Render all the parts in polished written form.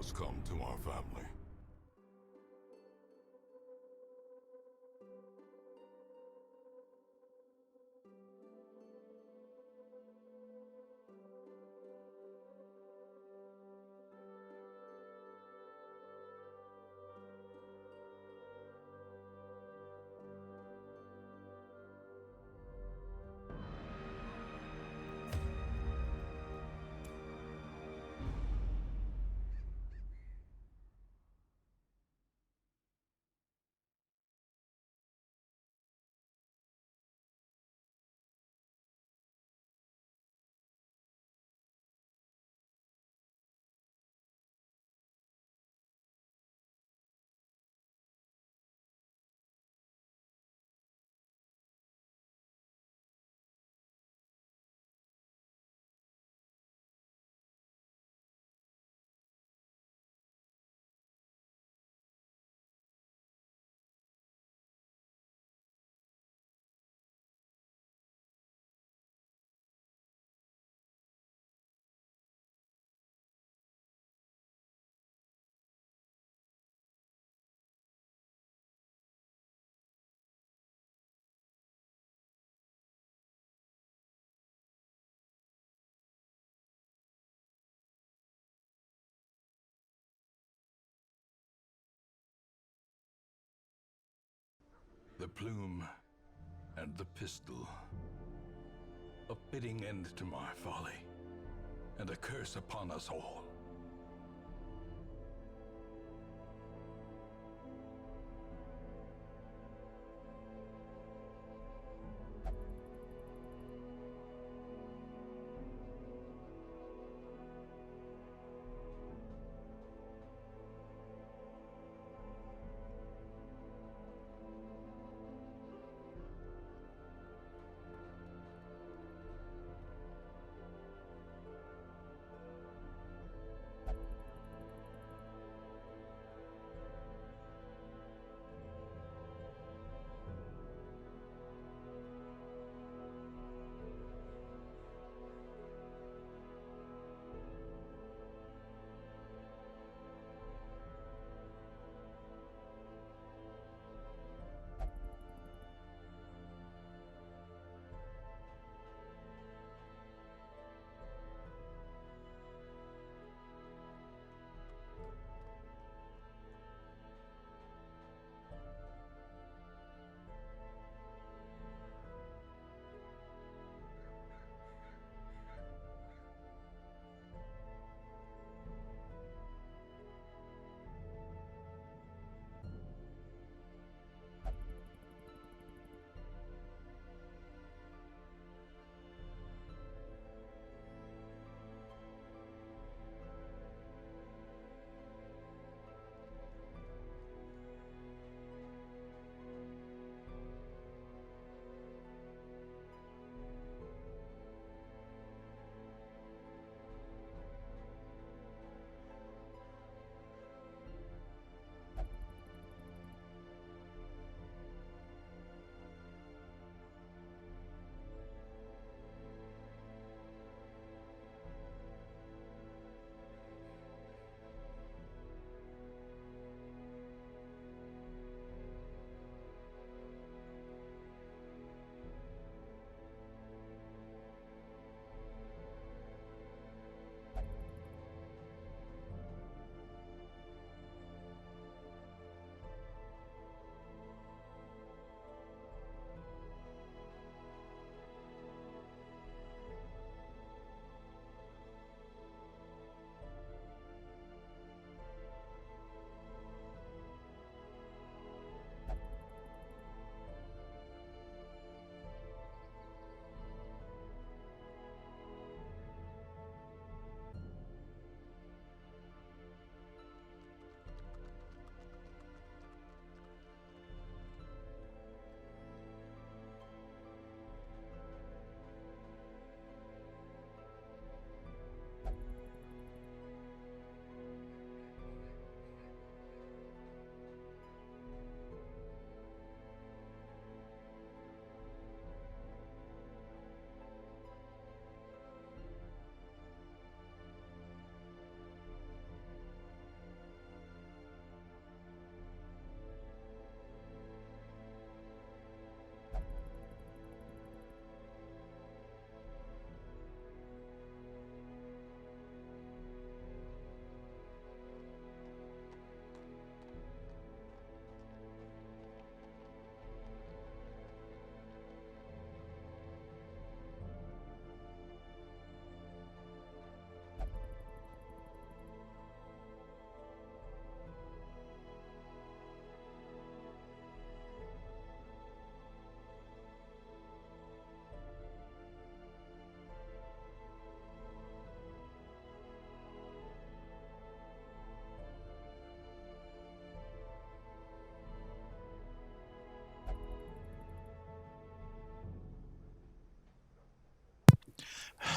has come to our family. The plume and the pistol. A fitting end to my folly, and a curse upon us all.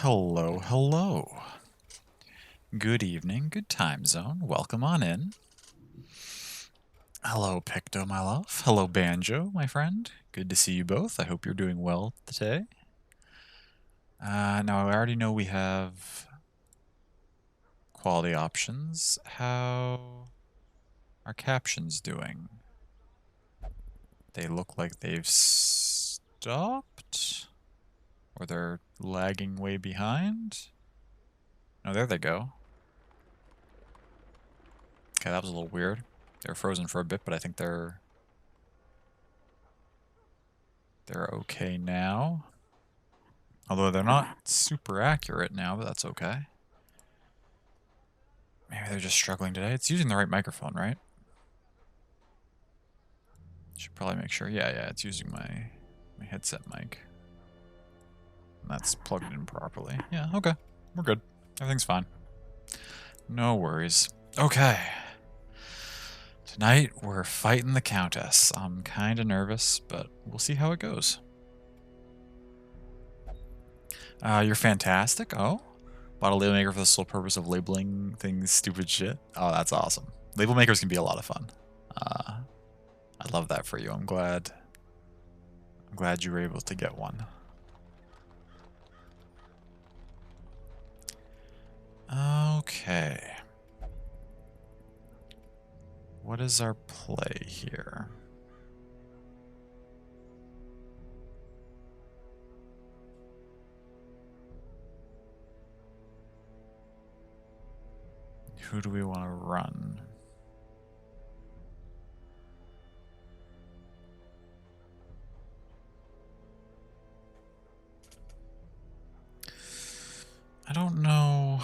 Hello, hello. Good evening, good time zone. Welcome on in. Hello, Picto, my love. Hello, Banjo, my friend. Good to see you both. I hope you're doing well today. Now, I already know we have quality options. How are captions doing? They look like they've stopped? Or they're lagging way behind? Oh, there they go. Okay, that was a little weird. They were frozen for a bit, but I think they're okay now. Although they're not super accurate now, but that's okay. Maybe they're just struggling today. It's using the right microphone, right? Should probably make sure. Yeah, it's using my headset mic. And that's plugged in properly. Yeah, okay. We're good. Everything's fine. No worries. Okay. Tonight, we're fighting the Countess. I'm kind of nervous, but we'll see how it goes. You're fantastic. Oh? Bought a label maker for the sole purpose of labeling things stupid shit. Oh, that's awesome. Label makers can be a lot of fun. I love that for you. I'm glad you were able to get one. Okay. What is our play here? Who do we want to run? I don't know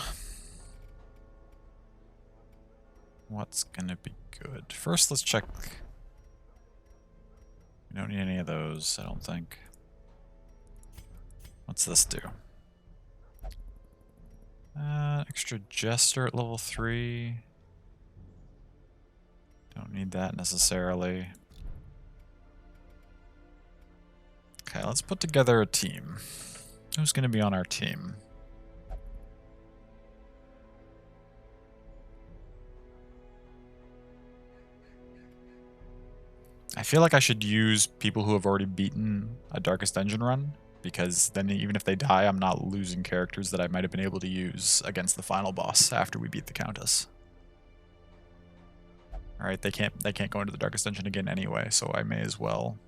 what's gonna be good. First, let's check. We don't need any of those, I don't think. What's this do? Extra Jester at level 3. Don't need that necessarily. Okay, let's put together a team. Who's going to be on our team? I feel like I should use people who have already beaten a Darkest Dungeon run, because then even if they die, I'm not losing characters that I might have been able to use against the final boss after we beat the Countess. Alright, they can't go into the Darkest Dungeon again anyway, so I may as well.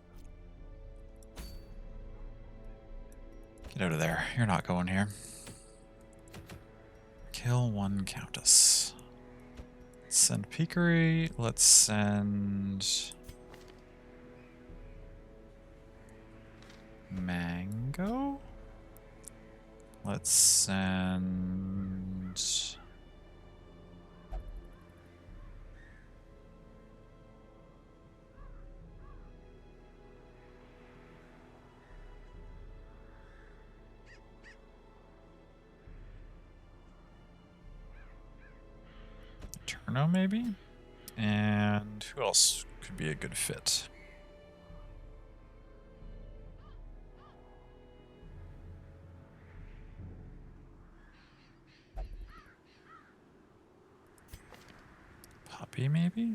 Get out of there. You're not going here. Kill one Countess. Let's send Peekery. Let's send Mango. Let's send Turno maybe? And who else could be a good fit? Poppy maybe?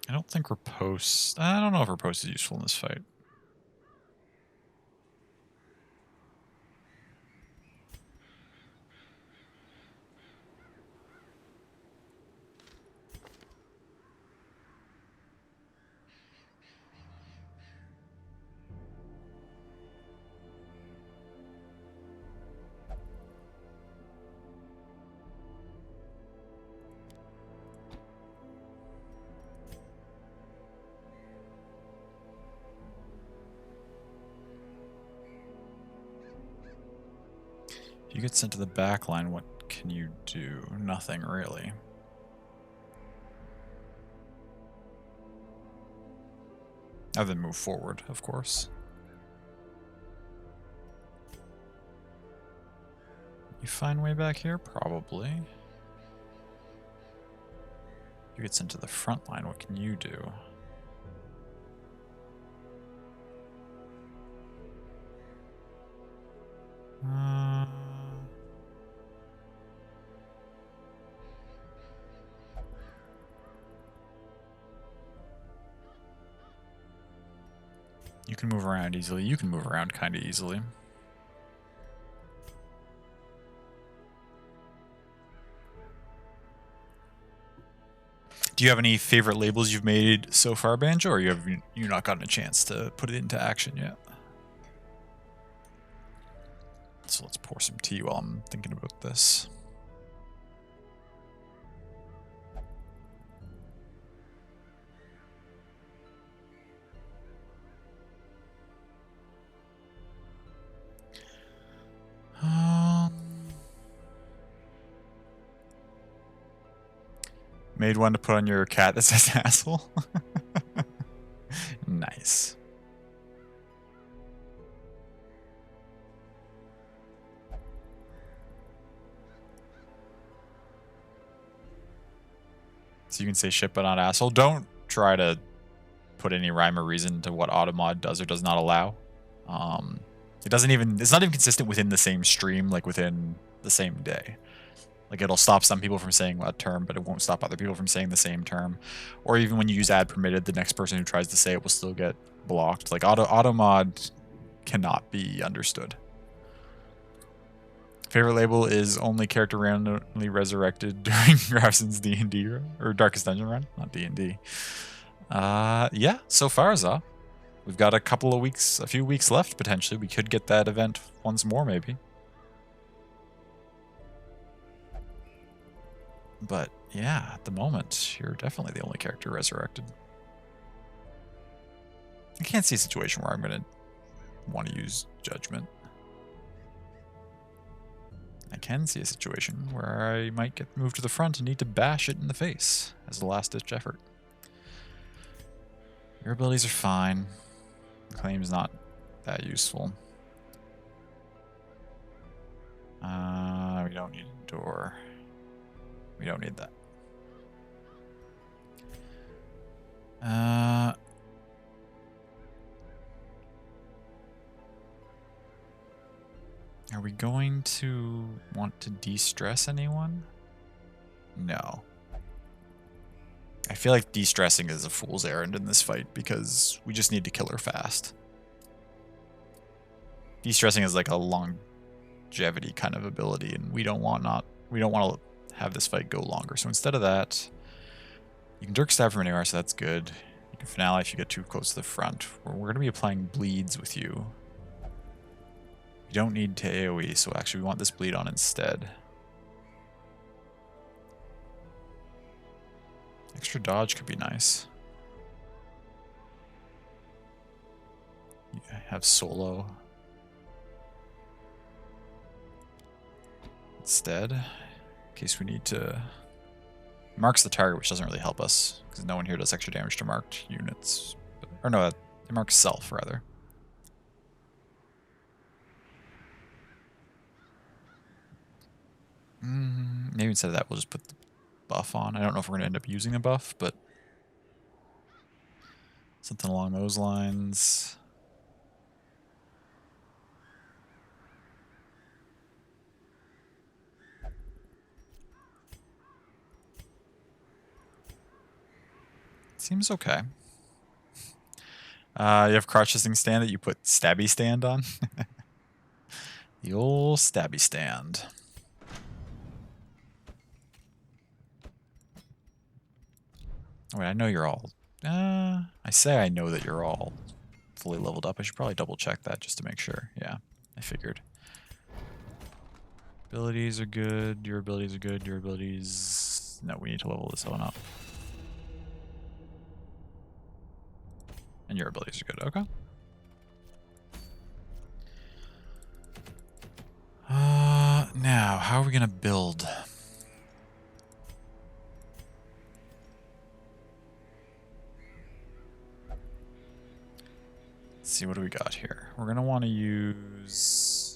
I don't think Riposte... I don't know if Riposte is useful in this fight. If you get sent to the back line, what can you do? Nothing really. Other than move forward, of course. You find way back here? Probably. You get sent to the front line. What can you do? You can move around easily. You can move around kind of easily. Do you have any favorite labels you've made so far, Banjo, or you not gotten a chance to put it into action yet? So let's pour some tea while I'm thinking about this. Made one to put on your cat that says asshole. Nice. So you can say shit but not asshole. Don't try to put any rhyme or reason to what Automod does or does not allow. It's not even consistent within the same stream, like within the same day. Like it'll stop some people from saying a term, but it won't stop other people from saying the same term. Or even when you use add permitted, the next person who tries to say it will still get blocked. Like Automod cannot be understood. Favorite label is only character randomly resurrected during Grafson's D&D or Darkest Dungeon run, not D&D. Yeah, so far, Za. We've got a few weeks left potentially. We could get that event once more, maybe. But yeah, at the moment, you're definitely the only character resurrected. I can't see a situation where I'm going to want to use Judgment. I can see a situation where I might get moved to the front and need to bash it in the face as a last-ditch effort. Your abilities are fine. Claim's not that useful. We don't need a door. We don't need that. Are we going to want to de-stress anyone? No. I feel like de-stressing is a fool's errand in this fight because we just need to kill her fast. De-stressing is like a longevity kind of ability, and we don't want to have this fight go longer. So instead of that, you can Dirk Stab from anywhere, so that's good. You can Finale if you get too close to the front. We're going to be applying bleeds with you. You don't need to AoE, so actually we want this bleed on instead. Extra dodge could be nice. You have solo instead, in case we need to. Marks the target, which doesn't really help us because no one here does extra damage to marked units. Or no, it marks self rather. Maybe instead of that, we'll just put the buff on. I don't know if we're going to end up using a buff, but something along those lines. Seems okay. You have crouch resisting stand that you put stabby stand on. The old stabby stand. Wait, I know you're all... I say I know that you're all fully leveled up. I should probably double check that just to make sure. Yeah, I figured. Abilities are good. Your abilities are good. Your abilities... No, we need to level this one up. And your abilities are good. Okay. Now, how are we gonna build? Let's see, what do we got here? We're gonna want to use...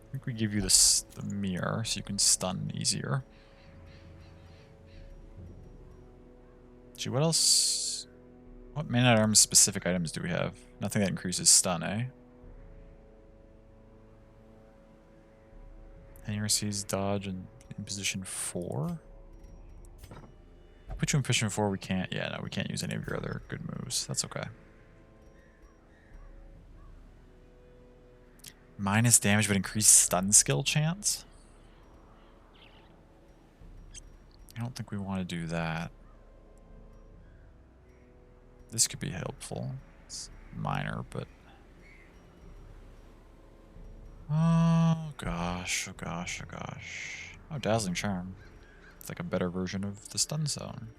I think we give you the mirror so you can stun easier. Gee, what else? What man-at-arms specific items do we have? Nothing that increases stun, eh? Any receives dodge and in position 4? Put you in position 4, we can't. Yeah, no, we can't use any of your other good moves. That's okay. Minus damage but increased stun skill chance? I don't think we want to do that. This could be helpful. It's minor, but... Oh gosh, oh gosh, oh gosh. Oh, Dazzling Charm. It's like a better version of the stun zone.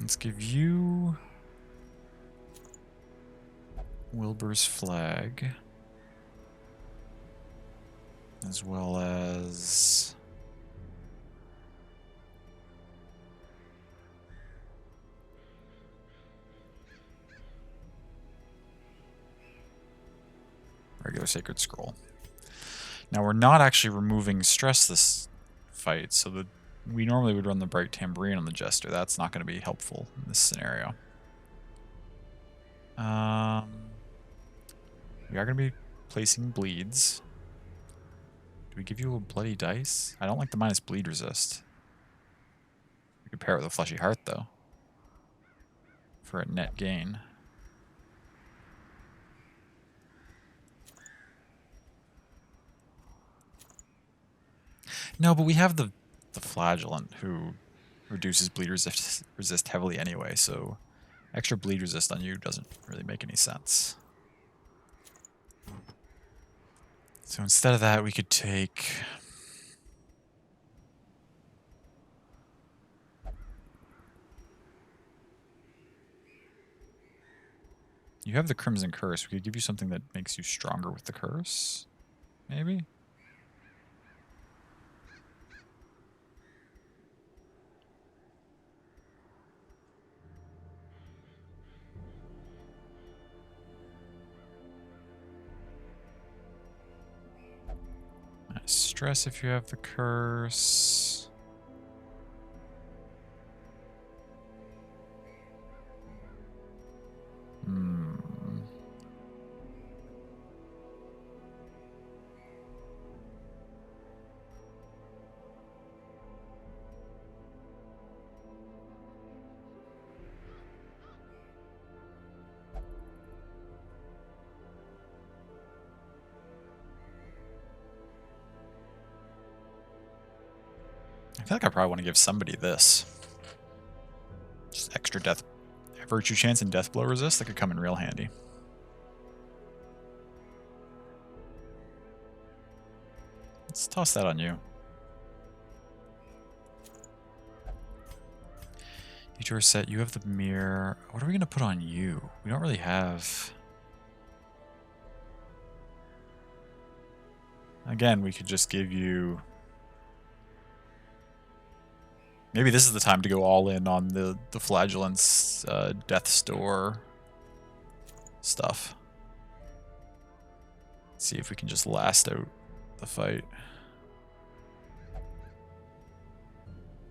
Let's give you Wilbur's Flag, as well as regular Sacred Scroll. Now we're not actually removing stress this fight, so we normally would run the Bright Tambourine on the Jester. That's not going to be helpful in this scenario. We are going to be placing bleeds. Do we give you a bloody dice? I don't like the minus bleed resist. We could pair it with a Fleshy Heart, though, for a net gain. No, but we have the Flagellant, who reduces bleed resist heavily anyway, so extra bleed resist on you doesn't really make any sense. So instead of that, we could take... You have the Crimson Curse. We could give you something that makes you stronger with the curse, maybe? Stress if you have the curse. I feel like I probably want to give somebody this. Just extra death, virtue chance and death blow resist. That could come in real handy. Let's toss that on you. Detour set, you have the mirror. What are we going to put on you? We don't really have... Again, we could just give you... Maybe this is the time to go all in on the Flagellant's Death's Door stuff. See if we can just last out the fight.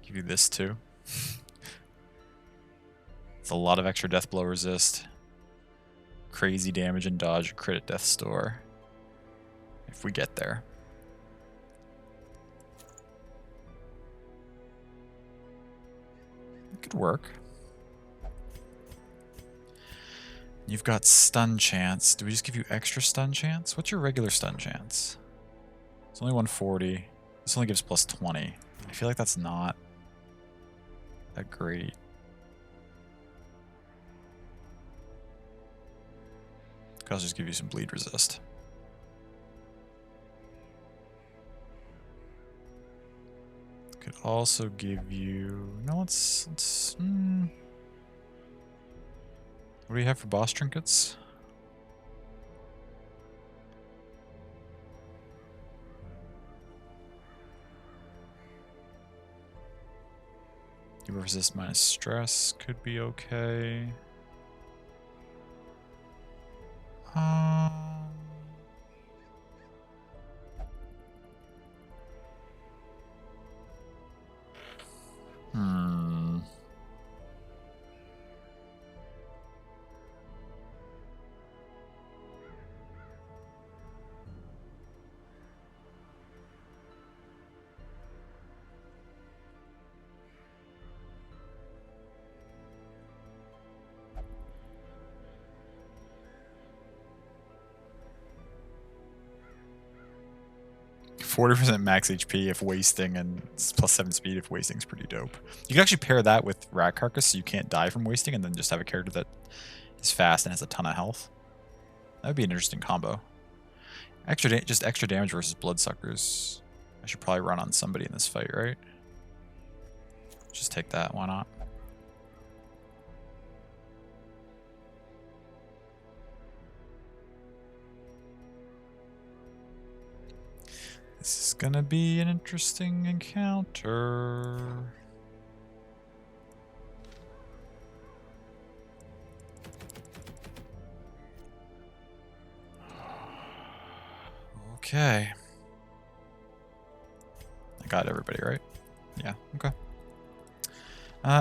Give you this too. It's a lot of extra death blow resist. Crazy damage and dodge, crit at death's door. If we get there. It could work. You've got stun chance. Do we just give you extra stun chance? What's your regular stun chance? It's only 140. This only gives plus 20. I feel like that's not that great. I'll just give you some bleed resist. Could also give you... No, let's what do you have for boss trinkets? You resist minus stress could be okay. Hmm. %40 max HP if wasting, and it's +7 speed if wasting is pretty dope. You can actually pair that with Rat Carcass so you can't die from wasting, and then just have a character that is fast and has a ton of health. That would be an interesting combo. Just extra damage versus Bloodsuckers. I should probably run on somebody in this fight, right? Just take that, why not? This is gonna be an interesting encounter. Okay. I got everybody, right? Yeah, okay.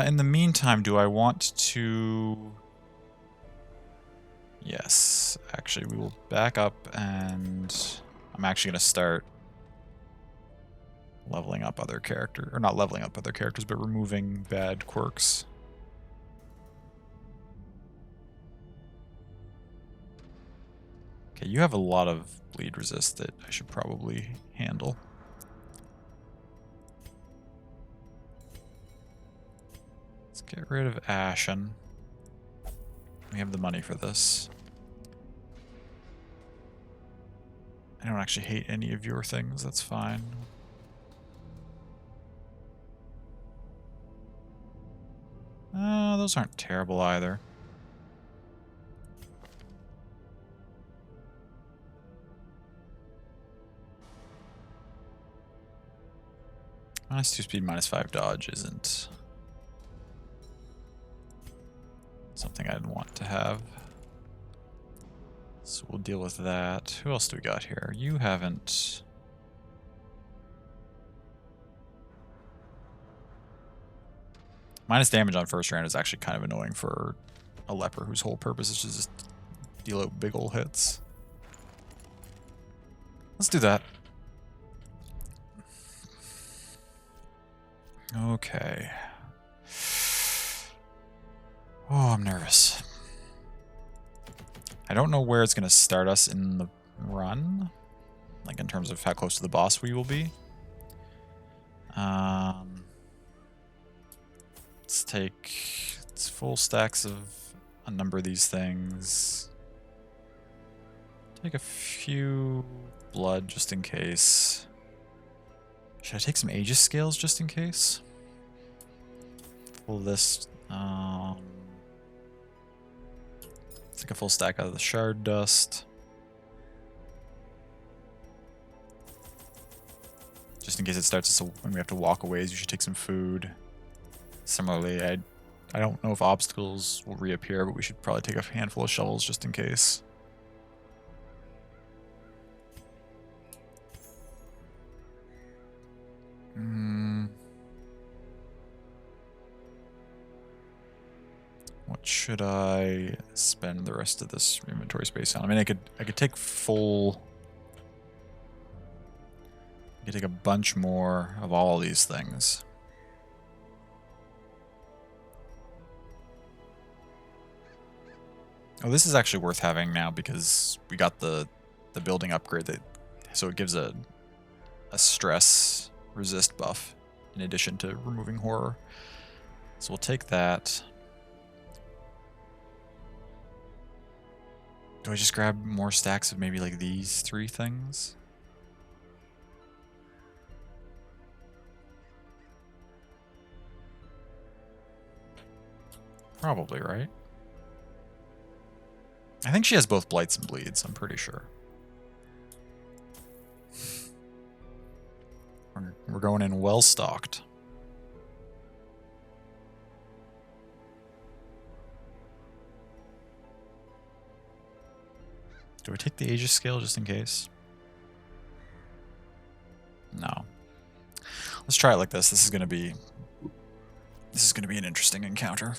In the meantime, do I want to... Yes, actually, we will back up, and I'm actually going to start leveling up other characters. Or not leveling up other characters, but removing bad quirks. Okay, you have a lot of bleed resist that I should probably handle. Let's get rid of Ashen. We have the money for this. I don't actually hate any of your things, that's fine. Those aren't terrible either. -2 speed, -5 dodge isn't something I'd want to have. So we'll deal with that. Who else do we got here? You haven't... Minus damage on first round is actually kind of annoying for a leper whose whole purpose is to just deal out big ol' hits. Let's do that. Okay. Oh, I'm nervous. I don't know where it's going to start us in the run. Like in terms of how close to the boss we will be. Let's take full stacks of a number of these things. Take a few blood just in case. Should I take some Aegis scales just in case? Pull this. Take a full stack out of the shard dust. Just in case it starts us when we have to walk away, you should take some food. Similarly, I don't know if obstacles will reappear, but we should probably take a handful of shovels just in case. What should I spend the rest of this inventory space on? I mean, I could take full. I could take a bunch more of all these things. Oh, this is actually worth having now because we got the building upgrade that, so it gives a stress resist buff in addition to removing horror. So we'll take that. Do I just grab more stacks of maybe like these 3 things? Probably, right? I think she has both blights and bleeds, I'm pretty sure. We're going in well stocked. Do I take the Aegis scale just in case? No. Let's try it like this. This is gonna be an interesting encounter.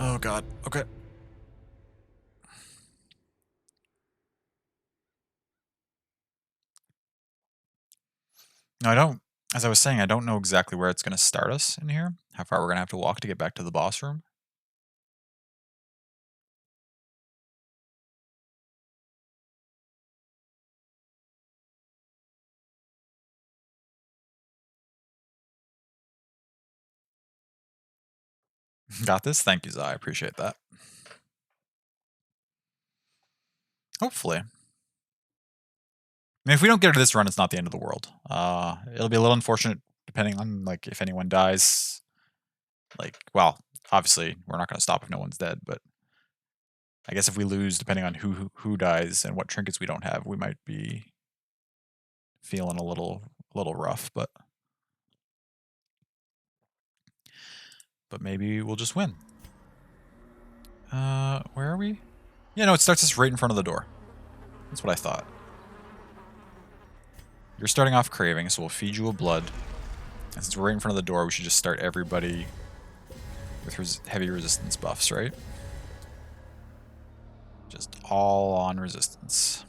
Oh god. Okay. No, I don't. As I was saying, I don't know exactly where it's going to start us in here. How far we're going to have to walk to get back to the boss room. Got this? Thank you, Zai. I appreciate that. Hopefully. I mean, if we don't get to this run, it's not the end of the world. It'll be a little unfortunate depending on, like, if anyone dies. Like, well, obviously, we're not going to stop if no one's dead, but I guess if we lose, depending on who dies and what trinkets we don't have, we might be feeling a little rough, but maybe we'll just win. Where are we? Yeah, no, it starts us right in front of the door. That's what I thought. You're starting off craving, so we'll feed you a blood. And since we're right in front of the door, we should just start everybody with heavy resistance buffs, right? Just all on resistance.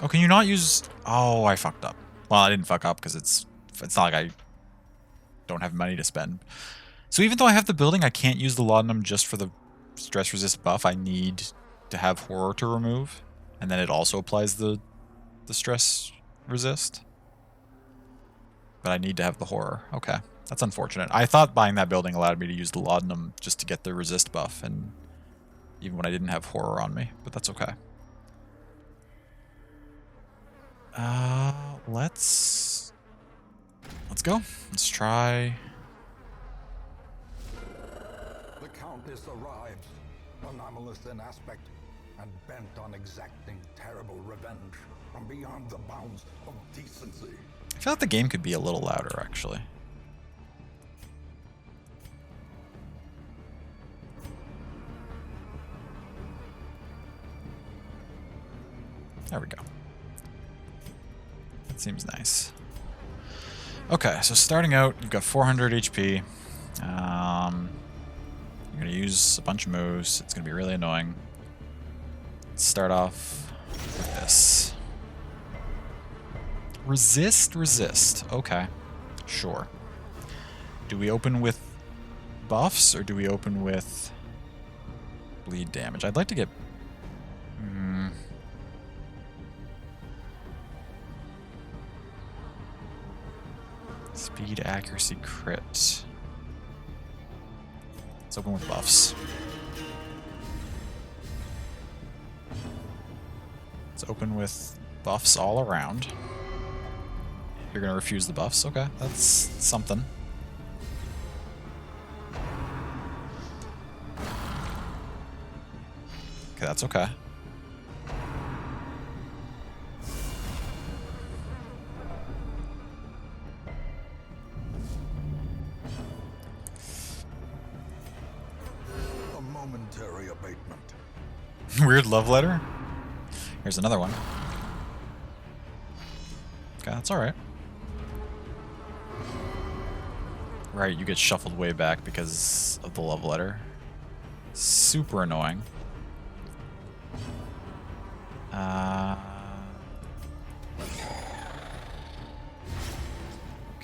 Oh, can you not use... Oh, I fucked up. Well, I didn't fuck up because it's not like I don't have money to spend. So even though I have the building, I can't use the laudanum just for the stress resist buff. I need to have horror to remove. And then it also applies the stress resist. But I need to have the horror. Okay. That's unfortunate. I thought buying that building allowed me to use the laudanum just to get the resist buff. And even when I didn't have horror on me. But that's okay. Let's go. Let's try. The Countess arrives, anomalous in aspect, and bent on exacting terrible revenge from beyond the bounds of decency. I feel like the game could be a little louder, actually. There we go. That seems nice. Okay, so starting out, you've got 400 HP. You're going to use a bunch of moves. It's going to be really annoying. Let's start off with this. Resist. Okay, sure. Do we open with buffs or do we open with bleed damage? I'd like to get... Speed, accuracy, crit. Let's open with buffs. Let's open with buffs all around. You're gonna refuse the buffs? Okay, that's something. Okay, that's okay. momentary abatement. Weird love letter? Here's another one. Okay, that's alright. Right, you get shuffled way back because of the love letter. Super annoying. Okay,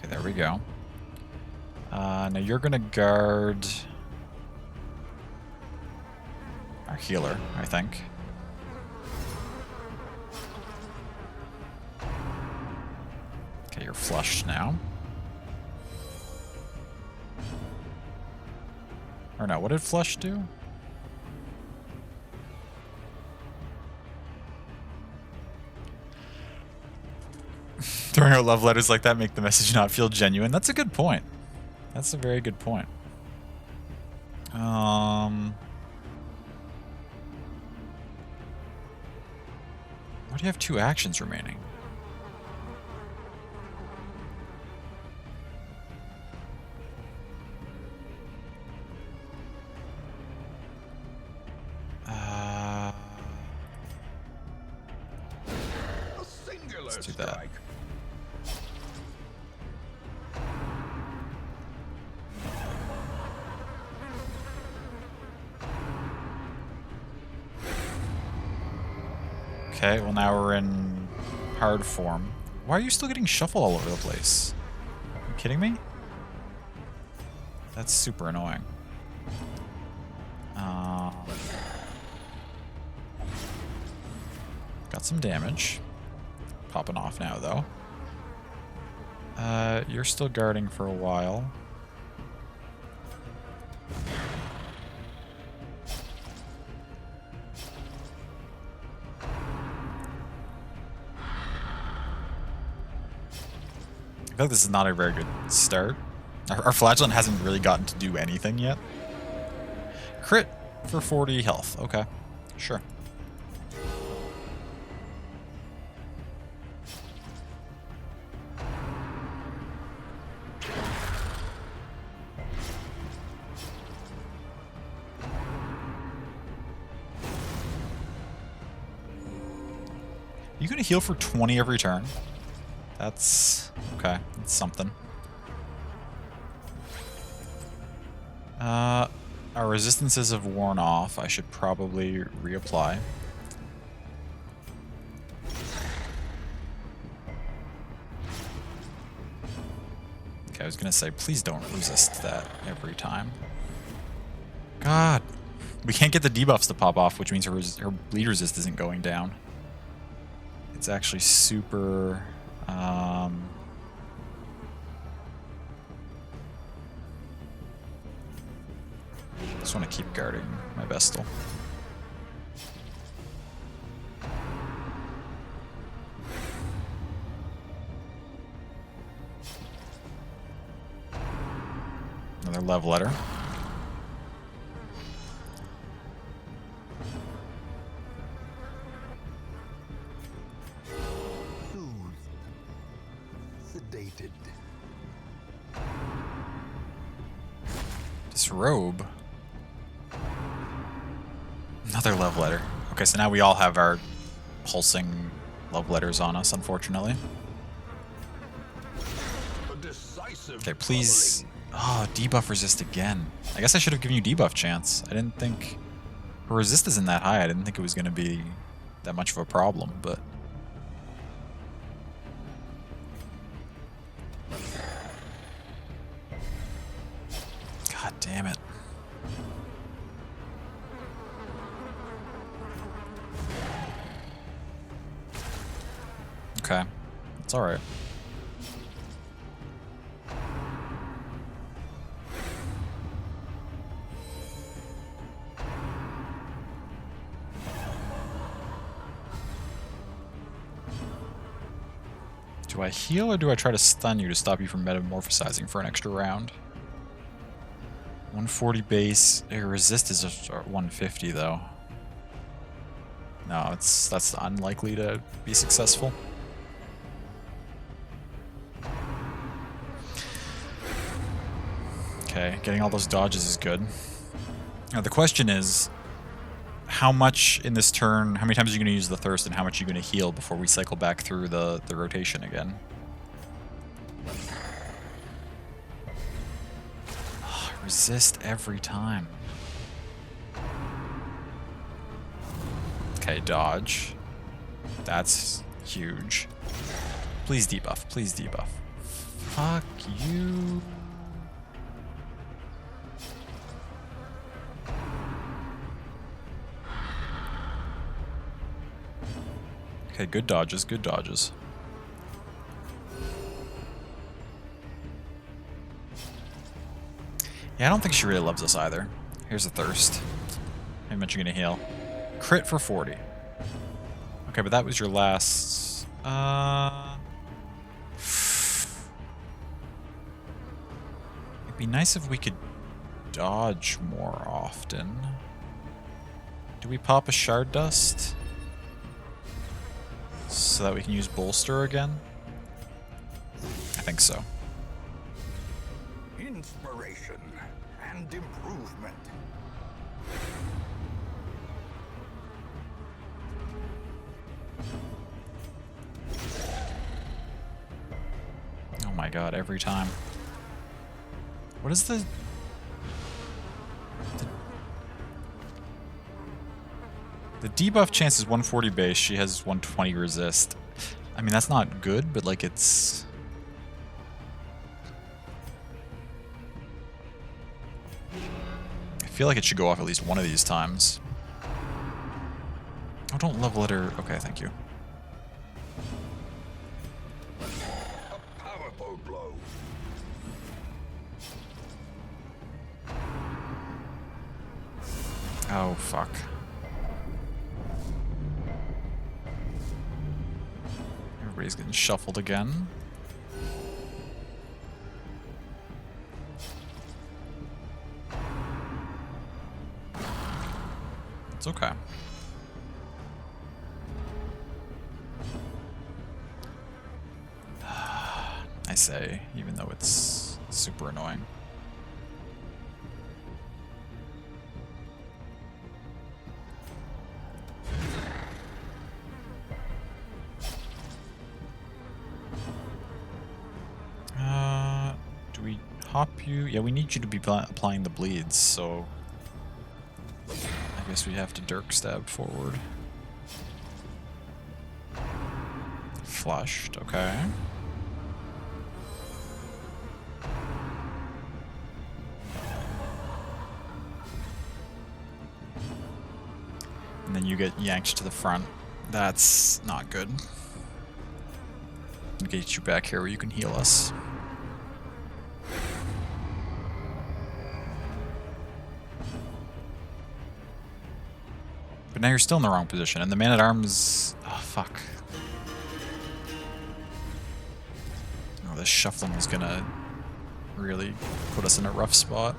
there we go. Now you're gonna guard our healer, I think. Okay, you're flushed now. Or no, what did flush do? Throwing out love letters like that make the message not feel genuine. That's a good point. That's a very good point. Why do you have 2 actions remaining? A singular Let's do that. strike. Okay, well now we're in hard form. Why are you still getting shuffle all over the place? Are you kidding me? That's super annoying. Got some damage. Popping off now, though. You're still guarding for a while. I feel like this is not a very good start. Our Flagellant hasn't really gotten to do anything yet. Crit for 40 health. Okay, sure. You gonna heal for 20 every turn? That's okay. That's something. Our resistances have worn off. I should probably reapply. Okay, I was gonna say, please don't resist that every time. God, we can't get the debuffs to pop off, which means her bleed resist isn't going down. It's actually super. Just want to keep guarding my Vestal. Another love letter. Sedated. Disrobe. Another love letter. Okay, so now we all have our pulsing love letters on us, unfortunately. A decisive Okay, please. Oh, debuff resist again. I guess I should have given you debuff chance. I didn't think her resist isn't that high. I didn't think it was going to be that much of a problem, but God damn it. Okay, it's all right. Do I heal or do I try to stun you to stop you from metamorphosizing for an extra round? 140 base. Your resist is 150 though. No, that's unlikely to be successful. Okay, getting all those dodges is good. Now the question is, how much in this turn, how many times are you going to use the Thirst and how much are you going to heal before we cycle back through the rotation again? Resist every time. Okay, dodge. That's huge. Please debuff, please debuff. Fuck you. Okay, good dodges, good dodges. Yeah, I don't think she really loves us either. Here's a Thirst. How much you gonna heal? Crit for 40. Okay, but that was your last... It'd be nice if we could dodge more often. Do we pop a Shard Dust? So that we can use Bolster again? I think so. Inspiration and improvement. Oh my god, every time. What is the debuff chance is 140 base, she has 120 resist. I mean, that's not good, but like it's... I feel like it should go off at least one of these times. Oh, don't level it her. Okay, thank you. A powerful blow. Oh, fuck. Everybody's getting shuffled again. It's okay. I say, even though it's super annoying. Do we hop you? Yeah, we need you to be applying the bleeds, so I guess we have to Dirk Stab forward. Flushed, okay. And then you get yanked to the front. That's not good. I'll get you back here where you can heal us. But now you're still in the wrong position, and the Man-at-Arms... Oh, fuck. Oh, this shuffling is gonna really put us in a rough spot.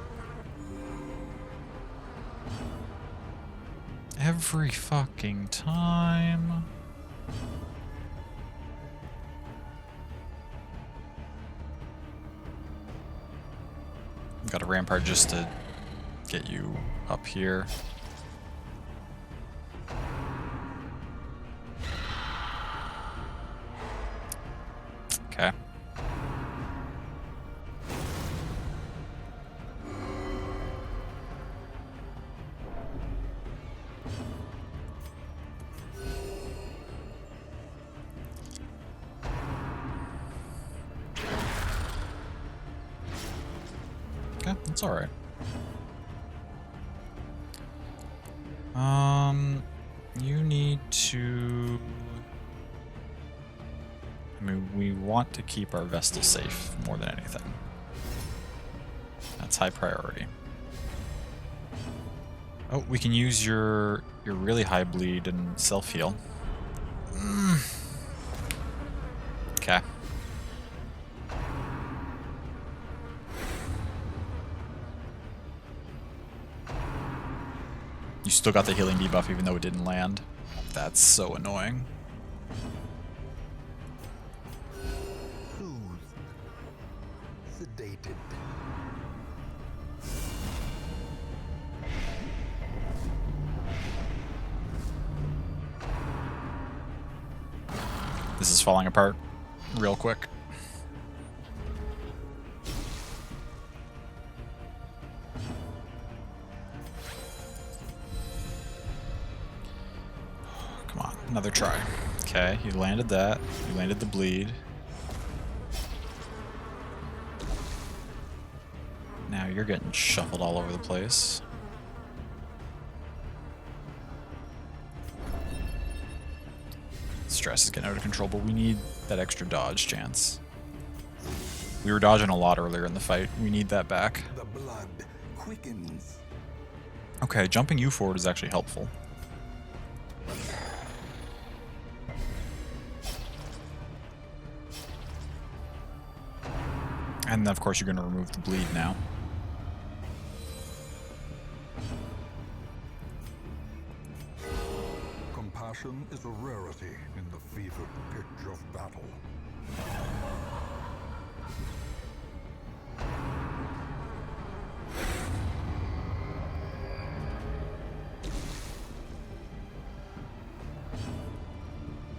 Every fucking time. Got a Rampart just to get you up here. Okay. Okay, that's alright. You need to... I mean, we want to keep our Vestal safe more than anything. That's high priority. Oh, we can use your really high bleed and self-heal. Okay. You still got the healing debuff even though it didn't land. That's so annoying. Soothed. Sedated. This is falling apart real quick. Come on, another try. Okay, you landed that. You landed the bleed. Now you're getting shuffled all over the place. Stress is getting out of control, but we need that extra dodge chance. We were dodging a lot earlier in the fight. We need that back. The blood quickens. Okay, jumping you forward is actually helpful. And of course you're going to remove the bleed now. Compassion is a rarity in the fevered pitch of battle.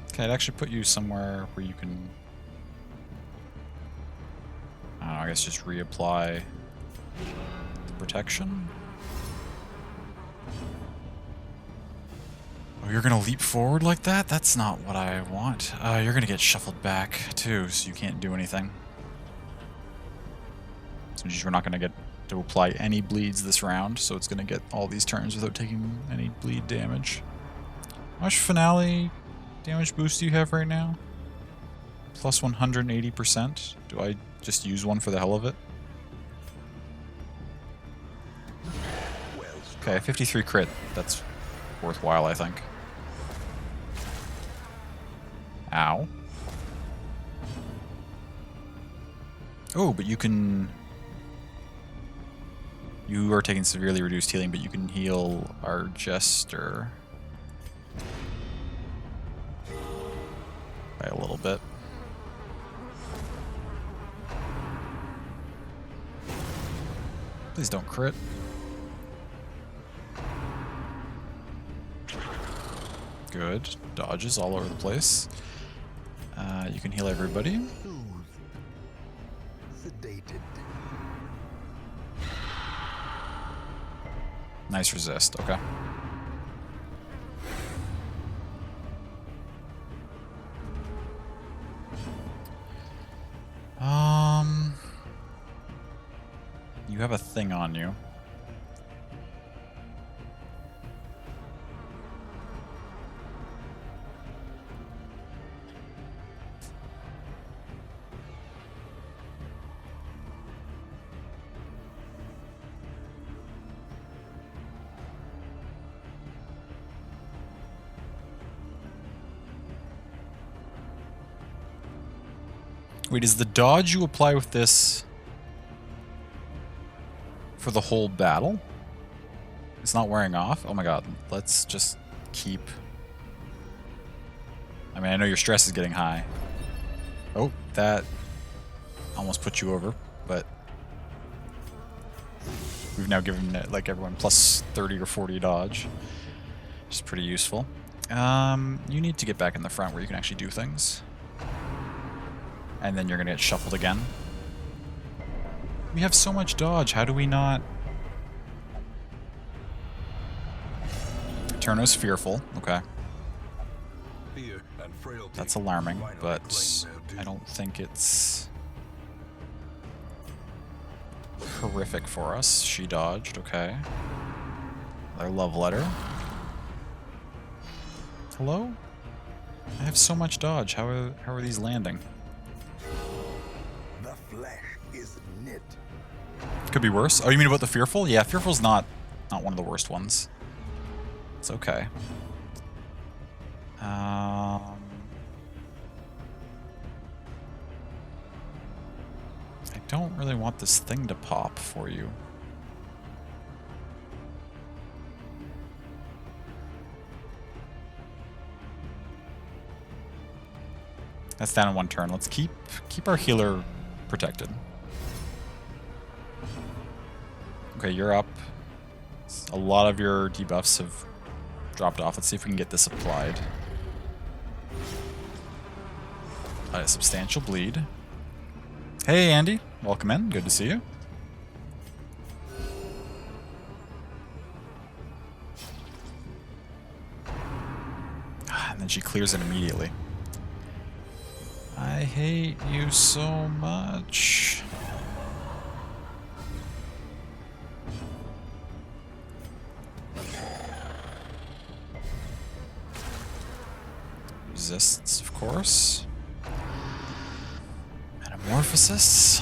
Okay, I'd actually put you somewhere where you can... I don't know, I guess just reapply the protection. Oh, you're gonna leap forward like that? That's not what I want. You're gonna get shuffled back too, so you can't do anything. So we're not gonna get to apply any bleeds this round, so it's gonna get all these turns without taking any bleed damage. How much finale damage boost do you have right now? Plus 180%. Do I just use one for the hell of it? Okay, 53 crit. That's worthwhile, I think. Ow. Oh, but you can... You are taking severely reduced healing, but you can heal our Jester by a little bit. Please don't crit. Good. Dodges all over the place. You can heal everybody. Sedated. Nice resist. Okay. You have a thing on you. Wait, is the dodge you apply with this for the whole battle? It's not wearing off? Oh my god, let's just keep... I mean, I know your stress is getting high. Oh, that almost put you over, but we've now given it, like, everyone plus 30 or 40 dodge, which is pretty useful. You need to get back in the front where you can actually do things. And then you're gonna get shuffled again. We have so much dodge, how do we not... Eterno's fearful, okay. Fear and frailty That's alarming, finally but claim their I due. don't think it's horrific for us. She dodged, okay. Another love letter. Hello? I have so much dodge, how are these landing? The flesh is knit. Could be worse. Oh, you mean about the fearful? Yeah, fearful's not one of the worst ones. It's okay. I don't really want this thing to pop for you. That's down in one turn. Let's keep our healer protected. Okay, you're up. A lot of your debuffs have dropped off. Let's see if we can get this applied. A substantial bleed. Hey, Andy. Welcome in. Good to see you. And then she clears it immediately. I hate you so much. Resists, of course. Metamorphosis.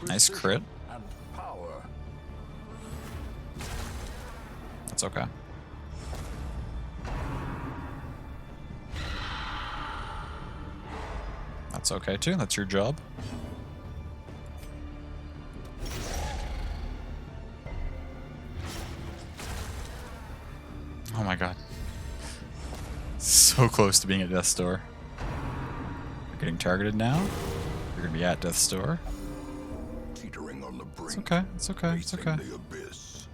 Nice crit. And power. That's okay. That's okay too. That's your job. Oh my god. So close to being at Death's Door. You're getting targeted now. You're gonna be at Death's Door. Teetering on the brink. It's okay. It's okay. It's Facing okay. the abyss.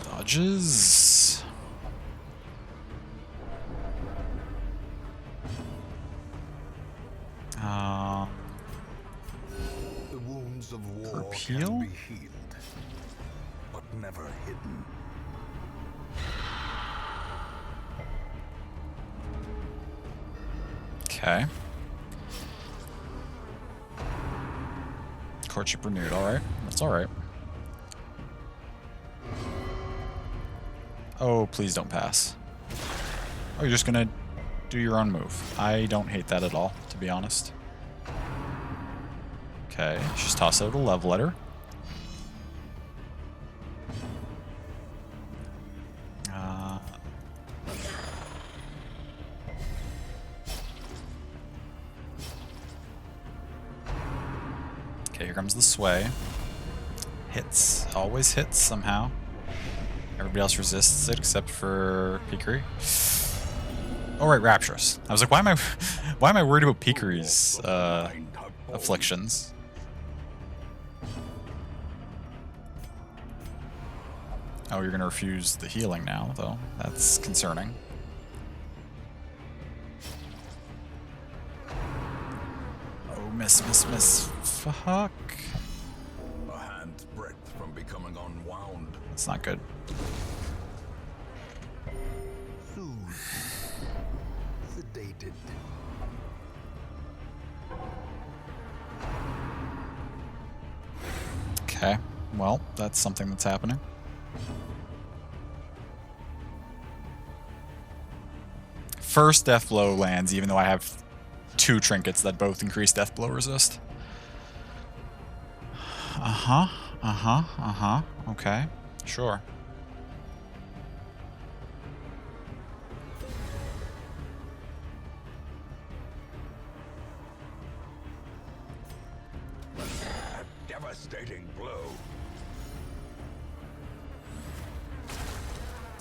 Dodges. The wounds of war Repeal? can be healed, but never hidden. Okay. Courtship renewed. Alright. That's alright. Oh, please don't pass. Oh, you're just gonna do your own move. I don't hate that at all, to be honest. Okay, she's tossed out a love letter. Okay, here comes the sway. Hits. Always hits somehow. Everybody else resists it except for Pickery. Oh right, Rapturous. I was like, why am I worried about Pickery's afflictions? Oh, you're gonna refuse the healing now, though. That's concerning. Oh, miss. Fuck. A hand's breadth from becoming unwound. That's not good. Soothed. Sedated. Okay. Well, that's something that's happening. First death blow lands, even though I have 2 trinkets that both increase death blow resist. Okay. Sure. A devastating blow.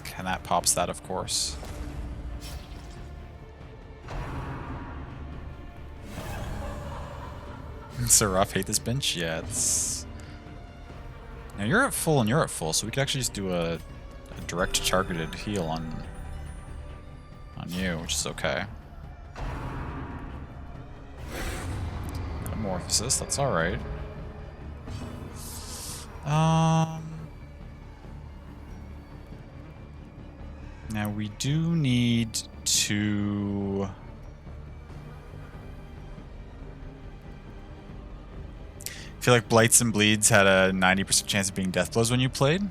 Okay, and that pops that, of course. Seraph, hate this bench? Yeah, it's... Now you're at full and you're at full, so we could actually just do a direct targeted heal on you, which is okay. Metamorphosis, that's alright. Now we do need to... I feel like Blights and Bleeds had a 90% chance of being death blows when you played.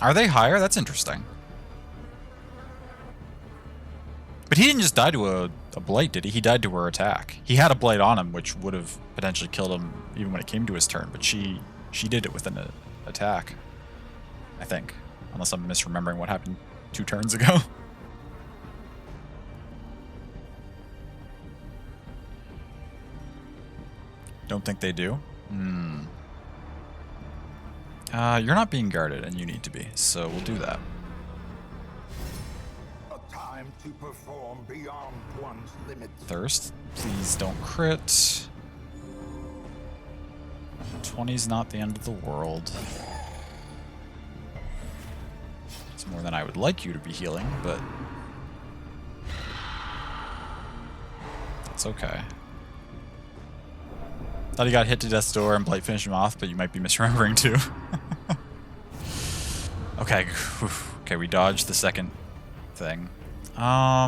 Are they higher? That's interesting. But he didn't just die to a Blight, did he? He died to her attack. He had a Blight on him, which would have potentially killed him even when it came to his turn, but she did it with an attack. I think. Unless I'm misremembering what happened 2 turns ago. Don't think they do. You're not being guarded, and you need to be, so we'll do that. to perform beyond one's limits. Thirst. Please don't crit. 20's not the end of the world. It's more than I would like you to be healing, but that's okay. Thought he got hit to death's door and Blight finished him off, but you might be misremembering too. Okay, okay, we dodged the second thing. I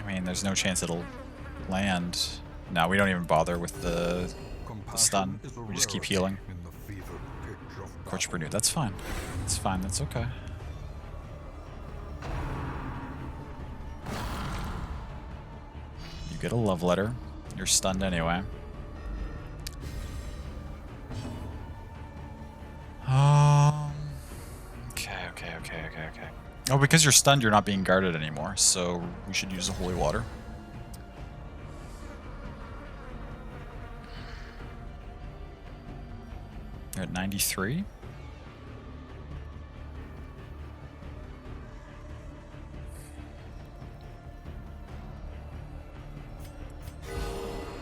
mean, there's no chance it'll land. No, we don't even bother with the stun. We just keep healing. Coach Renew. That's fine. That's fine. That's okay. You get a love letter. You're stunned anyway. Okay. Oh, because you're stunned, you're not being guarded anymore, so we should use the holy water. You're at 93.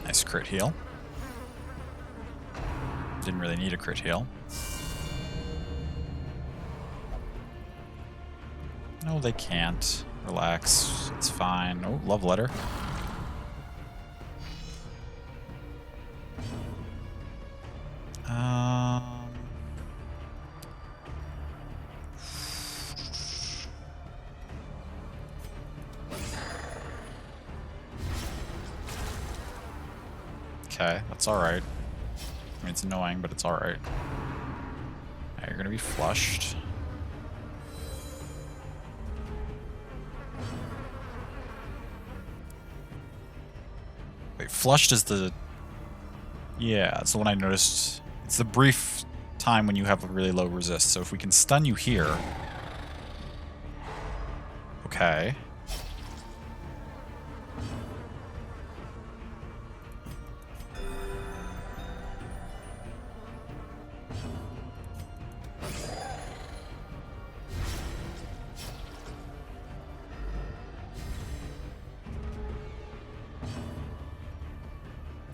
Nice crit heal. Didn't really need a crit heal. No, they can't. Relax. It's fine. Oh, love letter. Okay, that's alright. I mean, it's annoying, but it's alright. Now you're gonna be flushed. Wait, flushed is the... Yeah, that's the one I noticed. It's the brief time when you have a really low resist, so if we can stun you here... Okay.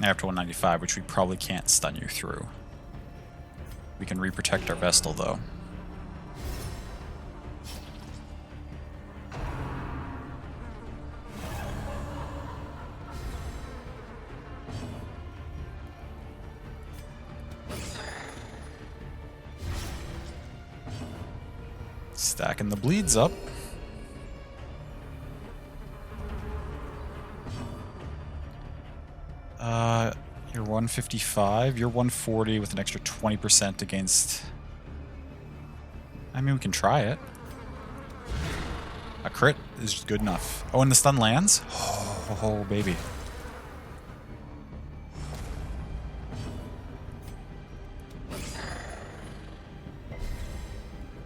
After 195, which we probably can't stun you through. We can re-protect our Vestal, though. Stacking the bleeds up. You're 155. You're 140 with an extra 20% against... I mean, we can try it. A crit is good enough. Oh, and the stun lands? Oh, baby.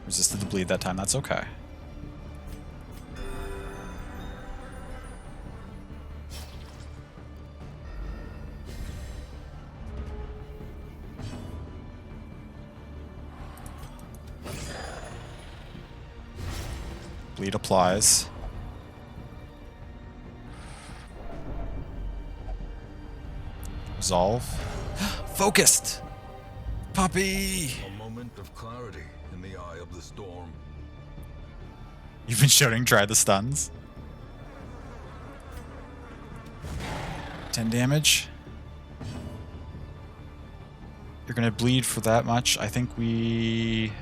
Resisted the bleed that time. That's okay. Bleed applies. Resolve. Focused! Puppy! A moment of clarity in the eye of the storm. You've been shouting, try the stuns. 10 damage. You're gonna bleed for that much. I think we...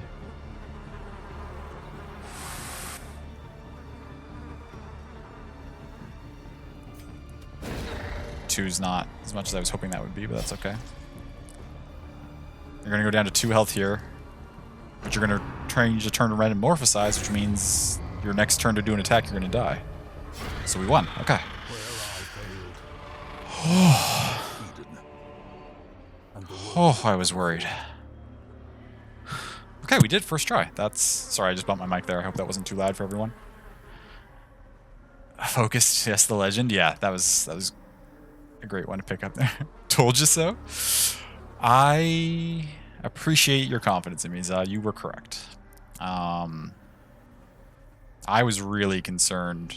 Two's not as much as I was hoping that would be, but that's okay. You're gonna go down to 2 health here, but you're gonna change the turn to red and morphosize, which means your next turn to do an attack, you're gonna die. So we won. Okay. Oh, I was worried. Okay, we did first try. That's... Sorry, I just bumped my mic there. I hope that wasn't too loud for everyone. Focused, yes, the legend. Yeah, that was a great one to pick up there. Told you so. I appreciate your confidence in me, Za. You were correct. I was really concerned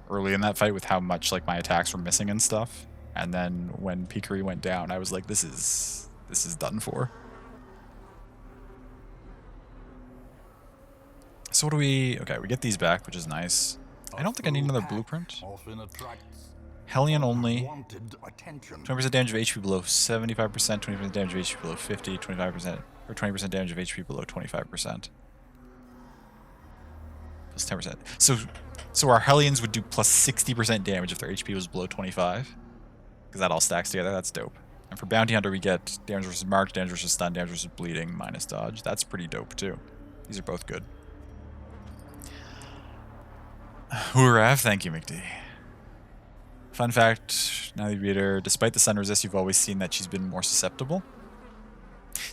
early in that fight with how much like my attacks were missing and stuff. And then when Pickery went down, I was like, this is done for. So what do we... Okay, we get these back, which is nice. I don't think I need another blueprint. Often attracts Hellion only. unwanted attention. 20% damage of HP below 75%, 20% damage of HP below 50, 25%, or 20% damage of HP below 25%. Plus 10%. So our Hellions would do plus 60% damage if their HP was below 25. Because that all stacks together, that's dope. And for Bounty Hunter, we get damage versus march, damage versus stun, damage versus bleeding, minus dodge. That's pretty dope too. These are both good. Hoorah, thank you, McD. Fun fact, now you read her, despite the sun resist, you've always seen that she's been more susceptible.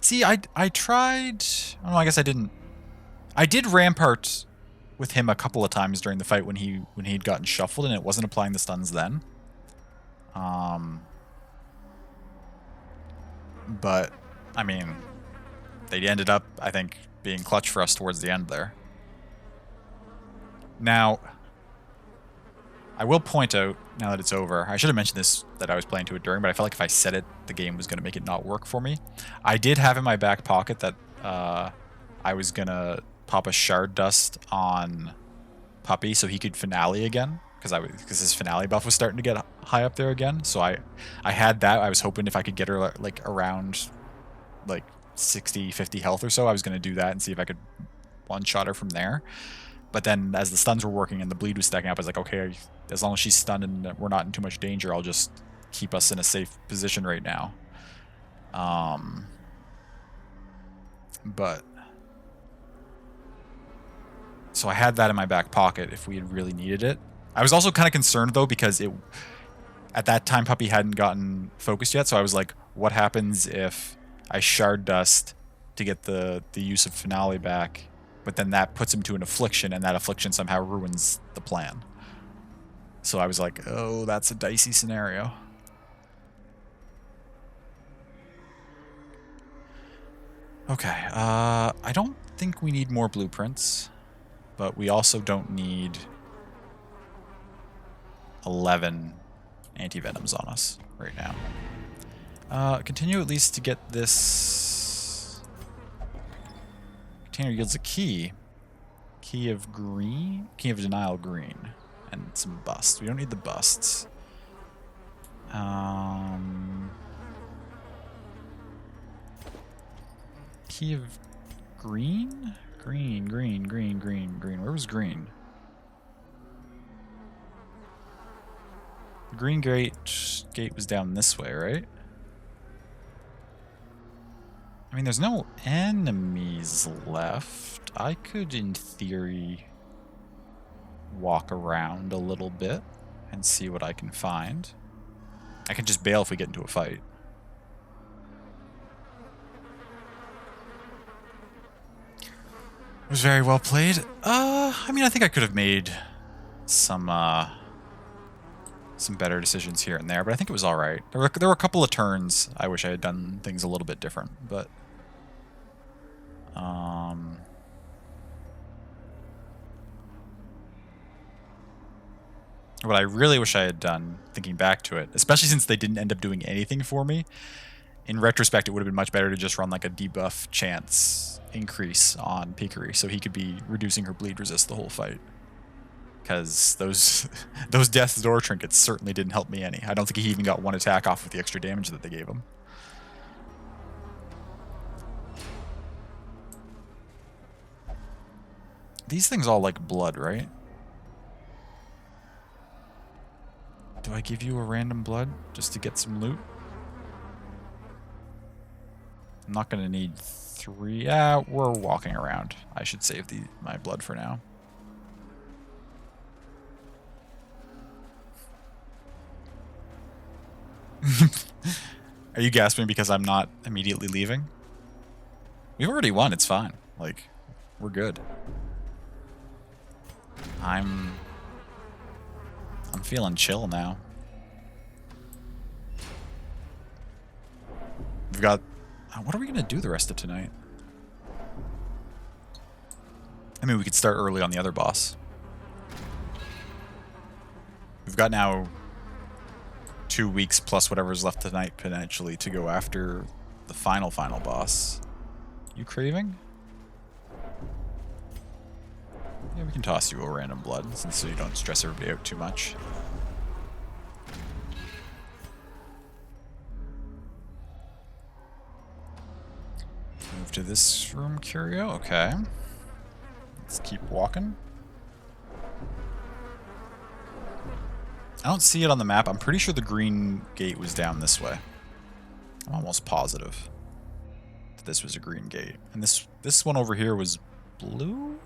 See, I tried... Oh, no, I guess I didn't. I did Rampart with him a couple of times during the fight when he'd gotten shuffled and it wasn't applying the stuns then. But, I mean, they ended up, I think, being clutch for us towards the end there. Now, I will point out, now that it's over, I should have mentioned this, that I was playing to it during, but I felt like if I said it, the game was going to make it not work for me. I did have in my back pocket that I was going to pop a Shard Dust on Puppy so he could Finale again, because his Finale buff was starting to get high up there again. So I had that. I was hoping if I could get her like around like 60, 50 health or so, I was going to do that and see if I could one-shot her from there. But then as the stuns were working and the bleed was stacking up, I was like, okay, as long as she's stunned and we're not in too much danger, I'll just keep us in a safe position right now. But so I had that in my back pocket if we had really needed it. I was also kind of concerned though, because at that time Puppy hadn't gotten focused yet. So I was like, what happens if I Shard Dust to get the use of Finale back, but then that puts him to an affliction, and that affliction somehow ruins the plan. So I was like, oh, that's a dicey scenario. Okay, I don't think we need more blueprints, but we also don't need 11 anti-venoms on us right now. Continue at least to get this... Container yields a key. Key of green? Key of denial green. And some busts. We don't need the busts. Key of green? Green. Where was green? The green gate was down this way, right? I mean, there's no enemies left. I could, in theory, walk around a little bit and see what I can find. I can just bail if we get into a fight. It was very well played. I mean, I think I could have made some better decisions here and there, but I think it was all right. There were a couple of turns I wish I had done things a little bit different, but what I really wish I had done, thinking back to it, especially since they didn't end up doing anything for me, in retrospect, it would have been much better to just run like a debuff chance increase on Pickery so he could be reducing her bleed resist the whole fight. Because those Death's Door trinkets certainly didn't help me any. I don't think he even got one attack off with the extra damage that they gave him. These things all like blood, right? Do I give you a random blood just to get some loot? I'm not going to need 3. Yeah, we're walking around. I should save my blood for now. Are you gasping because I'm not immediately leaving? We've already won. It's fine. Like, we're good. I'm feeling chill now. We've got What are we going to do the rest of tonight? I mean, we could start early on the other boss. We've got now 2 weeks plus whatever's left tonight, potentially, to go after the final boss. You craving? Yeah, we can toss you a random blood, since so you don't stress everybody out too much. Move to this room, Curio. Okay. Let's keep walking. I don't see it on the map. I'm pretty sure the green gate was down this way. I'm almost positive that this was a green gate. And this one over here was blue?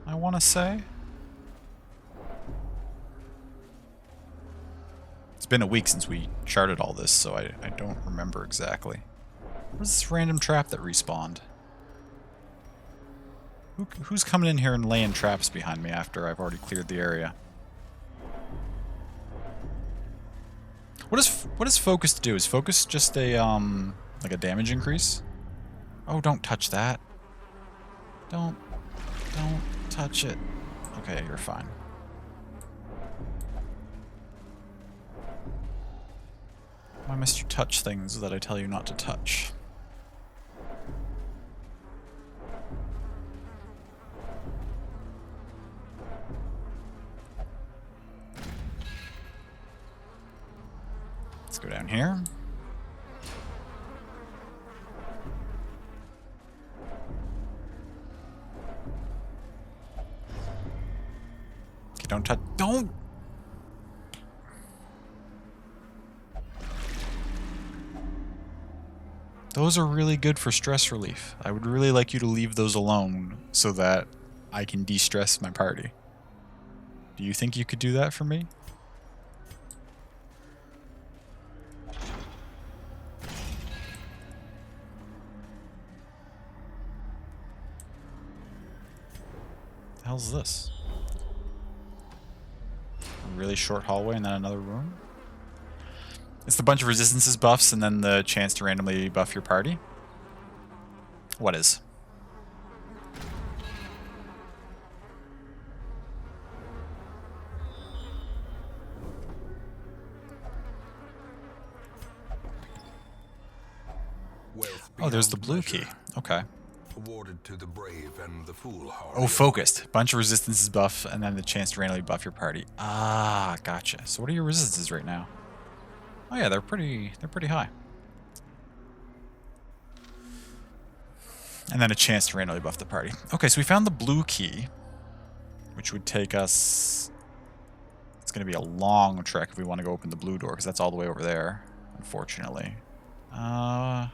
I want to say. It's been a week since we charted all this, so I don't remember exactly. Where's this random trap that respawned? Who's coming in here and laying traps behind me after I've already cleared the area? What does focus do? Is focus just a like a damage increase? Oh, don't touch that. Don't touch it. Okay, you're fine. Why must you touch things that I tell you not to touch? Let's go down here. Okay, don't touch. Don't! Those are really good for stress relief. I would really like you to leave those alone so that I can de-stress my party. Do you think you could do that for me? The hell's this? A really short hallway and then another room? It's the bunch of resistances buffs and then the chance to randomly buff your party. What is? Oh, there's the blue key. Okay. Awarded to the brave and the foolhardy. Oh, focused. Bunch of resistances buff, and then the chance to randomly buff your party. Ah, gotcha. So what are your resistances right now? Oh yeah, they're pretty high. And then a chance to randomly buff the party. Okay, so we found the blue key, which would take us... It's going to be a long trek if we want to go open the blue door, because that's all the way over there, unfortunately. I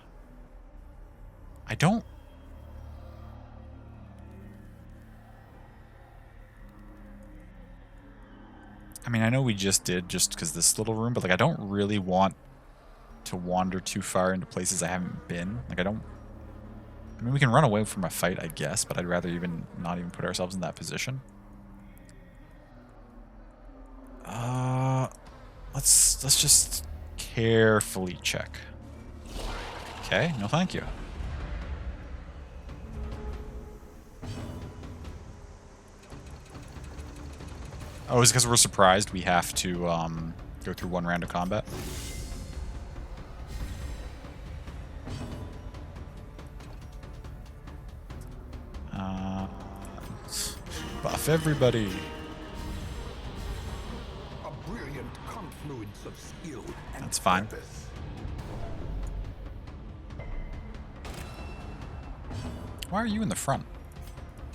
don't... I mean, I know we just did just because this little room, but like I don't really want to wander too far into places I haven't been. Like I mean, we can run away from a fight, I guess, but I'd rather not even put ourselves in that position. Let's just carefully check. Okay, no thank you. Oh, is it because we're surprised we have to go through one round of combat? Buff everybody. A brilliant confluence of skill and That's fine. purpose. Why are you in the front?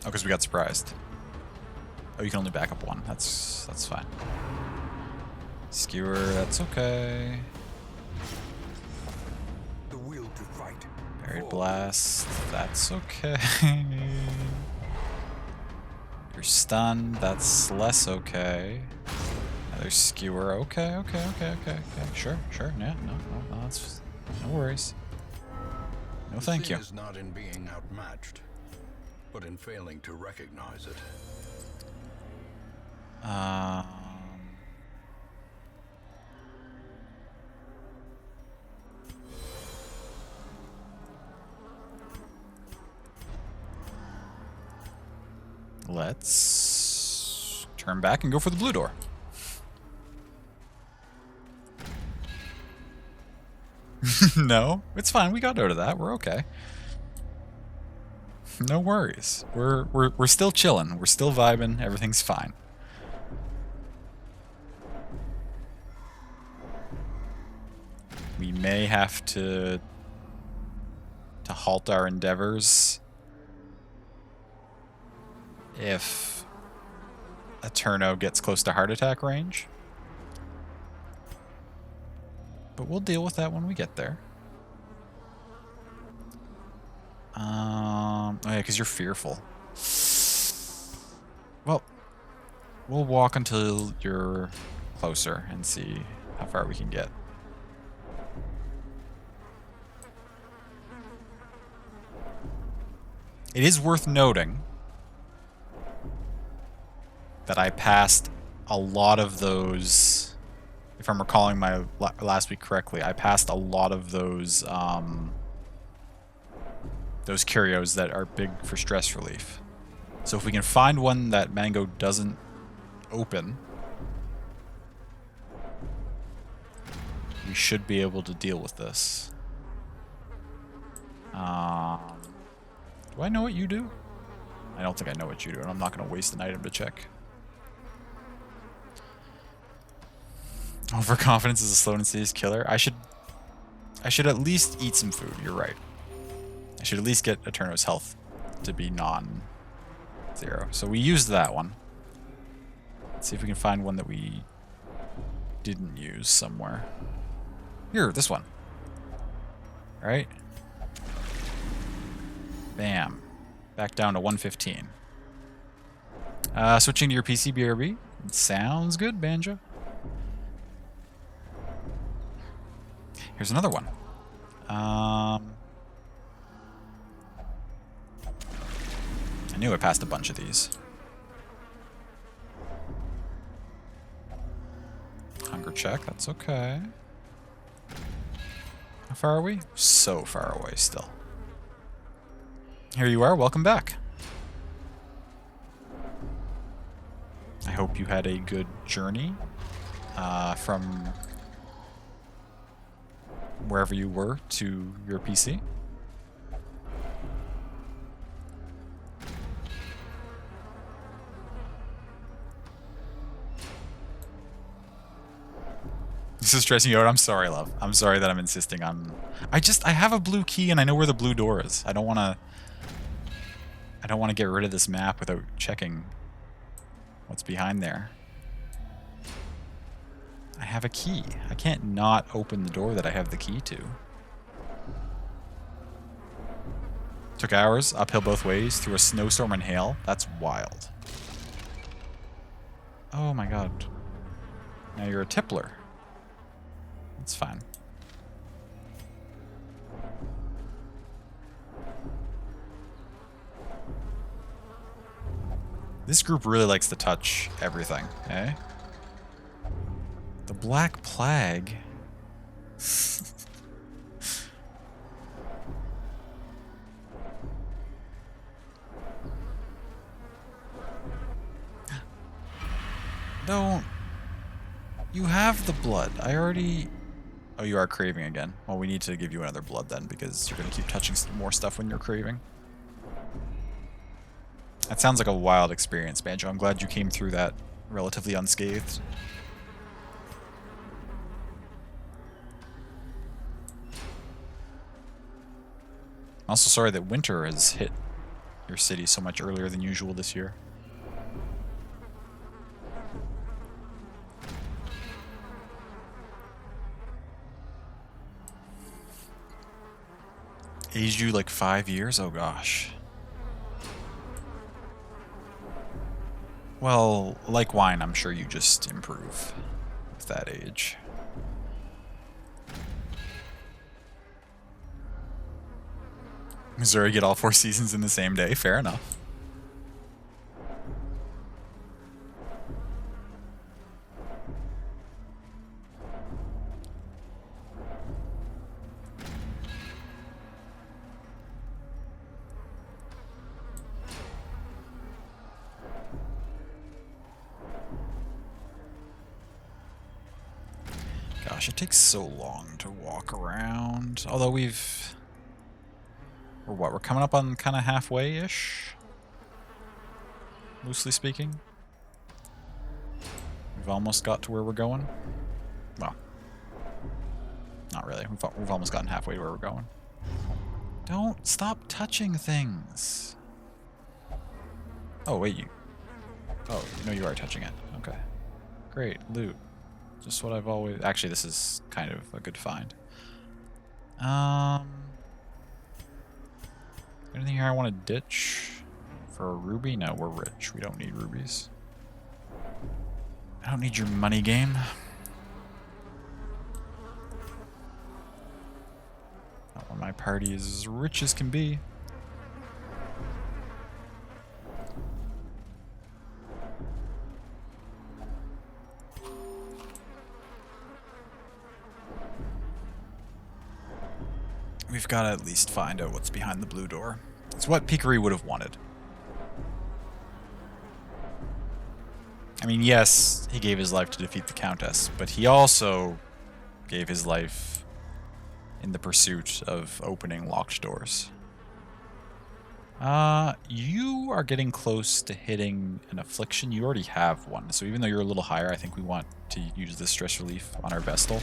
Oh, because we got surprised. Oh, you can only back up one. That's fine. Skewer, that's okay. The will to fight. Buried Blast, that's okay. You're stunned, that's less okay. Another Skewer, okay. Sure, yeah, no, that's no worries. No, thank you. Sin is not in being outmatched, but in failing to recognize it. Let's turn back and go for the blue door. No, it's fine. We got out of that. We're okay. No worries. We're still chilling. We're still vibing. Everything's fine. We may have to halt our endeavors if Eterno gets close to heart attack range. But we'll deal with that when we get there. Oh yeah, because you're fearful. Well, we'll walk until you're closer and see how far we can get. It is worth noting that I passed a lot of those, if I'm recalling my last week correctly, I passed a lot of those curios that are big for stress relief. So if we can find one that Mango doesn't open, we should be able to deal with this. Do I know what you do? I don't think I know what you do, and I'm not going to waste an item to check. Overconfidence is a slow and insidious killer. I should at least eat some food. You're right. I should at least get Eterno's health to be non-zero. So we used that one. Let's see if we can find one that we didn't use somewhere. Here, this one. All right. Bam. Back down to 115. Switching to your PC, BRB. Sounds good, Banjo. Here's another one. I knew I passed a bunch of these. Hunger check, that's okay. How far are we? So far away still. Here you are, welcome back. I hope you had a good journey from wherever you were to your PC. This is stressing you out. I'm sorry, love. I'm sorry that I'm insisting on... I have a blue key and I know where the blue door is. I don't want to get rid of this map without checking what's behind there. I have a key. I can't not open the door that I have the key to. Took hours, uphill both ways, through a snowstorm and hail. That's wild. Oh my god. Now you're a tippler. That's fine. This group really likes to touch everything, eh? The Black Plague. Don't. You have the blood. I already... Oh, you are craving again. Well, we need to give you another blood then, because you're going to keep touching more stuff when you're craving. That sounds like a wild experience, Banjo. I'm glad you came through that relatively unscathed. I'm also sorry that winter has hit your city so much earlier than usual this year. Aged you like 5 years? Oh gosh. Well, like wine, I'm sure you just improve with that age. Missouri get all 4 seasons in the same day? Fair enough. Gosh, it takes so long to walk around. Although we're what? We're coming up on kind of halfway-ish? Loosely speaking. We've almost got to where we're going. Well, not really. We've almost gotten halfway to where we're going. Don't stop touching things. Oh, wait, you... Oh, no, you are touching it. Okay. Great, loot. Just what I've always... Actually, this is kind of a good find. Anything here I want to ditch? For a ruby? No, we're rich. We don't need rubies. I don't need your money game. Not when my party is as rich as can be. We've got to at least find out what's behind the blue door. It's what Picari would have wanted. I mean, yes, he gave his life to defeat the Countess, but he also gave his life in the pursuit of opening locked doors. You are getting close to hitting an affliction. You already have one, so even though you're a little higher, I think we want to use the stress relief on our Vestal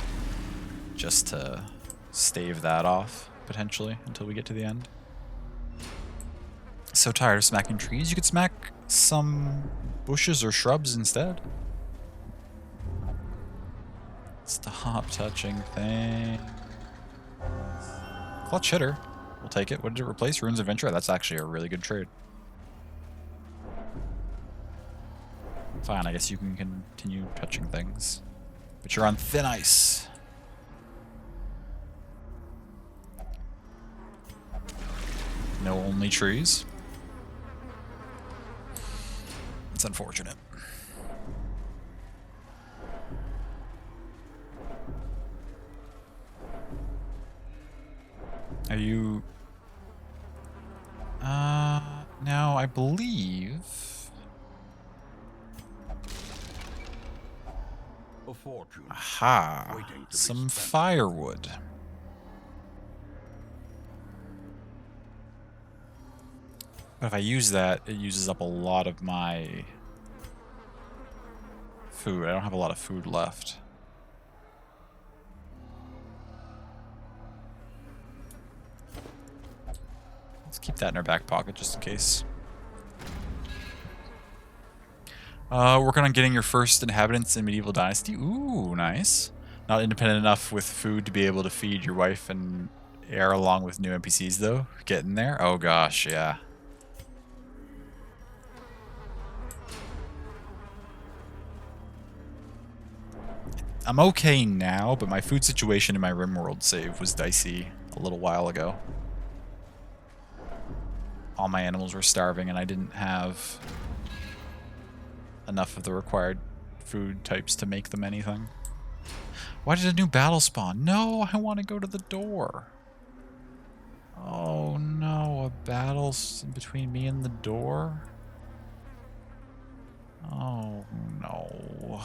just to stave that off, potentially, until we get to the end. So tired of smacking trees, you could smack some bushes or shrubs instead. Stop touching things. Clutch hitter. We'll take it. What did it replace? Runes of Ventura? That's actually a really good trade. Fine, I guess you can continue touching things. But you're on thin ice. No only trees. It's unfortunate. Are you... now I believe... A fortune. Aha! Waiting to be Some spent. firewood. But if I use that, it uses up a lot of my food. I don't have a lot of food left. Let's keep that in our back pocket just in case. Working on getting your first inhabitants in Medieval Dynasty. Ooh, nice. Not independent enough with food to be able to feed your wife and heir along with new NPCs, though. Getting there? Oh gosh, yeah. I'm okay now, but my food situation in my RimWorld save was dicey a little while ago. All my animals were starving and I didn't have enough of the required food types to make them anything. Why did a new battle spawn? No, I want to go to the door. Oh no, a battle's between me and the door? Oh no.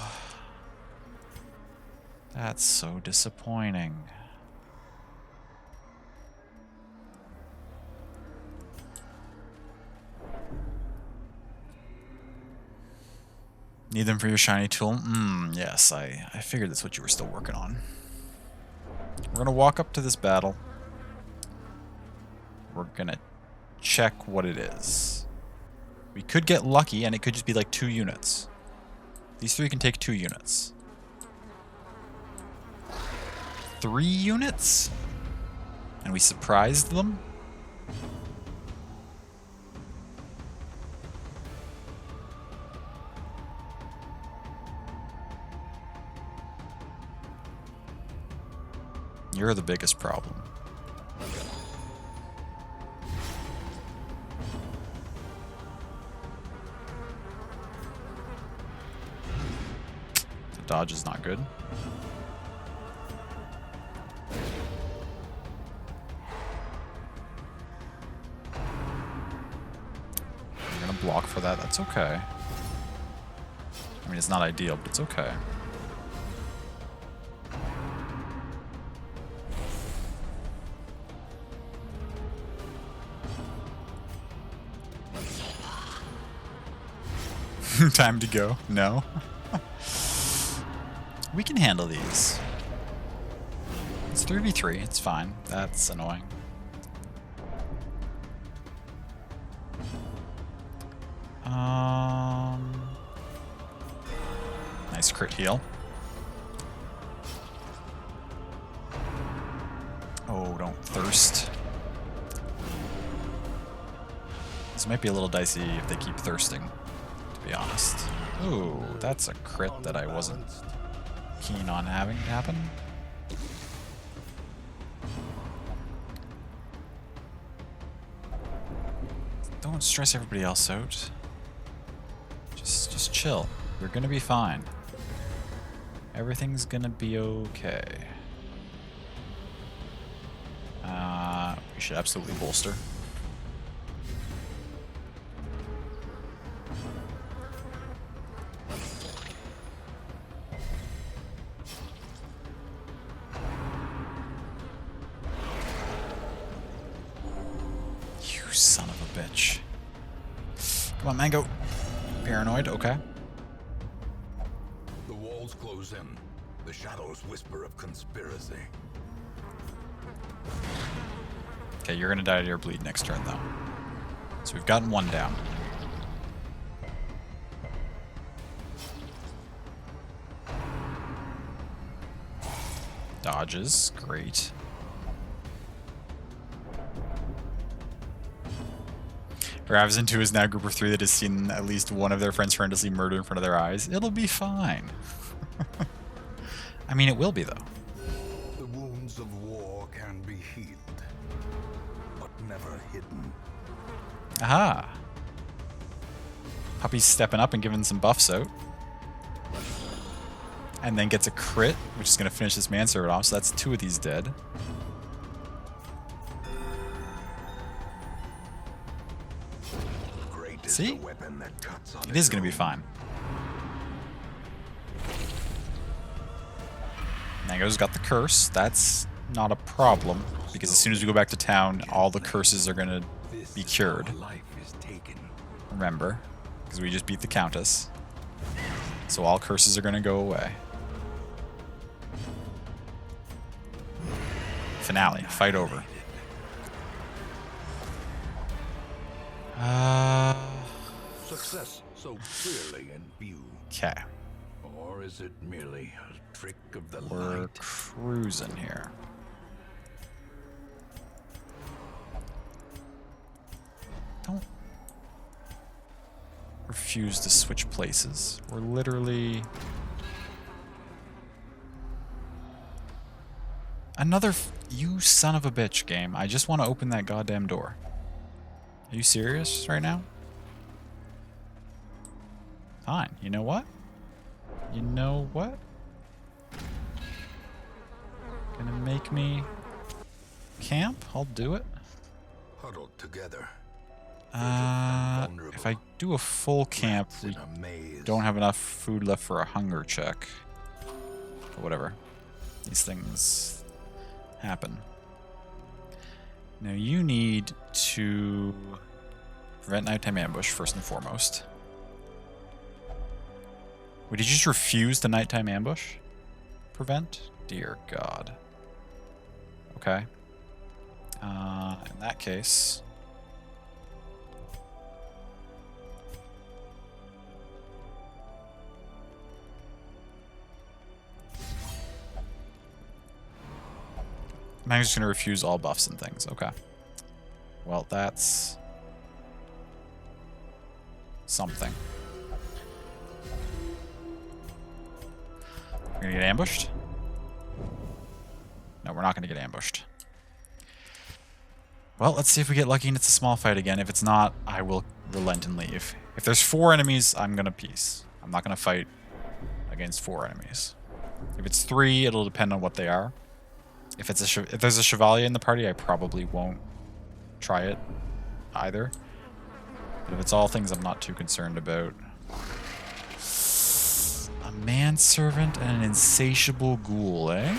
That's so disappointing. Need them for your shiny tool? Yes, I figured that's what you were still working on. We're gonna walk up to this battle. We're gonna check what it is. We could get lucky and it could just be like 2 units. These 3 can take 2 units. 3 units? And we surprised them? You're the biggest problem. The dodge is not good. You're gonna block for that, that's okay. I mean, it's not ideal, but it's okay. Time to go. No. We can handle these. It's 3v3. It's fine. That's annoying. Nice crit heal. Oh, don't thirst. This might be a little dicey if they keep thirsting, to be honest. Ooh, that's a crit that I wasn't keen on having happen. Don't stress everybody else out. Just chill. We're gonna be fine. Everything's gonna be okay. We should absolutely bolster. You son of a bitch. Come on, Mango. Paranoid, okay. The walls close in. The shadows whisper of conspiracy. Okay, you're gonna die to your bleed next turn, though. So we've gotten one down. Dodges, great. Ravzen2 is now a group of 3 that has seen at least one of their friends horrendously murdered in front of their eyes. It'll be fine. I mean, it will be, though. The wounds of war can be healed, but never hidden. Aha! Puppy's stepping up and giving some buffs out. And then gets a crit, which is going to finish this manservant off, so that's 2 of these dead. Great is See? the weapon that cuts on It is its going to be own. fine. Mango's got the curse. That's not a problem, because as soon as we go back to town, all the curses are going to be cured. Life is taken. Remember, because we just beat the Countess. So all curses are going to go away. Finale. Fight over. Success so clearly in view. Okay. Or is it merely a trick of the We're light? cruising here. Don't refuse to switch places. We're literally... Another... You son of a bitch, game. I just want to open that goddamn door. Are you serious right now? Fine. You know what? You know what? Gonna make me camp? I'll do it. Huddled together. If I do a full camp, we In a maze. don't have enough food left for a hunger check. But whatever. These things happen. Now you need to prevent nighttime ambush first and foremost. Wait, did you just refuse the nighttime ambush? Prevent? Dear God. Okay. In that case... I'm just going to refuse all buffs and things. Okay. Well, that's... something. We're going to get ambushed? No, we're not going to get ambushed. Well, let's see if we get lucky and it's a small fight again. If it's not, I will relent and leave. If there's 4 enemies, I'm going to peace. I'm not going to fight against 4 enemies. If it's 3, it'll depend on what they are. If there's a Chevalier in the party, I probably won't try it either. But if it's all things I'm not too concerned about. A manservant and an insatiable ghoul, eh?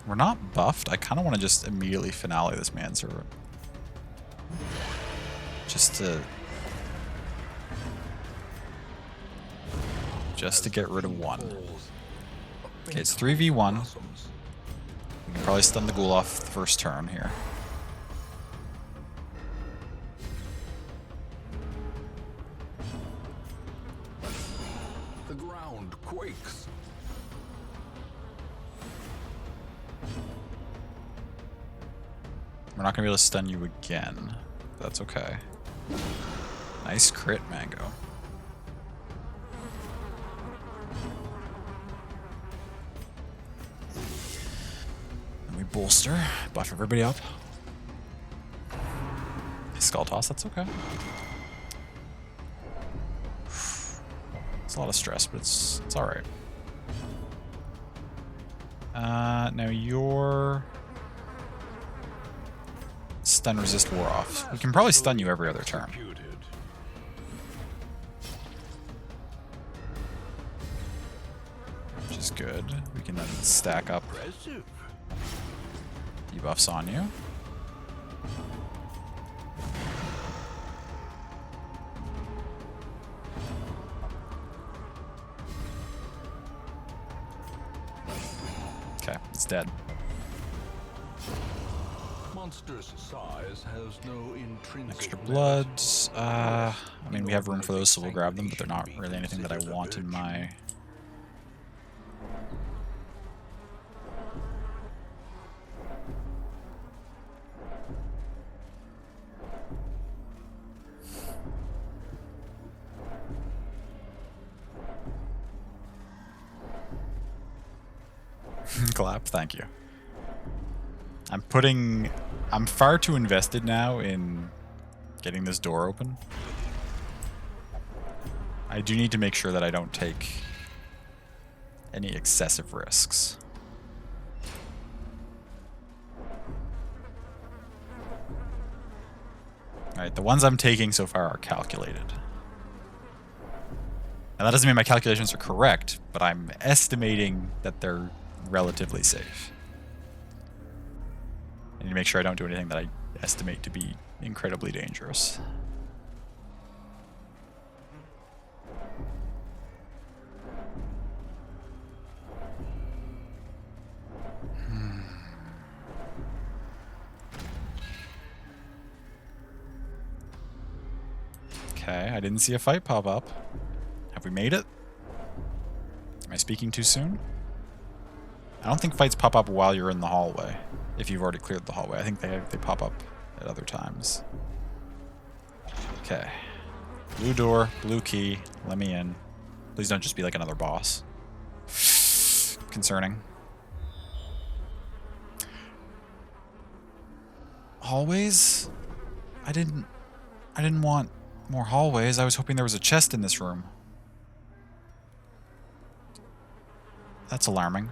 We're not buffed. I kind of want to just immediately finale this manservant. Just to get rid of one. Okay, it's 3v1. We can probably stun the ghoul off the first turn here. The ground quakes. We're not going to be able to stun you again. That's okay. Nice crit, Mango. And we bolster, buff everybody up. Skull toss, that's okay. It's a lot of stress, but it's alright. Now your stun resist wore off. We can probably stun you every other turn. Which is good. We can then stack up debuffs on you. Okay, it's dead. Monster's size has no intrinsic Extra merit. bloods. I mean, we have room for those, so we'll grab them, but they're not really anything that I want in my... Clap, thank you. I'm far too invested now in getting this door open. I do need to make sure that I don't take any excessive risks. Alright, the ones I'm taking so far are calculated. And that doesn't mean my calculations are correct, but I'm estimating that they're relatively safe. I need to make sure I don't do anything that I estimate to be incredibly dangerous. Okay, I didn't see a fight pop up. Have we made it? Am I speaking too soon? I don't think fights pop up while you're in the hallway. If you've already cleared the hallway. I think they pop up at other times. Okay. Blue door, blue key. Let me in. Please don't just be like another boss. Concerning. Hallways? I didn't want more hallways. I was hoping there was a chest in this room. That's alarming.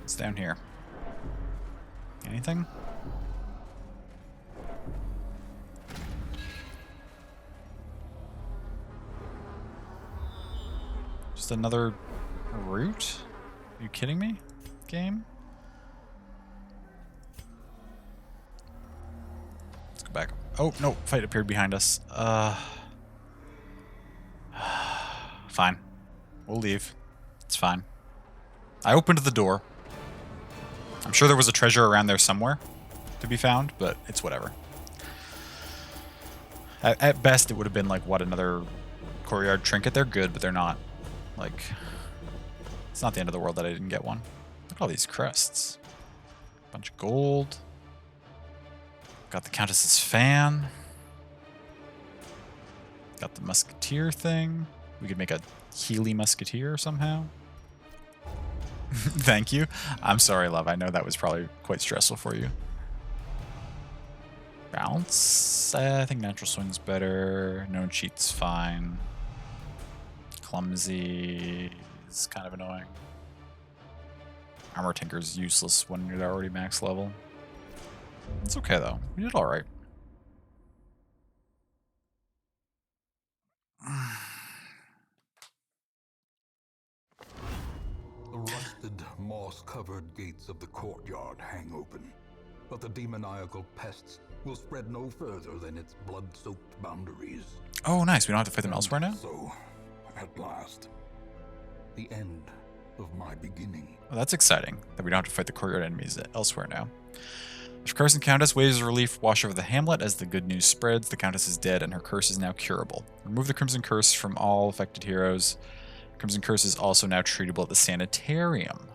It's down here. Anything? Just another route? Are you kidding me? Game? Let's go back. Oh, no. Fight appeared behind us. Fine. We'll leave. It's fine. I opened the door. I'm sure there was a treasure around there somewhere to be found, but it's whatever. At best, it would have been like, what, another courtyard trinket? They're good, but they're not, like... It's not the end of the world that I didn't get one. Look at all these crests. Bunch of gold. Got the Countess's fan. Got the musketeer thing. We could make a Healy musketeer somehow. Thank you. I'm sorry, love. I know that was probably quite stressful for you. Bounce? I think natural swing's better. No cheat's fine. Clumsy is kind of annoying. Armor Tinker's useless when you're already max level. It's okay though. We did alright. The rusted, moss-covered gates of the courtyard hang open, but the demoniacal pests will spread no further than its blood-soaked boundaries. Oh, nice. We don't have to fight them elsewhere now? So, at last, the end of my beginning. Well, that's exciting, that we don't have to fight the courtyard enemies elsewhere now. After Curse and Countess, waves of relief wash over the hamlet as the good news spreads. The Countess is dead and her curse is now curable. Remove the Crimson Curse from all affected heroes. Crimson Curse is also now treatable at the Sanitarium.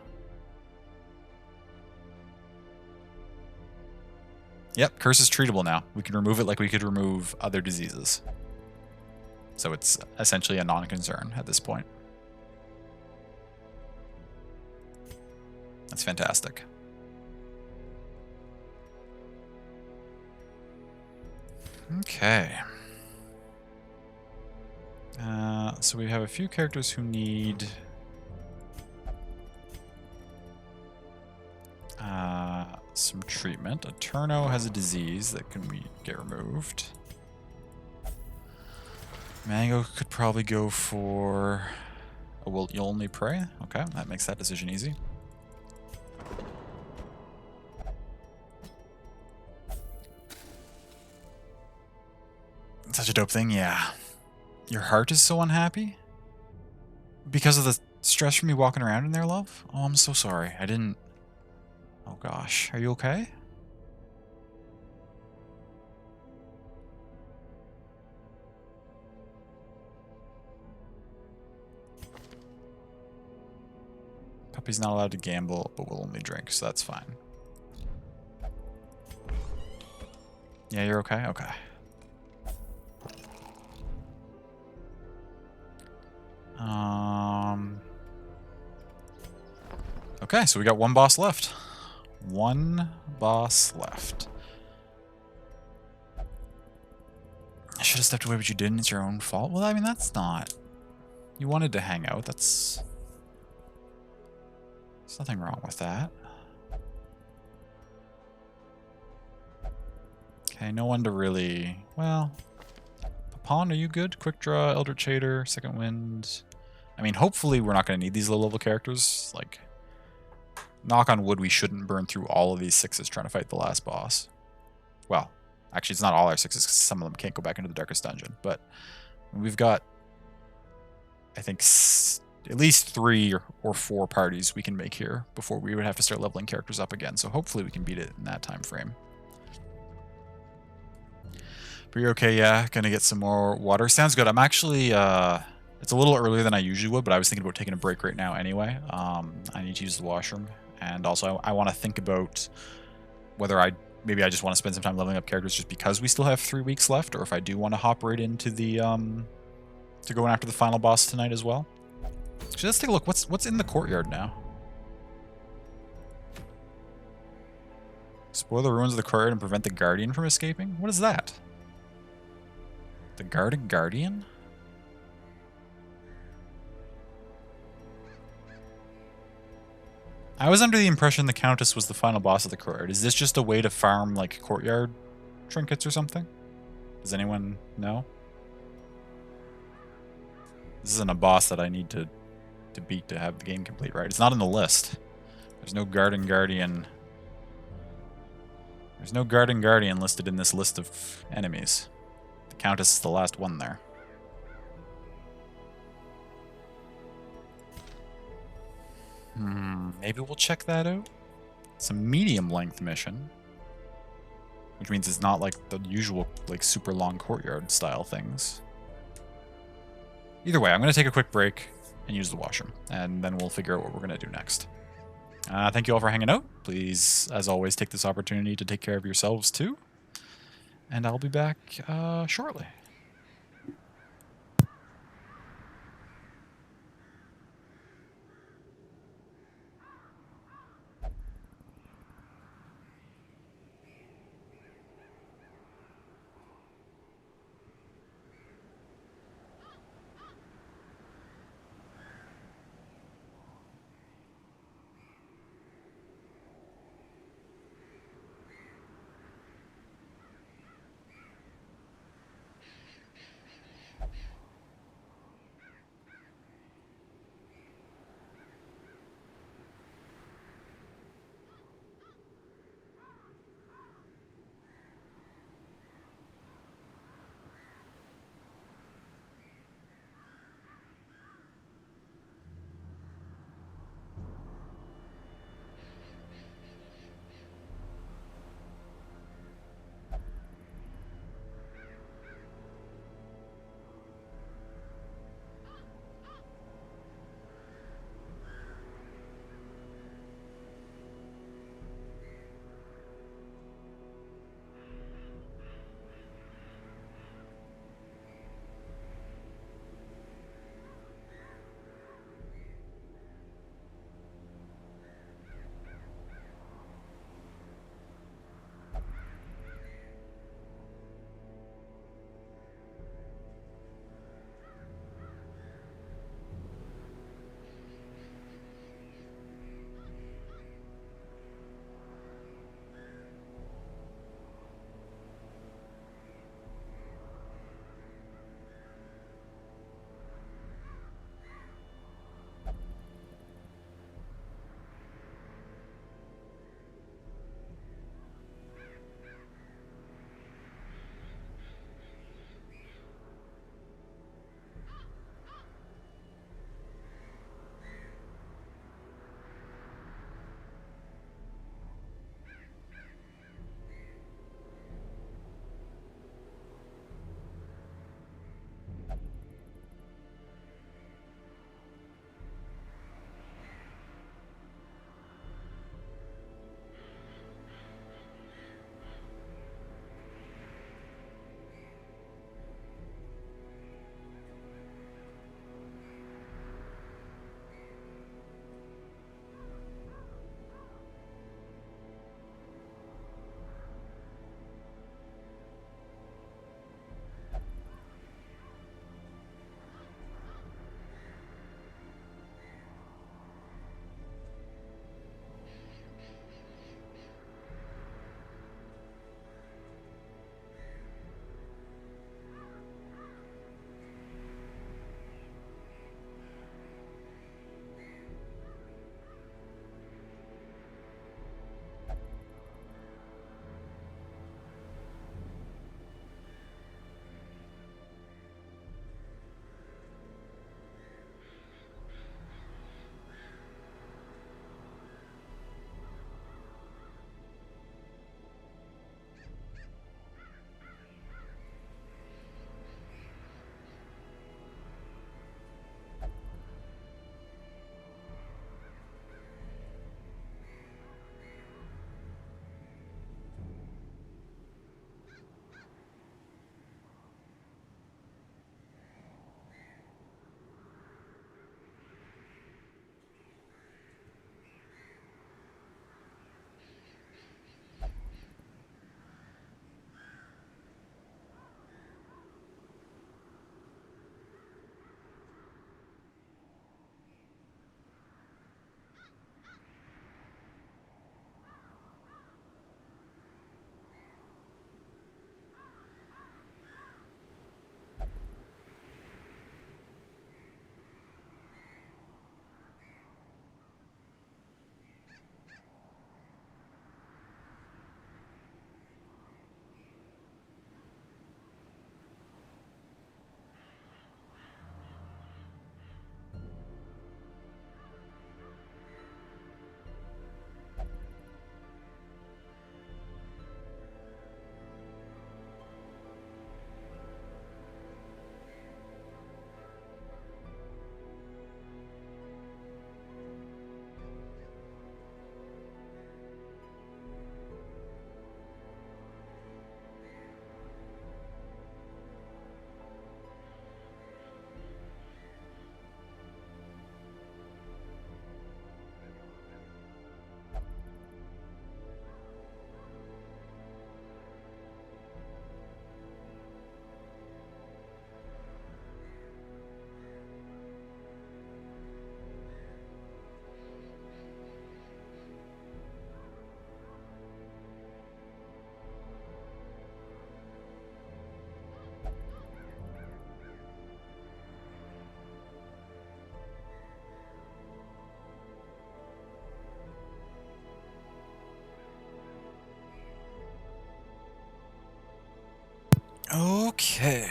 Yep, Curse is treatable now. We can remove it like we could remove other diseases. So it's essentially a non-concern at this point. That's fantastic. Okay. So we have a few characters who need some treatment. Eterno has a disease that can get removed. Mango could probably go for a Will You Only Pray. Okay, that makes that decision easy. Such a dope thing, yeah. Your heart is so unhappy? Because of the stress from me walking around in there, love? Oh, I'm so sorry. I didn't... Oh gosh, are you okay? Puppy's not allowed to gamble, but will only drink, so that's fine. Yeah, you're okay? Okay. Okay, so we got one boss left. One boss left. I should have stepped away, but you didn't. It's your own fault. Well, I mean, that's not... You wanted to hang out. There's nothing wrong with that. Okay, no one to really... Well... Pawn, are you good? Quick Draw, Eldritch Hater, Second Wind... I mean, hopefully we're not going to need these low-level characters. Like, knock on wood, we shouldn't burn through all of these 6s trying to fight the last boss. Well, actually, it's not all our 6s, because some of them can't go back into the Darkest Dungeon. But we've got, I think, at least 3 or 4 parties we can make here before we would have to start leveling characters up again. So hopefully we can beat it in that time frame. But you're okay, yeah? Gonna get some more water. Sounds good. I'm actually... It's a little earlier than I usually would, but I was thinking about taking a break right now anyway. I need to use the washroom. And also, I want to think about whether maybe I just want to spend some time leveling up characters just because we still have 3 weeks left, or if I do want to hop right into the, to going after the final boss tonight as well. So let's take a look. What's in the courtyard now? Spoil the ruins of the courtyard and prevent the Guardian from escaping? What is that? The Guardian? I was under the impression the Countess was the final boss of the courtyard. Is this just a way to farm, like, courtyard trinkets or something? Does anyone know? This isn't a boss that I need to beat to have the game complete, right? It's not in the list. There's no Guardian. There's no Guardian listed in this list of enemies. The Countess is the last one there. Maybe we'll check that out. It's a medium length mission, which means it's not like the usual like super long courtyard style things. Either way, I'm going to take a quick break and use the washroom, and then we'll figure out what we're going to do next. Thank you all for hanging out. Please, as always, take this opportunity to take care of yourselves too, and I'll be back shortly. Okay.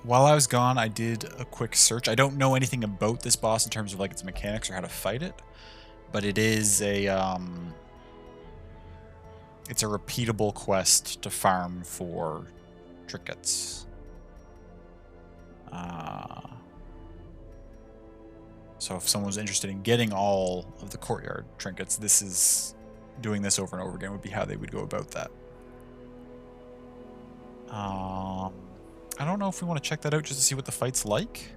While I was gone, I did a quick search. I don't know anything about this boss in terms of like its mechanics or how to fight it, but it is a it's a repeatable quest to farm for trinkets. So if someone's interested in getting all of the courtyard trinkets, this is doing this over and over again would be how they would go about that. I don't know if we want to check that out just to see what the fight's like.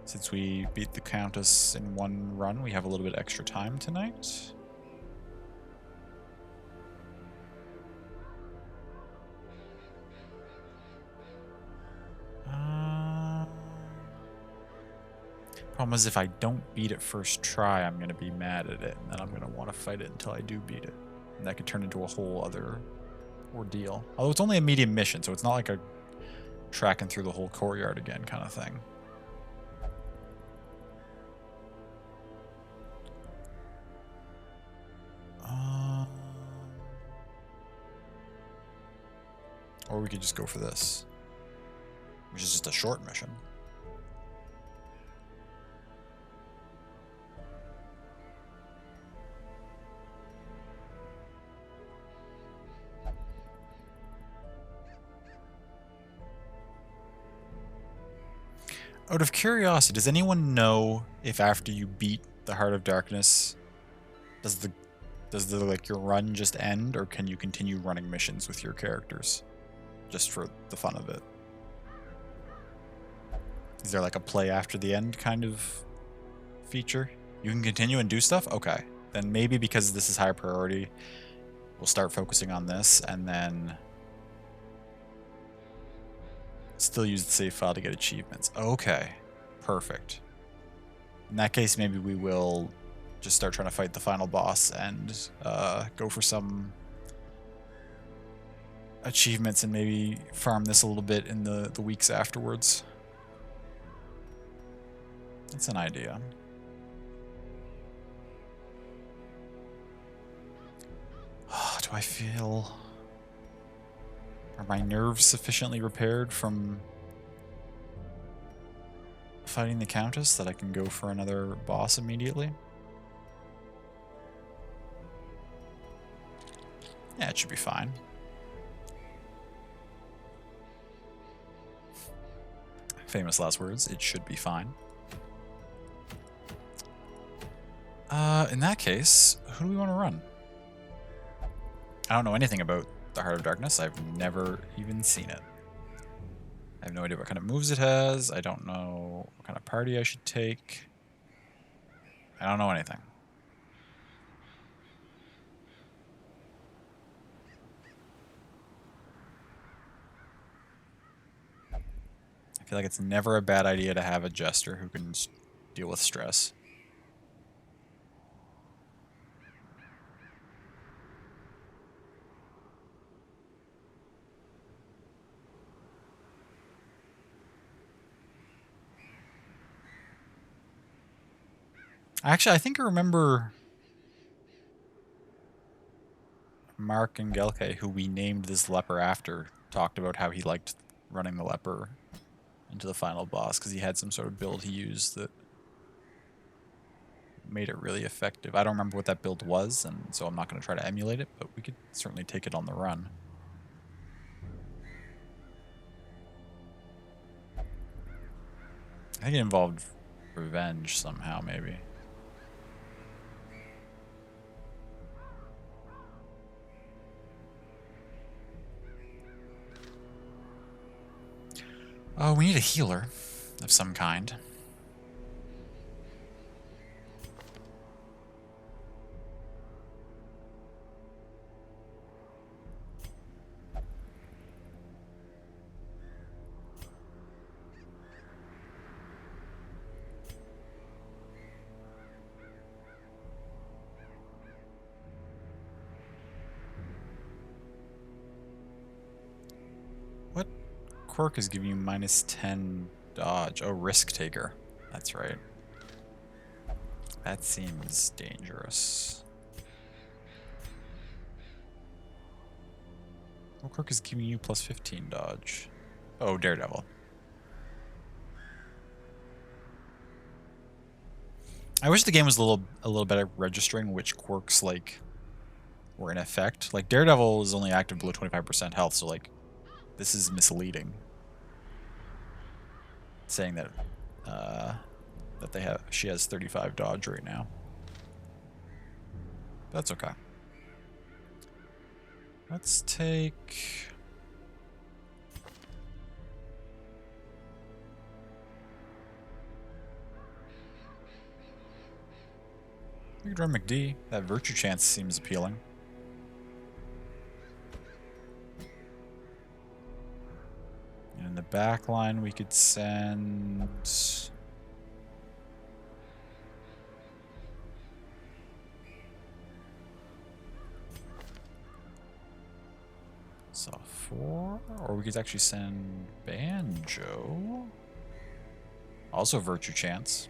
Since we beat the Countess in one run, we have a little bit extra time tonight. Problem is, if I don't beat it first try, I'm going to be mad at it, and then I'm going to want to fight it until I do beat it. And that could turn into a whole other ordeal. Although it's only a medium mission, so it's not like a tracking through the whole courtyard again kind of thing. Or we could just go for this, which is just a short mission. Out of curiosity, does anyone know if after you beat the Heart of Darkness, does the like your run just end, or can you continue running missions with your characters just for the fun of it? Is there like a play after the end kind of feature? You can continue and do stuff? Okay. Then maybe because this is high priority, we'll start focusing on this and then still use the save file to get achievements. Okay. Perfect. In that case, maybe we will just start trying to fight the final boss and go for some achievements and maybe farm this a little bit in the weeks afterwards. That's an idea. Do I feel... Are my nerves sufficiently repaired from fighting the Countess that I can go for another boss immediately? Yeah, it should be fine. Famous last words, it should be fine. In that case, who do we want to run? I don't know anything about the Heart of Darkness. I've never even seen it. I have no idea what kind of moves it has. I don't know what kind of party I should take. I don't know anything. I feel like it's never a bad idea to have a jester who can deal with stress. Actually, I think I remember Mark and Gelke, who we named this leper after, talked about how he liked running the leper into the final boss because he had some sort of build he used that made it really effective. I don't remember what that build was, and so I'm not going to try to emulate it, but we could certainly take it on the run. I think it involved revenge somehow, maybe. Oh, we need a healer of some kind. What quirk is giving you -10 dodge? Oh, risk taker. That's right. That seems dangerous. What quirk is giving you plus 15 dodge? Oh, Daredevil. I wish the game was a little better at registering which quirks like were in effect. Like Daredevil is only active below 25% health, so like this is misleading. Saying that she has 35 dodge right now. That's okay. Let's take we could run McD. That virtue chance seems appealing. And in the back line, we could send... Saw 4? Or we could actually send Banjo. Also virtue chance.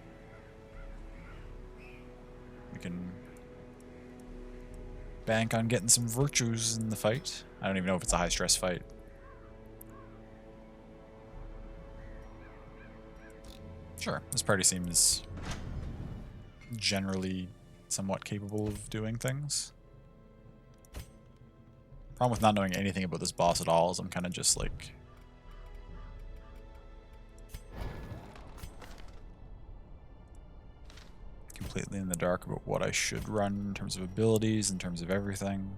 We can bank on getting some virtues in the fight. I don't even know if it's a high stress fight. Sure, this party seems generally somewhat capable of doing things. Problem with not knowing anything about this boss at all is I'm kind of just like... completely in the dark about what I should run in terms of abilities, in terms of everything.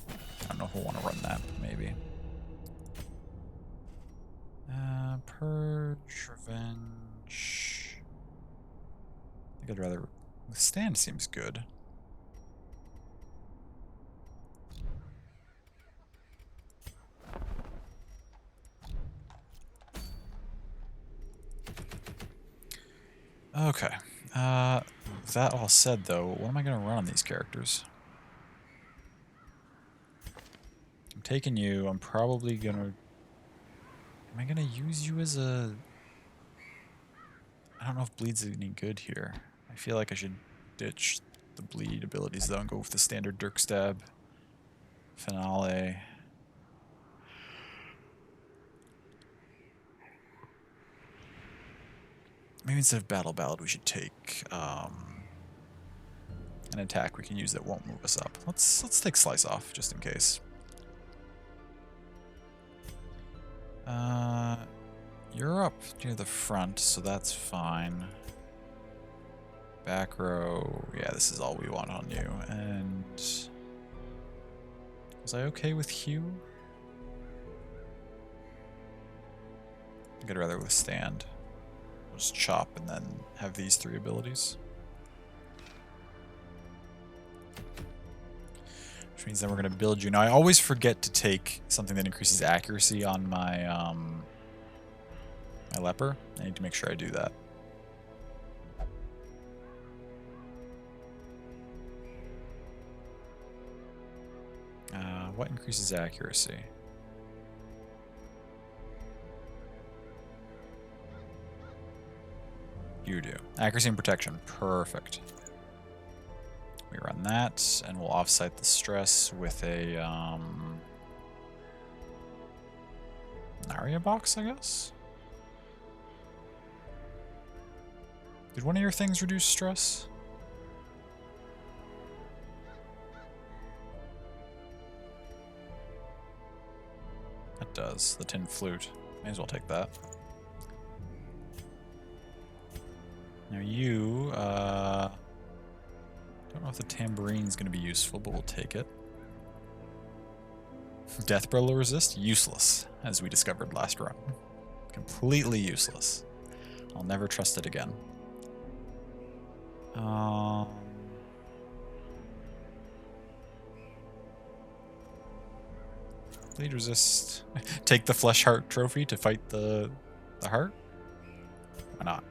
I don't know if I want to run that, but maybe. Purge, Revenge. I think I'd rather... Withstand seems good. Okay. That all said, though, what am I going to run on these characters? I'm taking you. I'm probably going to... Am I going to use you as a... I don't know if Bleed's any good here. I feel like I should ditch the Bleed abilities, though, and go with the standard Dirk Stab. Finale. Maybe instead of Battle Ballad, we should take an attack we can use that won't move us up. Let's take Slice Off, just in case. You're up near the front, so that's fine. Back row, yeah, this is all we want on you. And was I okay with Hugh? I think I'd rather Withstand. We'll just chop and then have these 3 abilities. Which means then we're going to build you. Now, I always forget to take something that increases accuracy on my, my leper. I need to make sure I do that. What increases accuracy? You do. Accuracy and protection. Perfect. We run that, and we'll offsite the stress with a Narya box, I guess? Did one of your things reduce stress? It does. The Tin Flute. May as well take that. Now you, don't know if the Tambourine's going to be useful, but we'll take it. Death Bridle resist? Useless, as we discovered last run. Completely useless. I'll never trust it again. Bleed resist. Take the Flesh Heart trophy to fight the heart? Why not?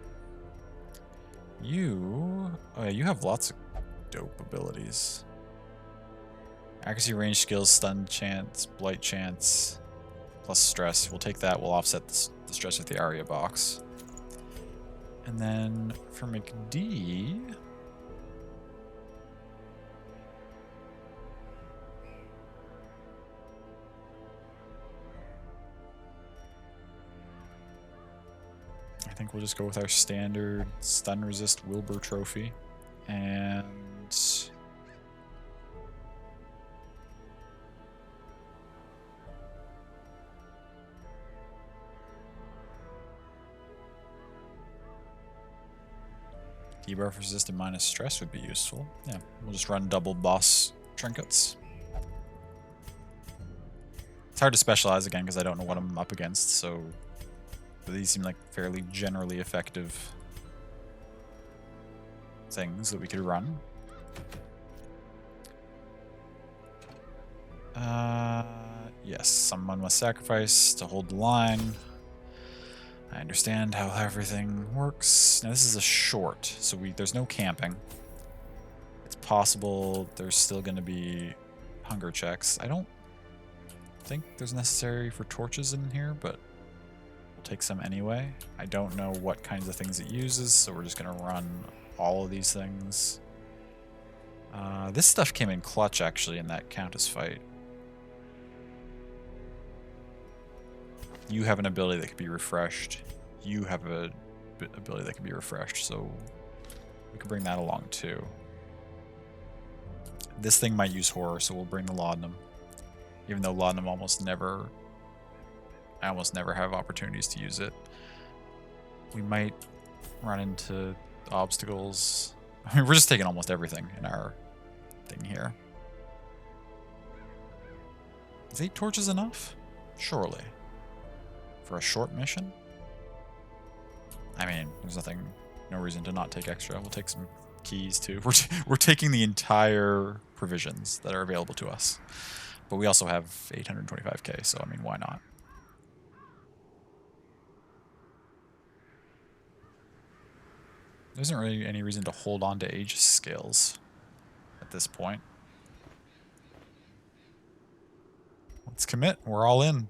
You... Oh yeah, you have lots of dope abilities. Accuracy, range skills, stun chance, blight chance, plus stress. We'll take that. We'll offset the stress with the Arya box. And then for McD... think we'll just go with our standard stun resist Wilbur trophy. And debuff resist and minus stress would be useful. Yeah, we'll just run double boss trinkets. It's hard to specialize again because I don't know what I'm up against, so these seem like fairly generally effective things that we could run. Yes, someone must sacrifice to hold the line. I understand how everything works. Now this is a short, so there's no camping. It's possible there's still going to be hunger checks. I don't think there's necessary for torches in here, but we'll take some anyway. I don't know what kinds of things it uses, so we're just going to run all of these things. This stuff came in clutch, actually, in that Countess fight. You have an ability that could be refreshed. You have a ability that can be refreshed, so we could bring that along too. This thing might use horror, so we'll bring the laudanum. Even though laudanum I almost never have opportunities to use it. We might run into obstacles. I mean, we're just taking almost everything in our thing here. Is 8 torches enough? Surely. For a short mission? I mean, there's no reason to not take extra. We'll take some keys too. We're taking the entire provisions that are available to us. But we also have 825k, so I mean, why not? There isn't really any reason to hold on to Aegis skills at this point. Let's commit. We're all in.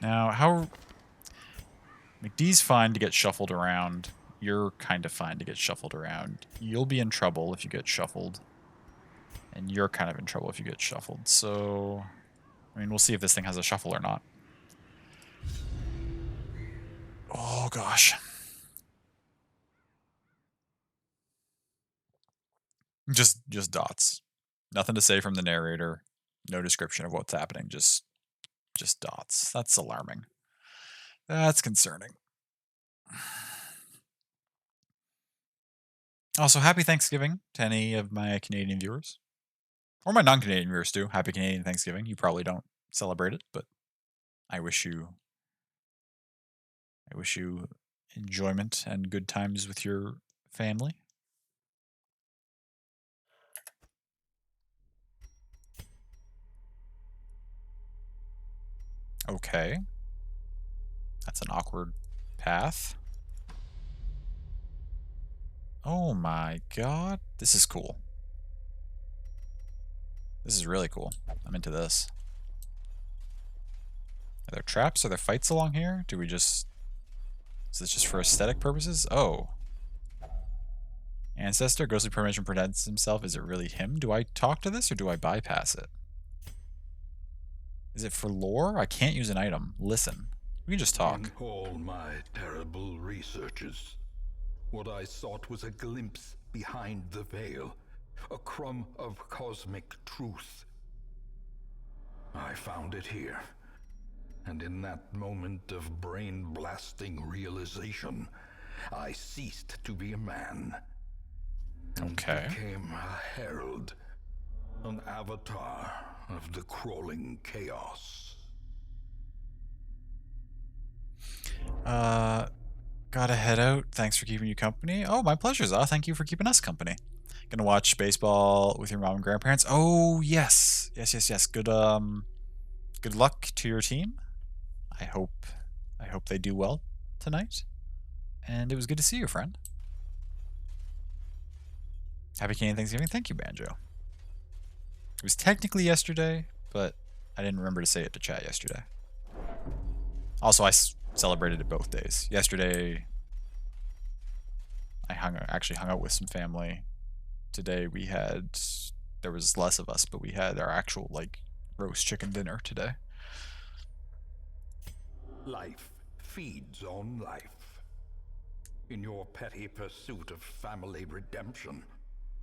Now, how... McDee's fine to get shuffled around. You're kind of fine to get shuffled around. You'll be in trouble if you get shuffled. And you're kind of in trouble if you get shuffled. So, I mean, we'll see if this thing has a shuffle or not. Oh, gosh. Just dots. Nothing to say from the narrator. No description of what's happening. Just dots. That's alarming. That's concerning. Also, happy Thanksgiving to any of my Canadian viewers. Or my non-Canadian viewers too. Happy Canadian Thanksgiving. You probably don't celebrate it, but I wish you enjoyment and good times with your family. Okay. That's an awkward path. Oh my god. This is cool. This is really cool. I'm into this. Are there traps? Are there fights along here? Do we just... Is this just for aesthetic purposes? Oh. Ancestor, ghostly premonition presents himself. Is it really him? Do I talk to this or do I bypass it? Is it for lore? I can't use an item. Listen. We can just talk. In all my terrible researches, what I sought was a glimpse behind the veil, a crumb of cosmic truth. I found it here, and in that moment of brain-blasting realization, I ceased to be a man. Okay. And became a herald, an avatar of the crawling chaos. Gotta head out. Thanks for keeping you company. Oh, my pleasure, Za. Thank you for keeping us company. Gonna watch baseball with your mom and grandparents. Oh, yes. Yes. Good luck to your team. I hope they do well tonight. And it was good to see you, friend. Happy Canadian Thanksgiving. Thank you, Banjo. It was technically yesterday, but I didn't remember to say it to chat yesterday. Also, I celebrated it both days. Yesterday, I actually hung out with some family. Today there was less of us, but we had our actual like roast chicken dinner today. Life feeds on life. In your petty pursuit of family redemption,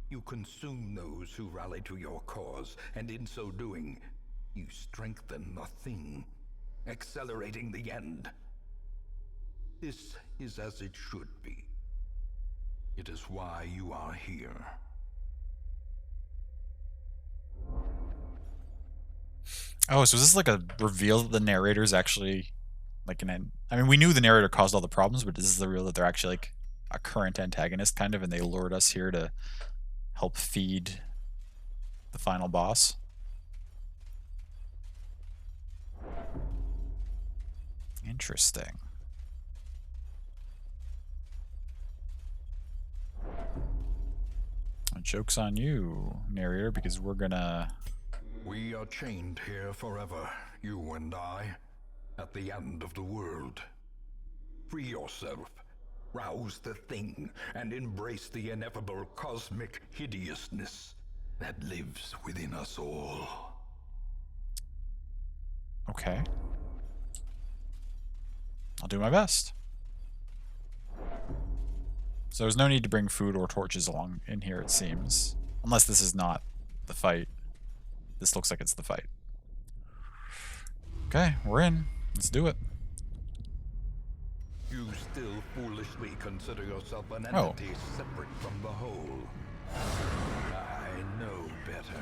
you consume those who rally to your cause, and in so doing, you strengthen the thing, accelerating the end. This is as it should be. It is why you are here. Oh, so is this like a reveal that the narrator's actually like I mean, we knew the narrator caused all the problems, but this is the reveal that they're actually like a current antagonist kind of, and they lured us here to help feed the final boss. Interesting. Joke's on you, narrator, because we're gonna... We are chained here forever, you and I, at the end of the world. Free yourself, rouse the thing, and embrace the ineffable cosmic hideousness that lives within us all. Okay. I'll do my best. So there's no need to bring food or torches along in here, it seems. Unless this is not the fight. This looks like it's the fight. Okay, we're in. Let's do it. You still foolishly consider yourself an entity separate from the whole. I know better.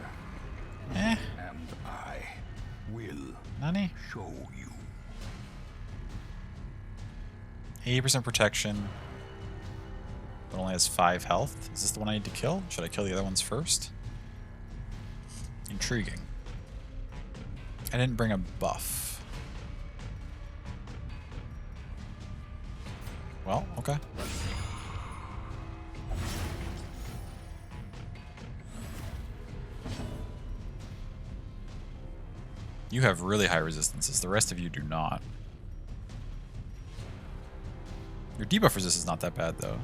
Eh? And I will Nani? show you. 80% protection. But only has 5 health. Is this the one I need to kill? Should I kill the other ones first? Intriguing. I didn't bring a buff. Well, okay. You have really high resistances. The rest of you do not. Your debuff resist is not that bad, though.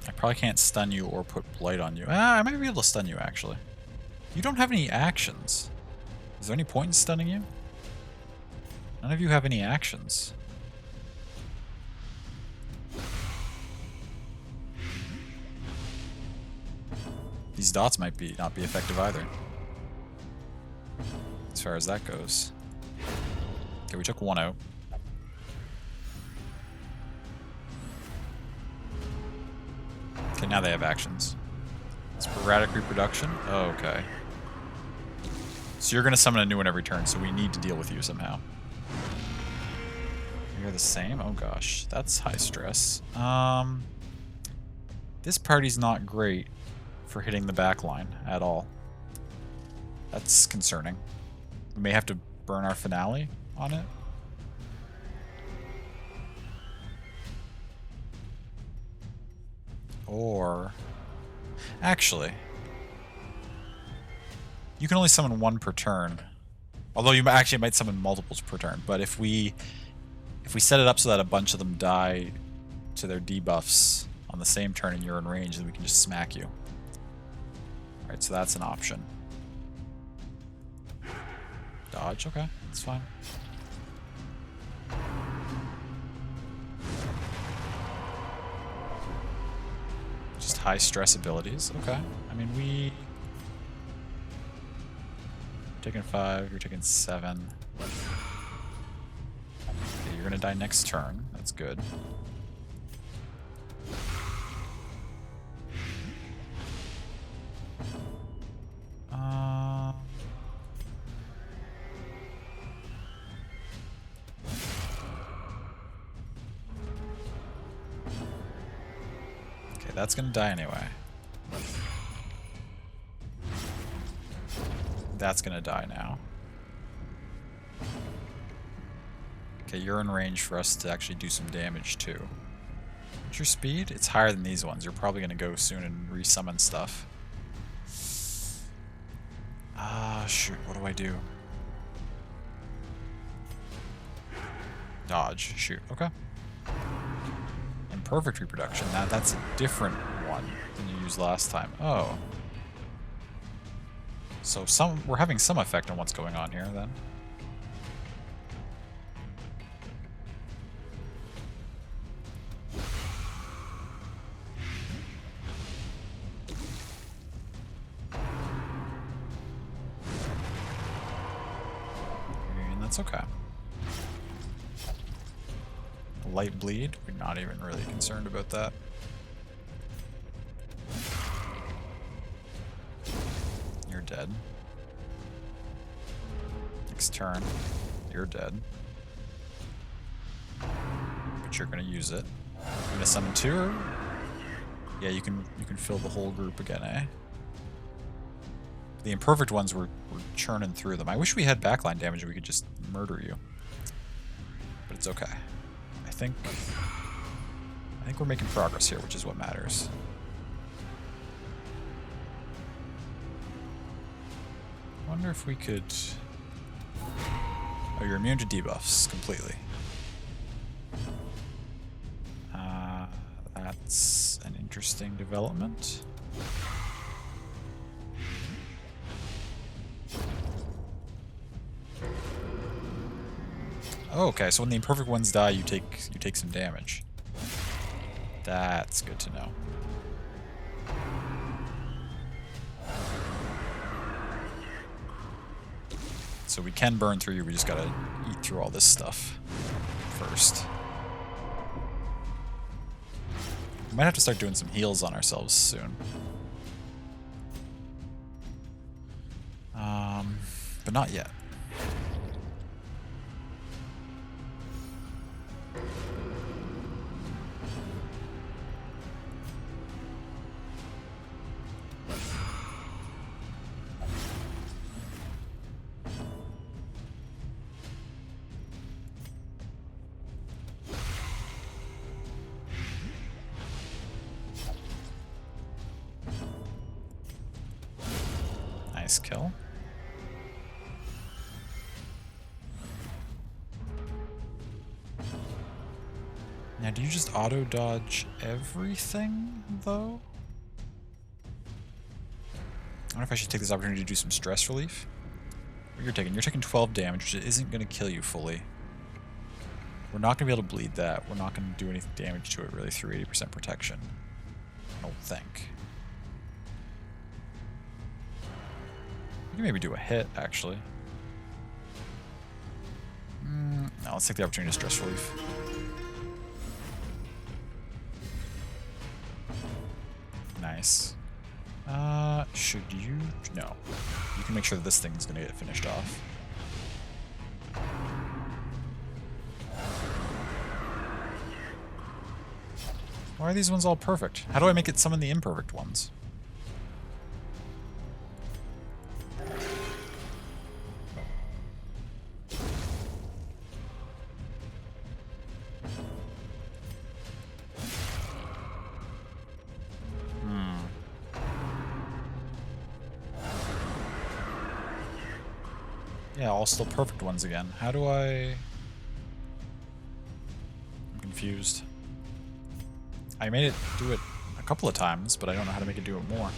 I probably can't stun you or put blight on you. I might be able to stun you, actually. You don't have any actions. Is there any point in stunning you? None of you have any actions. These dots might not be effective either. As far as that goes. Okay, we took one out. Okay, now they have actions. Sporadic reproduction? Oh, okay. So you're going to summon a new one every turn, so we need to deal with you somehow. You're the same? Oh gosh, that's high stress. This party's not great for hitting the back line at all. That's concerning. We may have to burn our finale on it. Or... Actually... You can only summon one per turn. Although you actually might summon multiples per turn. But if we set it up so that a bunch of them die to their debuffs on the same turn and you're in range, then we can just smack you. Alright, so that's an option. Dodge, okay, that's fine. Just high stress abilities, okay. I mean, we... Taking 5, you're taking 7. Okay, you're gonna die next turn, that's good. Okay, that's gonna die anyway. That's gonna die now. Okay, you're in range for us to actually do some damage too. What's your speed? It's higher than these ones. You're probably gonna go soon and resummon stuff. Ah, shoot. What do I do? Dodge. Shoot. Okay. Imperfect reproduction. That's a different one than you used last time. Oh. So we're having some effect on what's going on here then. And that's okay. Light bleed. We're not even really concerned about that. You're dead. Next turn, you're dead. But you're gonna use it. I'm gonna summon two. Or... yeah, you can fill the whole group again, eh? The imperfect ones we're churning through them. I wish we had backline damage and we could just murder you. But it's okay. I think we're making progress here, which is what matters. I wonder if we could... oh, you're immune to debuffs completely. That's an interesting development. Oh, okay, so when the imperfect ones die, you take some damage. That's good to know. So we can burn through you, we just gotta eat through all this stuff first. We might have to start doing some heals on ourselves soon. But not yet. Nice kill. Now, do you just auto-dodge everything, though? I wonder if I should take this opportunity to do some stress relief. What you're taking 12 damage, which isn't going to kill you fully. We're not going to be able to bleed that. We're not going to do any damage to it, really, through 80% protection. I don't think. We can maybe do a hit, actually. No, let's take the opportunity to stress relief. Nice. Should you? No. You can make sure that this thing's gonna get finished off. Why are these ones all perfect? How do I make it summon the imperfect ones? Yeah, all still perfect ones again. How do I... I'm confused. I made it do it a couple of times, but I don't know how to make it do it more.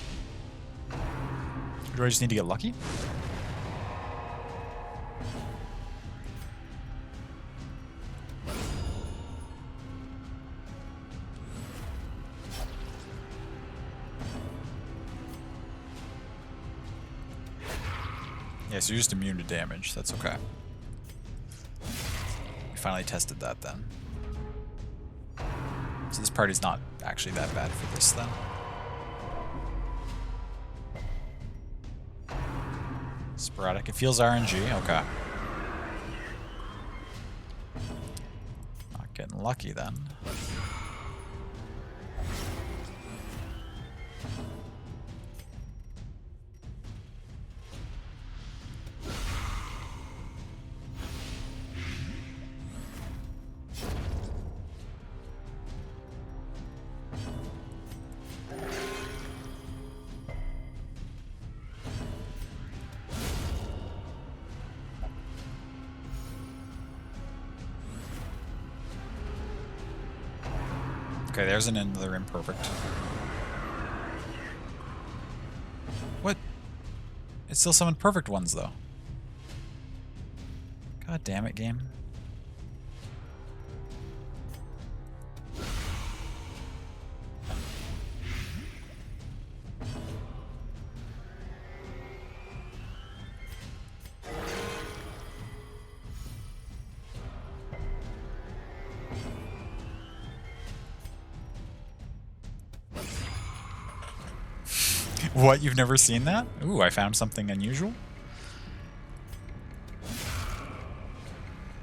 Do I just need to get lucky? Yeah, so you're just immune to damage. That's okay. We finally tested that then. So this party's not actually that bad for this then. Sporadic. It feels RNG. Okay. Not getting lucky then. Okay, there's another imperfect. What? It still summoned perfect ones, though. God damn it, game. What? You've never seen that? Ooh, I found something unusual.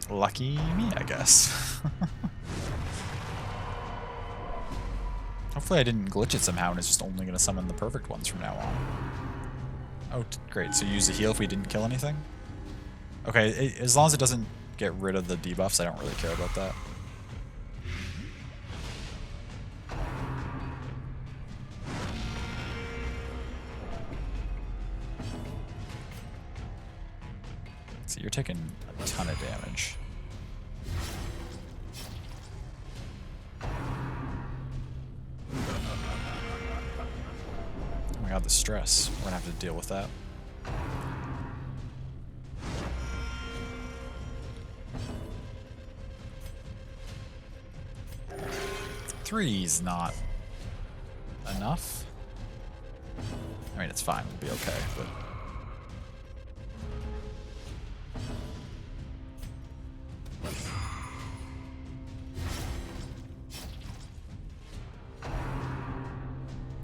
Lucky me, I guess. Hopefully I didn't glitch it somehow and it's just only going to summon the perfect ones from now on. Oh, great. So you use the heal if we didn't kill anything? Okay, as long as it doesn't get rid of the debuffs, I don't really care about that. So you're taking a ton of damage. Oh my god, the stress. We're gonna have to deal with that. Three's not enough. I mean, it's fine. We'll be okay, but...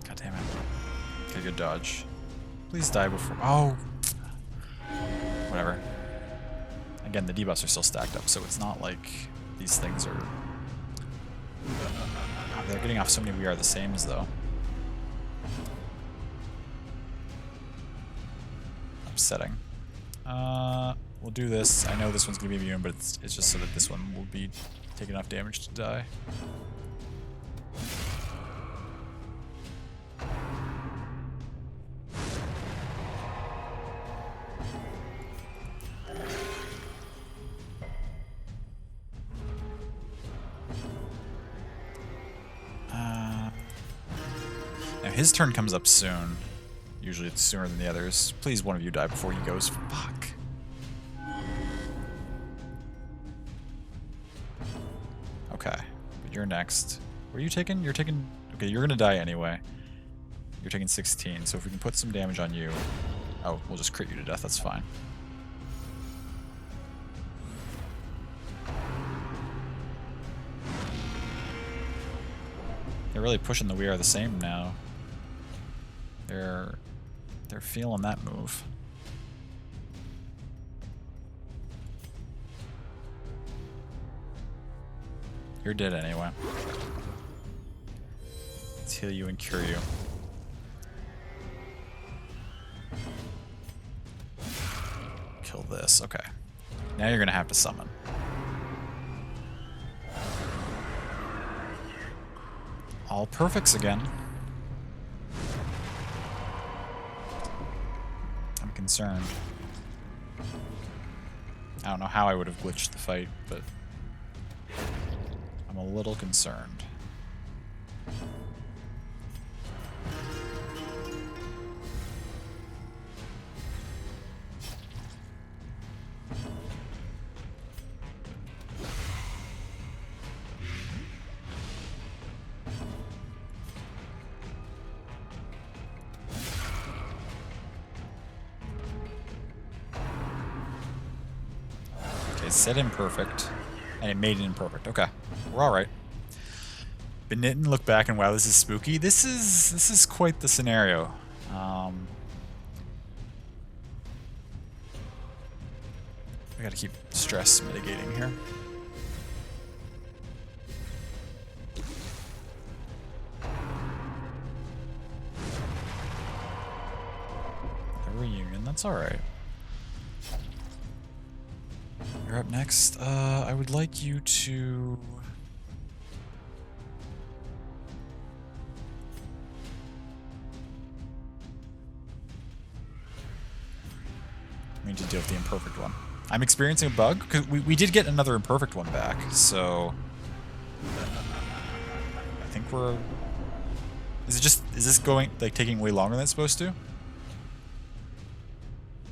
God damn it. Okay, good dodge. Please die before... Oh! Whatever. Again, the debuffs are still stacked up, so it's not like these things are... They're getting off so many We Are the Sames, though. Upsetting. We'll do this. I know this one's going to be immune, but it's just so that this one will be taking enough damage to die. Now his turn comes up soon. Usually it's sooner than the others. Please, one of you die before he goes. Fuck. Okay, but you're next. What are you taking? You're taking... Okay, you're gonna die anyway. You're taking 16, so if we can put some damage on you... Oh, we'll just crit you to death, that's fine. They're really pushing the We Are the Same now. They're feeling that move. You're dead anyway. Let's heal you and cure you. Kill this. Okay. Now you're gonna have to summon. All perfects again. I'm concerned. I don't know how I would have glitched the fight, but I'm a little concerned. It said imperfect, and it made it imperfect. Okay, we're all right. Benitten look back and wow, this is spooky. This is quite the scenario. I gotta keep stress mitigating here. A reunion, that's all right. You're up next. I would like you to... We need to deal with the imperfect one. I'm experiencing a bug, because we did get another imperfect one back, so... I think think we're... Is this going, like, taking way longer than it's supposed to?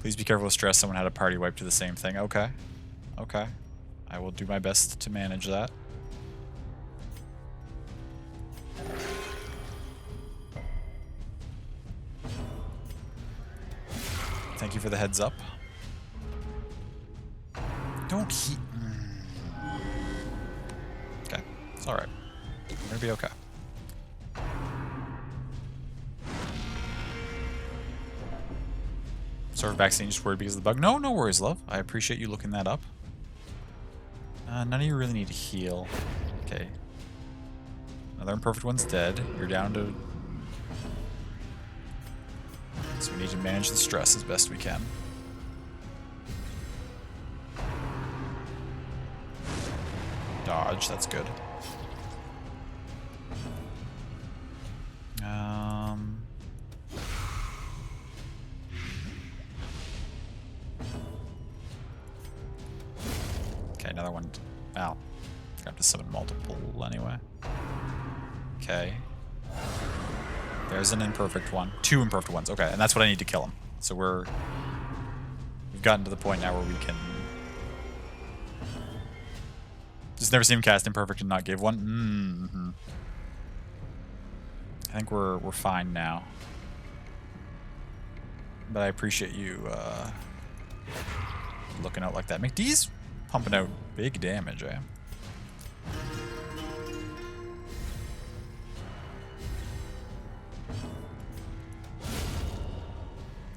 Please be careful with stress. Someone had a party wipe to the same thing. Okay. Okay. I will do my best to manage that. Thank you for the heads up. Don't heat. Okay. It's alright. We're gonna be okay. Sort of vaccine just worried because of the bug. No, no worries, love. I appreciate you looking that up. None of you really need to heal. Okay. Another imperfect one's dead. You're down to... So we need to manage the stress as best we can. Dodge, that's good. Okay, another one. Ow. I have to summon multiple anyway. Okay. There's an imperfect one. 2 imperfect ones. Okay, and that's what I need to kill him. So we've gotten to the point now where we can just never seen him cast imperfect and not give one. I think we're fine now. But I appreciate you looking out like that. McDee's pumping out big damage, eh?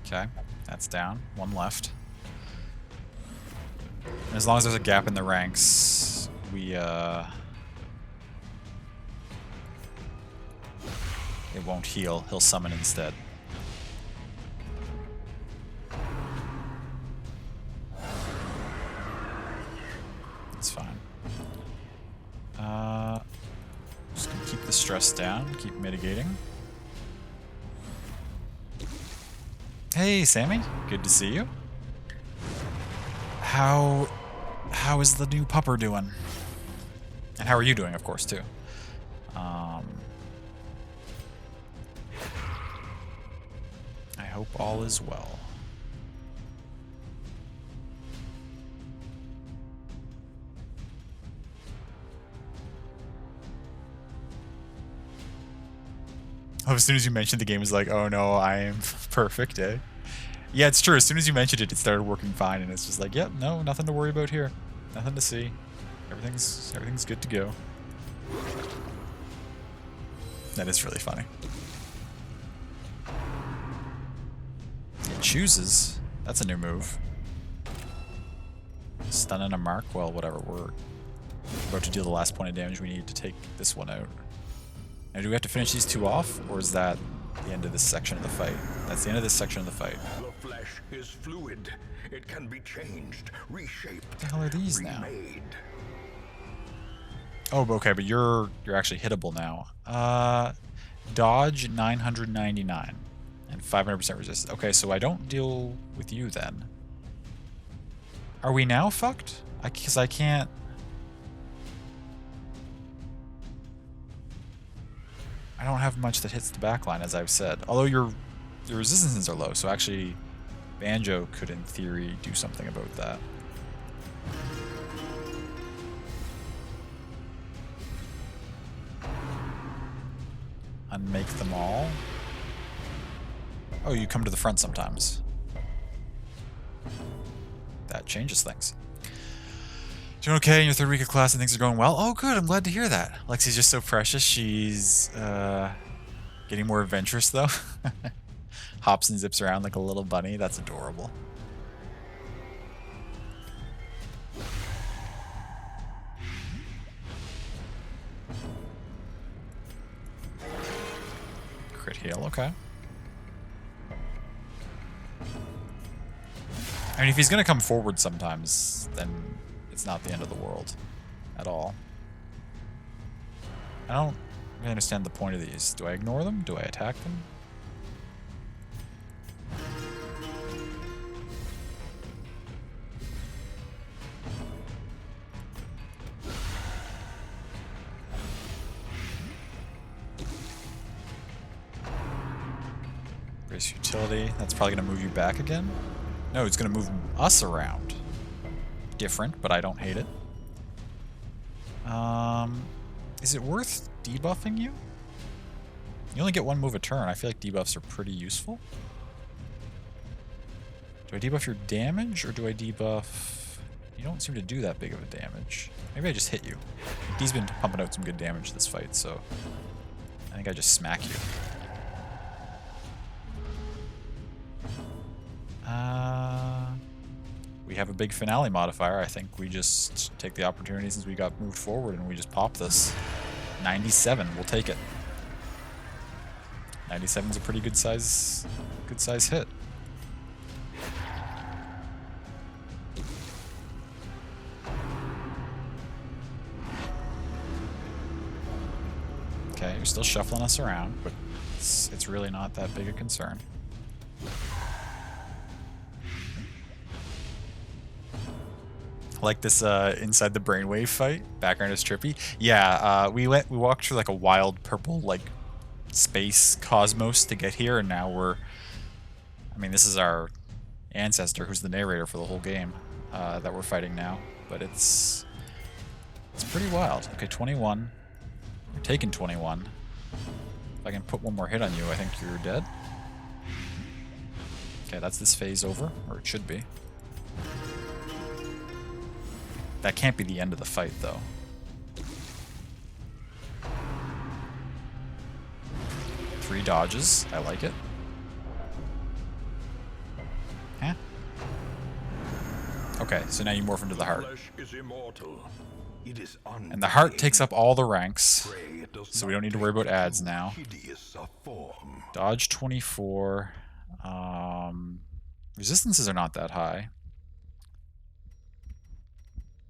Okay, that's down. 1 left. And as long as there's a gap in the ranks, we it won't heal. He'll summon instead. That's fine. Just gonna keep the stress down, keep mitigating. Hey, Sammy. Good to see you. How is the new pupper doing? And how are you doing, of course, too? I hope all is well. Oh, as soon as you mentioned the game was like, oh no, I am perfect, eh? Yeah, it's true. As soon as you mentioned it, it started working fine, and it's just like, yep, no, nothing to worry about here. Nothing to see. Everything's good to go. That is really funny. It chooses. That's a new move. Stunning a mark. Well, whatever. We're about to deal the last point of damage. We need to take this one out. Now, do we have to finish these 2 off, or is that the end of this section of the fight? That's the end of this section of the fight. The flesh is fluid. It can be changed, reshaped, What the hell are these now? remade. Oh, okay, but you're actually hittable now. Dodge 999 and 500% resist. Okay, so I don't deal with you then. Are we now fucked? Because I can't. I don't have much that hits the backline, as I've said. Although your resistances are low, so actually Banjo could, in theory, do something about that. Unmake them all. Oh, you come to the front sometimes. That changes things. Doing okay in your 3rd week of class and things are going well? Oh, good. I'm glad to hear that. Lexi's just so precious. She's getting more adventurous, though. Hops and zips around like a little bunny. That's adorable. Crit heal, okay. I mean, if he's going to come forward sometimes, then it's not the end of the world at all. I don't really understand the point of these. Do I ignore them? Do I attack them? Race utility. That's probably going to move you back again. No, it's going to move us around. Different, but I don't hate it. Is it worth debuffing you? You only get one move a turn. I feel like debuffs are pretty useful. Do I debuff your damage, or do I debuff... You don't seem to do that big of a damage. Maybe I just hit you. He's been pumping out some good damage this fight, so... I think I just smack you. We have a big finale modifier. I think we just take the opportunity since we got moved forward and we just pop this. 97, we'll take it. 97 is a pretty good size hit. Okay, you're still shuffling us around, but it's really not that big a concern. I like this inside the brainwave fight. Background is trippy. Yeah, we walked through like a wild purple like space cosmos to get here, and now we're... I mean, this is our ancestor who's the narrator for the whole game that we're fighting now. But it's pretty wild. Okay, 21. You're taking 21. If I can put one more hit on you, I think you're dead. Okay, that's this phase over, or it should be. That can't be the end of the fight, though. Three dodges. I like it. Huh? Okay, so now you morph into the heart. And the heart takes up all the ranks, so we don't need to worry about ads now. Dodge 24. Resistances are not that high.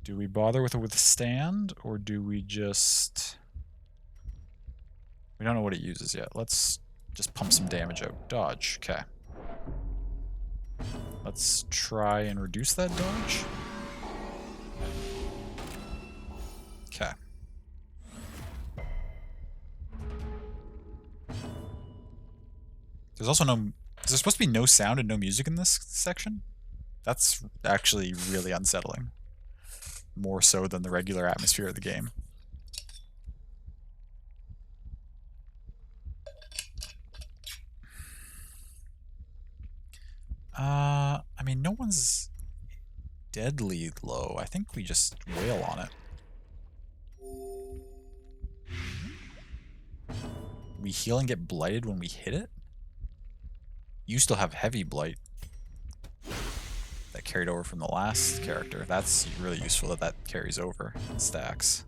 Do we bother with a withstand, or do we just... We don't know what it uses yet. Let's just pump some damage out. Dodge, okay. Let's try and reduce that dodge. Okay. There's also no... Is there supposed to be no sound and no music in this section? That's actually really unsettling. More so than the regular atmosphere of the game. I mean, no one's deadly low. I think we just wail on it. We heal and get blighted when we hit it? You still have heavy blight. That carried over from the last character. That's really useful that carries over and stacks.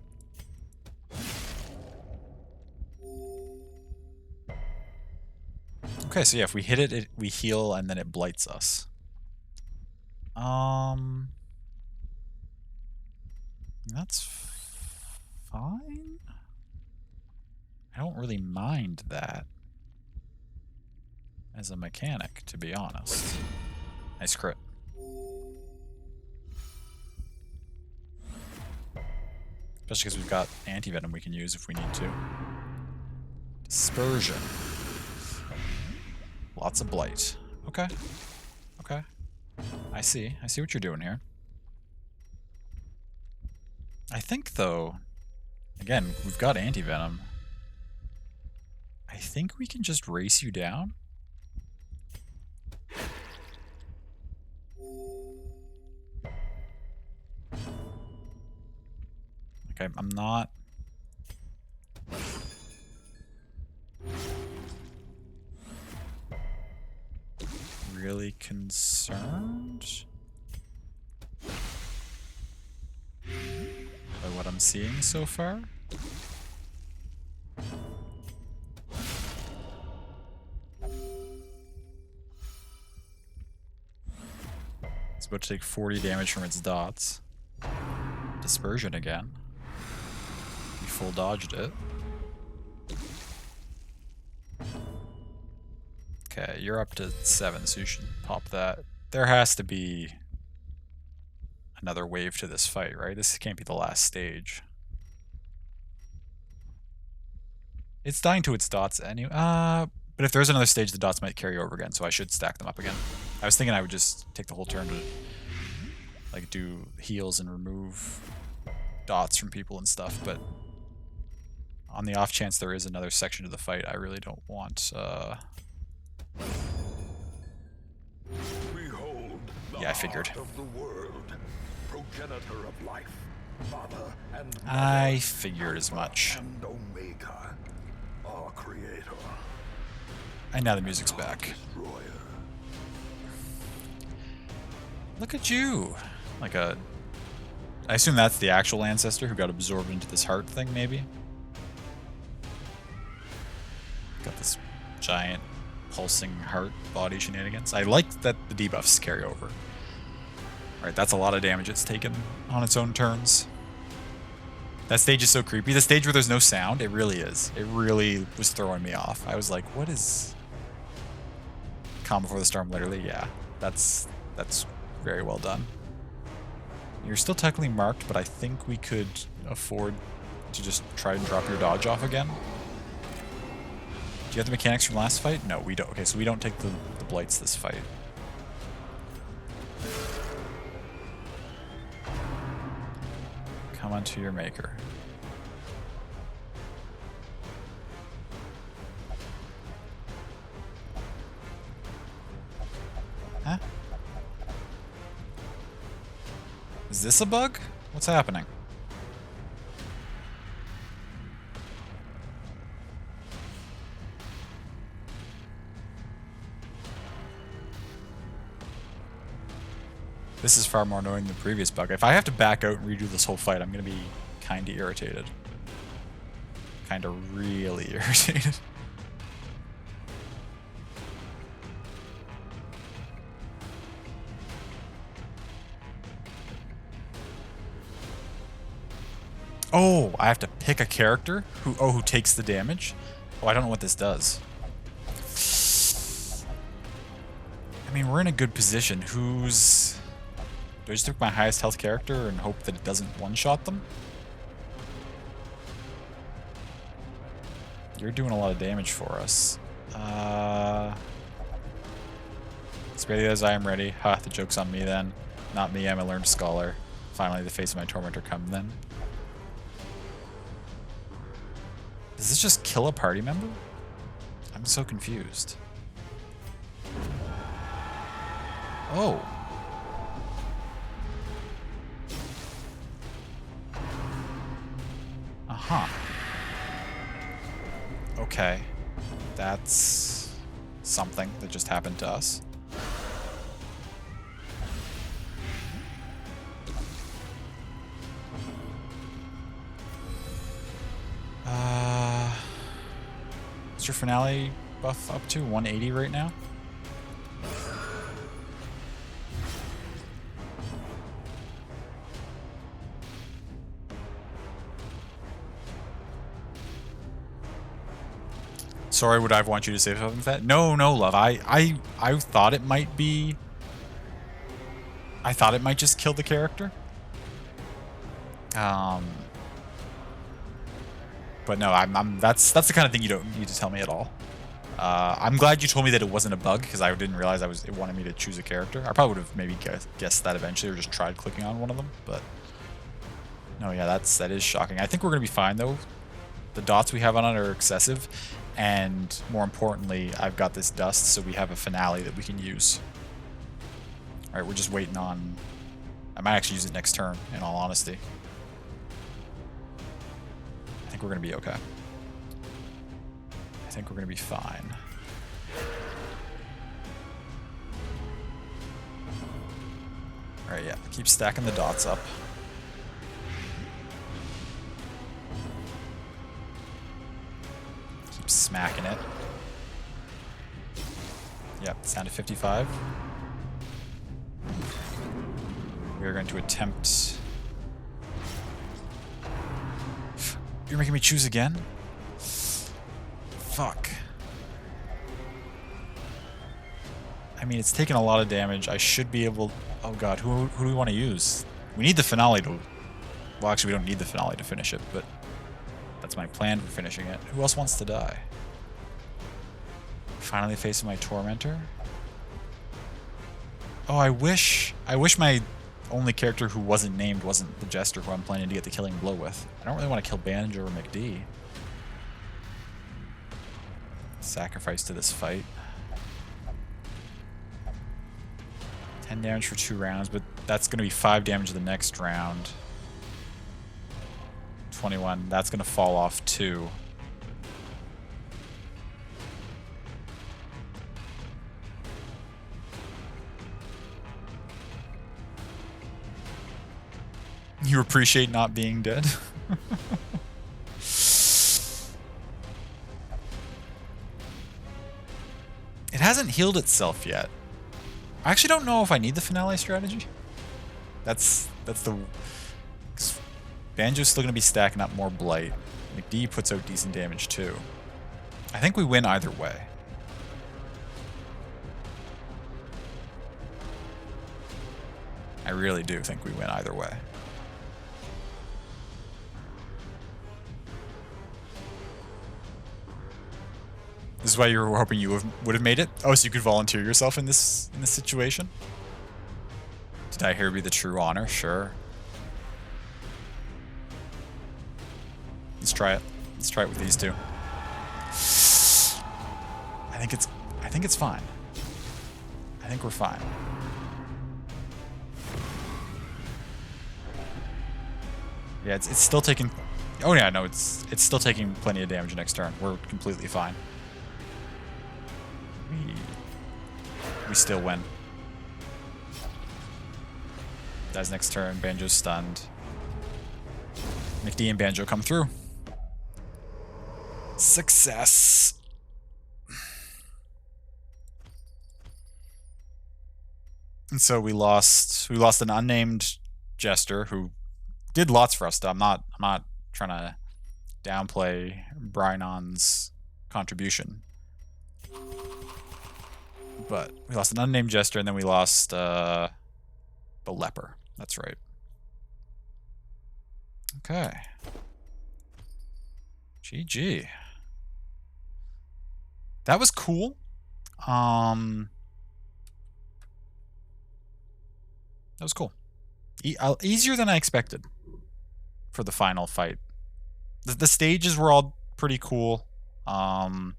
Okay, so yeah, if we hit it, we heal and then it blights us. That's fine. I don't really mind that as a mechanic, to be honest. Nice crit. Especially because we've got anti-venom we can use if we need to. Dispersion. Lots of blight. Okay. Okay. I see what you're doing here. I think, though, again, we've got anti-venom. I think we can just race you down. Okay, I'm not... really concerned by what I'm seeing so far. It's about to take 40 damage from its dots. Dispersion again. We full dodged it. Okay, you're up to 7, so you should pop that. There has to be another wave to this fight, right? This can't be the last stage. It's dying to its dots anyway. But if there's another stage, the dots might carry over again, so I should stack them up again. I was thinking I would just take the whole turn to like do heals and remove dots from people and stuff, but on the off chance there is another section to the fight, I really don't want Behold the yeah, I figured. heart of the world, progenitor of life, father and I mother, figured as much. and Omega, our creator, And now the music's back. destroyer. Look at you! Like a... I assume that's the actual ancestor who got absorbed into this heart thing, maybe? Got this giant pulsing heart body shenanigans. I like that the debuffs carry over. Alright, that's a lot of damage it's taken on its own turns. That stage is so creepy. The stage where there's no sound, it really is. It really was throwing me off. I was like, what is... Calm Before the Storm, literally, yeah. That's very well done. You're still technically marked, but I think we could afford to just try and drop your dodge off again. Do you have the mechanics from last fight? No, we don't. Okay, so we don't take the blights this fight. Come on to your maker. Huh? Is this a bug? What's happening? This is far more annoying than the previous bug. If I have to back out and redo this whole fight, I'm gonna be kinda irritated. Kinda really irritated. Oh, I have to pick a character who takes the damage? Oh, I don't know what this does. I mean, we're in a good position. Who's... Do I just pick my highest health character and hope that it doesn't one-shot them? You're doing a lot of damage for us. Spare the others, I am ready. Ha, the joke's on me then. Not me, I'm a learned scholar. Finally, the face of my tormentor come then. Does this just kill a party member? I'm so confused. Oh. Uh-huh. Okay. That's something that just happened to us. What's your finale buff up to? 180 right now? Sorry, would I want you to say something with that? No, no, love. I thought it might be... I thought it might just kill the character. But no, that's the kind of thing you don't need to tell me at all. I'm glad you told me that it wasn't a bug, because I didn't realize it wanted me to choose a character. I probably would have maybe guessed that eventually, or just tried clicking on one of them, but... No, yeah, that is shocking. I think we're going to be fine, though. The dots we have on it are excessive, and more importantly, I've got this dust, so we have a finale that we can use. Alright, we're just waiting on... I might actually use it next turn, in all honesty. I think we're going to be okay. I think we're going to be fine. Alright, yeah, keep stacking the dots up. Keep smacking it. Yep, it's down to 55. We're going to attempt... You're making me choose again? Fuck. I mean, it's taken a lot of damage. I should be able... Oh god, who do we want to use? We need the finale to... Well, actually, we don't need the finale to finish it, but... That's my plan for finishing it. Who else wants to die? Finally facing my tormentor. Oh, I wish my only character who wasn't named wasn't the Jester who I'm planning to get the killing blow with. I don't really want to kill Banjo or McD. Sacrifice to this fight. 10 damage for 2 rounds, but that's going to be 5 damage the next round. 21. That's going to fall off 2. You appreciate not being dead? It hasn't healed itself yet. I actually don't know if I need the finale strategy. That's the... Banjo's still going to be stacking up more blight. McD puts out decent damage too. I think we win either way. I really do think we win either way. This is why you were hoping you would have made it? Oh, so you could volunteer yourself in this situation? Did I hear be the true honor? Sure. Let's try it. Let's try it with these two. I think it's fine. I think we're fine. Yeah, it's still taking... Oh yeah, no, it's still taking plenty of damage next turn. We're completely fine. We still win. Dies next turn. Banjo's stunned. McD and Banjo come through. Success. And so we lost an unnamed Jester who did lots for us. I'm not trying to downplay Brynon's contribution. But we lost an unnamed Jester, and then we lost the Leper. That's right. Okay. GG. That was cool. That was cool. Easier than I expected for the final fight. The stages were all pretty cool. The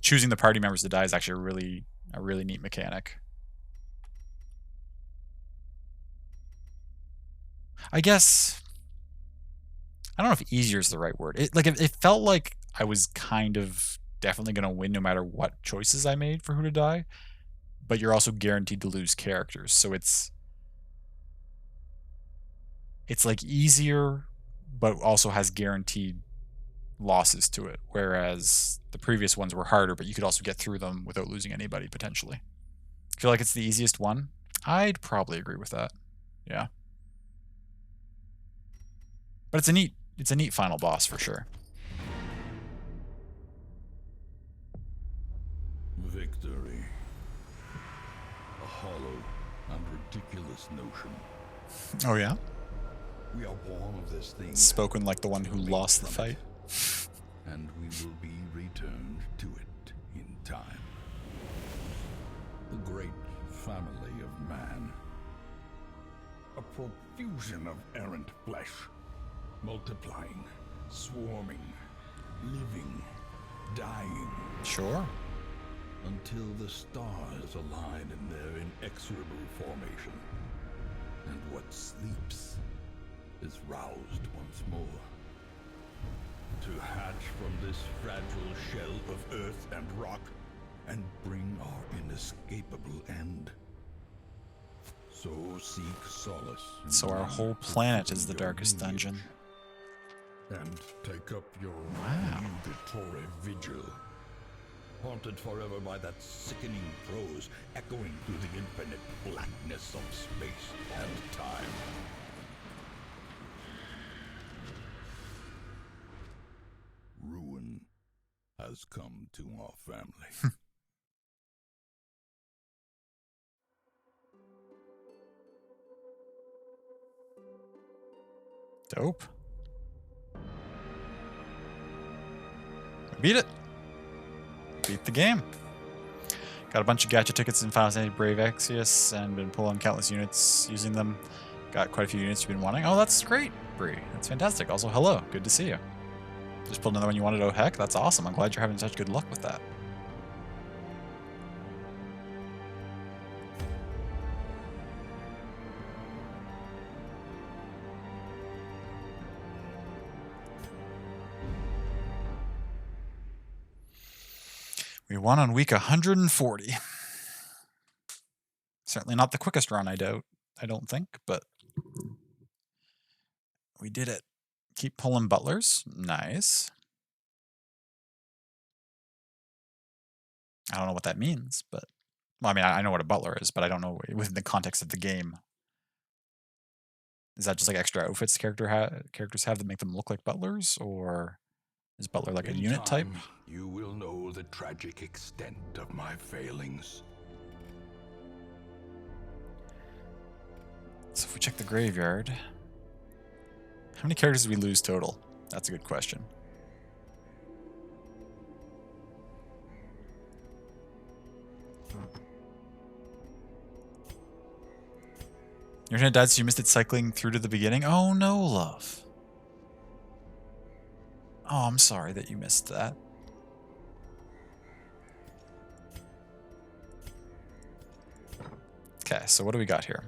choosing the party members to die is actually a really neat mechanic. I guess I don't know if easier is the right word. It felt like I was kind of definitely going to win no matter what choices I made for who to die, but you're also guaranteed to lose characters. So it's like easier but also has guaranteed losses to it, whereas the previous ones were harder, but you could also get through them without losing anybody potentially. I feel like it's the easiest one. I'd probably agree with that. Yeah. But it's a neat final boss for sure. Victory. A hollow and ridiculous notion. Oh yeah? We are born of this thing. Spoken like the one who lost the fight. And we will be returned to it in time. The great family of man. A profusion of errant flesh. Multiplying, swarming, living, dying. Sure. Until the stars align in their inexorable formation. And what sleeps is roused once more. To hatch from this fragile shell of earth and rock and bring our inescapable end. So seek solace. So our whole planet is the darkest dungeon. And take up your obligatory vigil. Haunted forever by that sickening prose echoing through the infinite blackness of space and time. Ruin has come to our family. Dope. Beat it. beat the game. Got a bunch of gacha tickets in Final Fantasy Brave Exvius and been pulling countless units using them. Got quite a few units you've been wanting. Oh, that's great, Bree. That's fantastic. Also, hello. Good to see you. Just pulled another one you wanted. Oh, heck. That's awesome. I'm glad you're having such good luck with that. We won on week 140. Certainly not the quickest run, I don't think, but we did it. Keep pulling butlers. Nice. I don't know what that means, but... Well, I mean, I know what a butler is, but I don't know within the context of the game. Is that just like extra outfits characters have that make them look like butlers? Or is butler like a unit type? You will know the tragic extent of my failings. So if we check the graveyard... How many characters did we lose total? That's a good question. Your internet died, so you missed it cycling through to the beginning? Oh no, love. Oh, I'm sorry that you missed that. Okay, so what do we got here?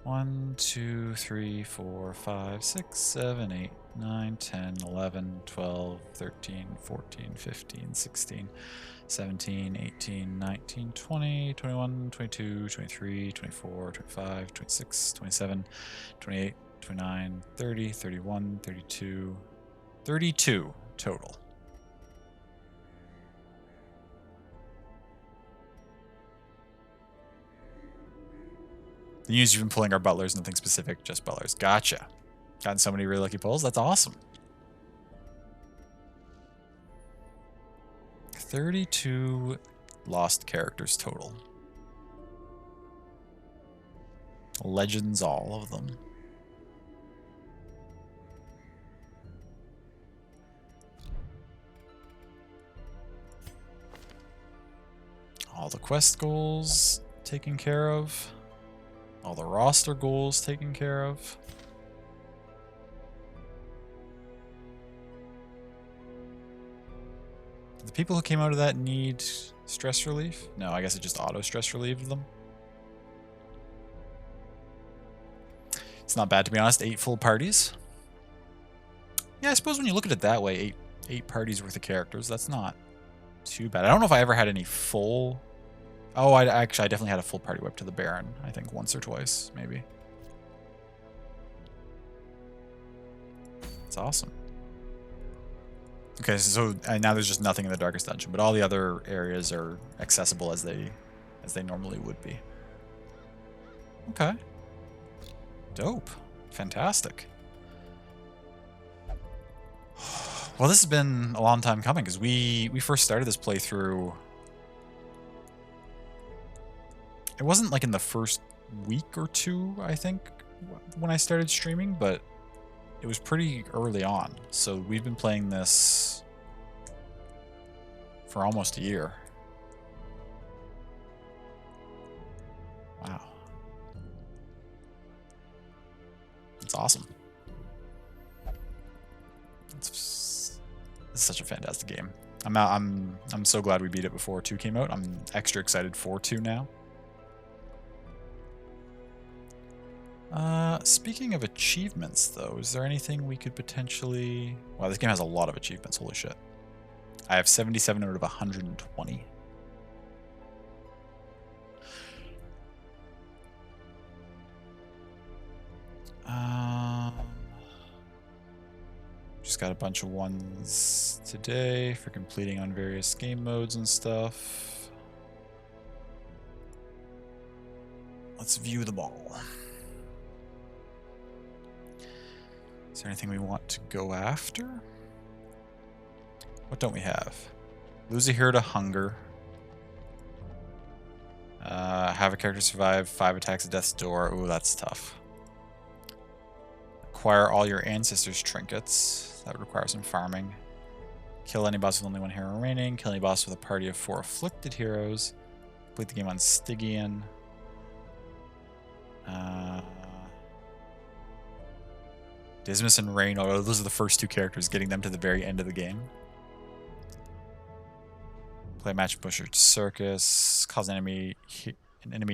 1, 2, 3, 4, 5, 6, 7, 8, 9, 10, 11, 12, 13, 14, 15, 16, 17, 18, 19, 20, 21, 22, 23, 24, 25, 26, 27, 28, 29, 30, 31, 32, 32 total. The units you've been pulling are butlers, nothing specific, just butlers. Gotcha. Gotten so many really lucky pulls. That's awesome. 32 lost characters total. Legends, all of them. All the quest goals taken care of. All the roster goals taken care of. Do the people who came out of that need stress relief? No, I guess it just auto stress relieved them. It's not bad, to be honest. 8 full parties. Yeah, I suppose when you look at it that way, 8 parties worth of characters, that's not too bad. I don't know if I ever had any full... Oh, I definitely had a full party whip to the Baron. I think once or twice, maybe. It's awesome. Okay, so now there's just nothing in the Darkest Dungeon, but all the other areas are accessible as they normally would be. Okay. Dope. Fantastic. Well, this has been a long time coming, because we first started this playthrough... It wasn't like in the first week or two, I think, when I started streaming, but it was pretty early on. So we've been playing this for almost a year. Wow. It's awesome. It's such a fantastic game. I'm so glad we beat it before 2 came out. I'm extra excited for 2 now. Speaking of achievements, though, is there anything we could potentially... Wow, this game has a lot of achievements. Holy shit. I have 77 out of 120. Just got a bunch of ones today for completing on various game modes and stuff. Let's view them all. Is there anything we want to go after? What don't we have? Lose a hero to hunger. Have a character survive 5 attacks at death's door. Ooh, that's tough. Acquire all your ancestors' trinkets. That would require some farming. Kill any boss with only one hero remaining. Kill any boss with a party of 4 afflicted heroes. Complete the game on Stygian. Dismas and Rain, oh, those are the first 2 characters, getting them to the very end of the game. Play a match with Butcher Circus. Cause an enemy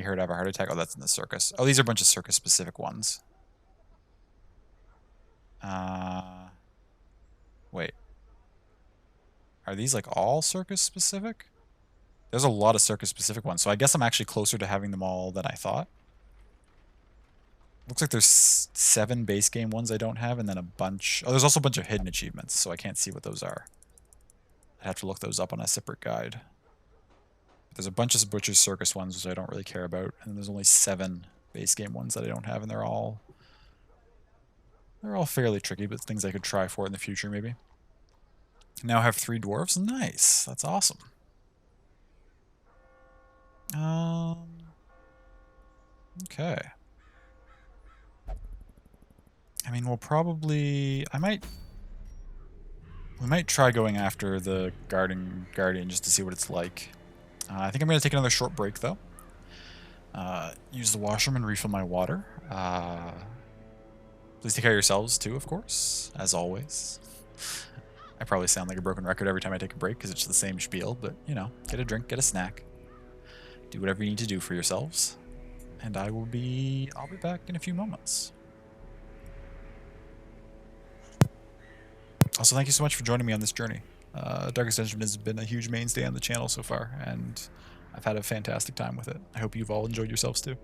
hero to have a heart attack. Oh, that's in the circus. Oh, these are a bunch of circus-specific ones. Wait. Are these like all circus-specific? There's a lot of circus-specific ones, so I guess I'm actually closer to having them all than I thought. Looks like there's 7 base game ones I don't have, and then a bunch... Oh, there's also a bunch of hidden achievements, so I can't see what those are. I'd have to look those up on a separate guide. There's a bunch of Butcher's Circus ones, which I don't really care about, and there's only 7 base game ones that I don't have, and they're all fairly tricky, but things I could try for in the future, maybe. Now I have 3 dwarves. Nice. That's awesome. Okay. I mean, we'll probably... We might try going after the Guardian just to see what it's like. I think I'm going to take another short break, though. Use the washroom and refill my water. Please take care of yourselves, too, of course, as always. I probably sound like a broken record every time I take a break because it's the same spiel, but, you know, get a drink, get a snack. Do whatever you need to do for yourselves. And I'll be back in a few moments. Also, thank you so much for joining me on this journey. Darkest Dungeon has been a huge mainstay on the channel so far, and I've had a fantastic time with it. I hope you've all enjoyed yourselves too.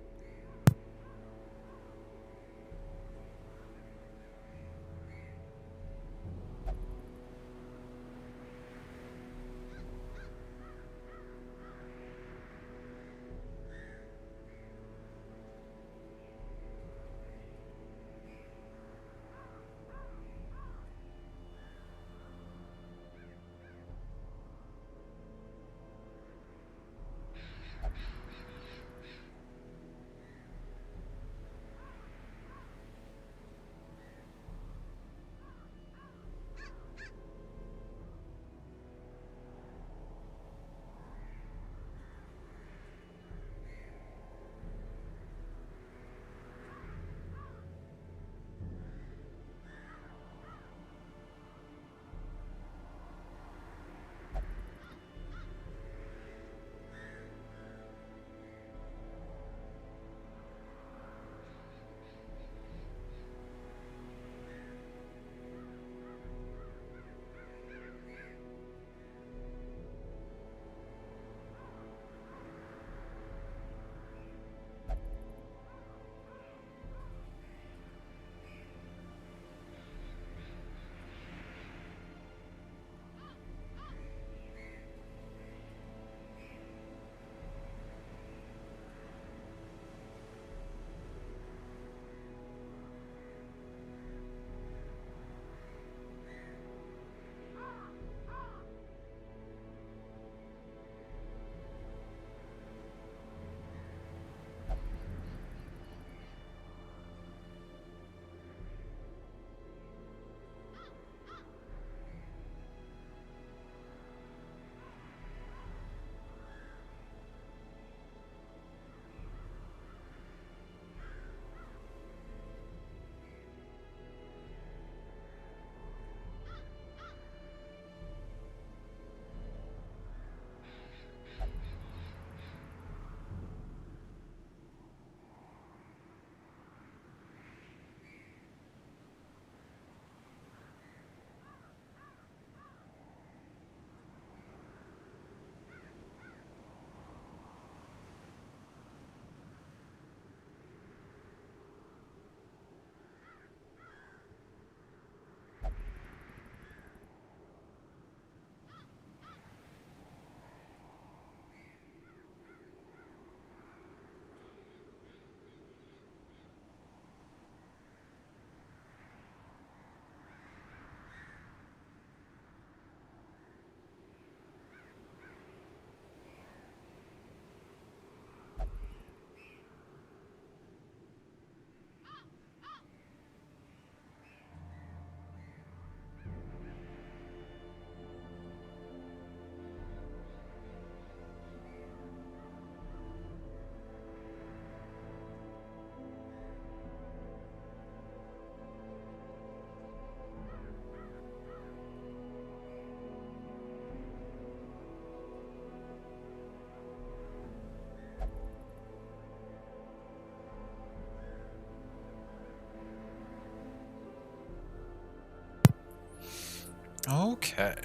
Okay.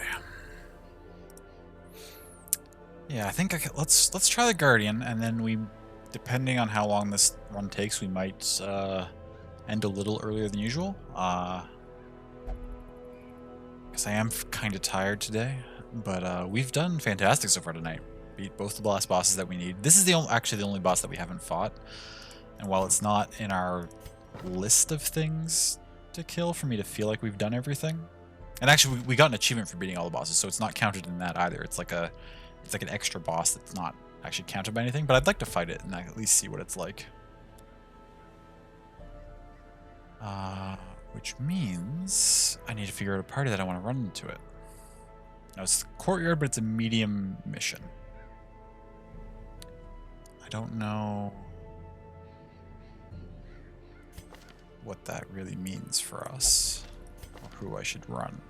Yeah, I think let's try the Guardian, and then we, depending on how long this run takes, we might end a little earlier than usual. Because I am kind of tired today, but we've done fantastic so far tonight. Beat both the last bosses that we need. This is actually the only boss that we haven't fought, and while it's not in our list of things to kill for me to feel like we've done everything, and actually we got an achievement for beating all the bosses, so it's not counted in that either. It's like an extra boss that's not actually counted by anything, but I'd like to fight it and at least see what it's like. Which means I need to figure out a party that I want to run into it. Now it's the courtyard, but it's a medium mission. I don't know what that really means for us, or who I should run.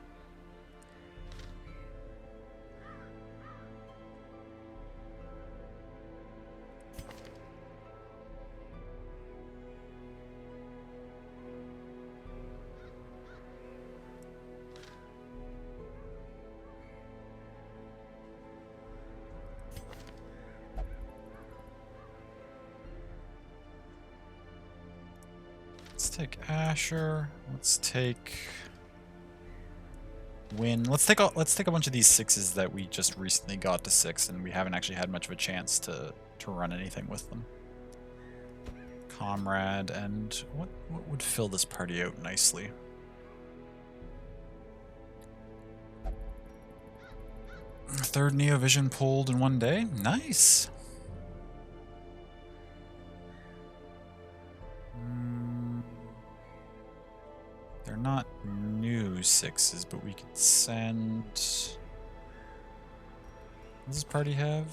Let's take Asher. Let's take Win. Let's take a bunch of these 6s that we just recently got to 6, and we haven't actually had much of a chance to run anything with them. Comrade, and what would fill this party out nicely? Third Neovision pulled in one day. Nice. They're not new 6s, but we could send... What does this party have?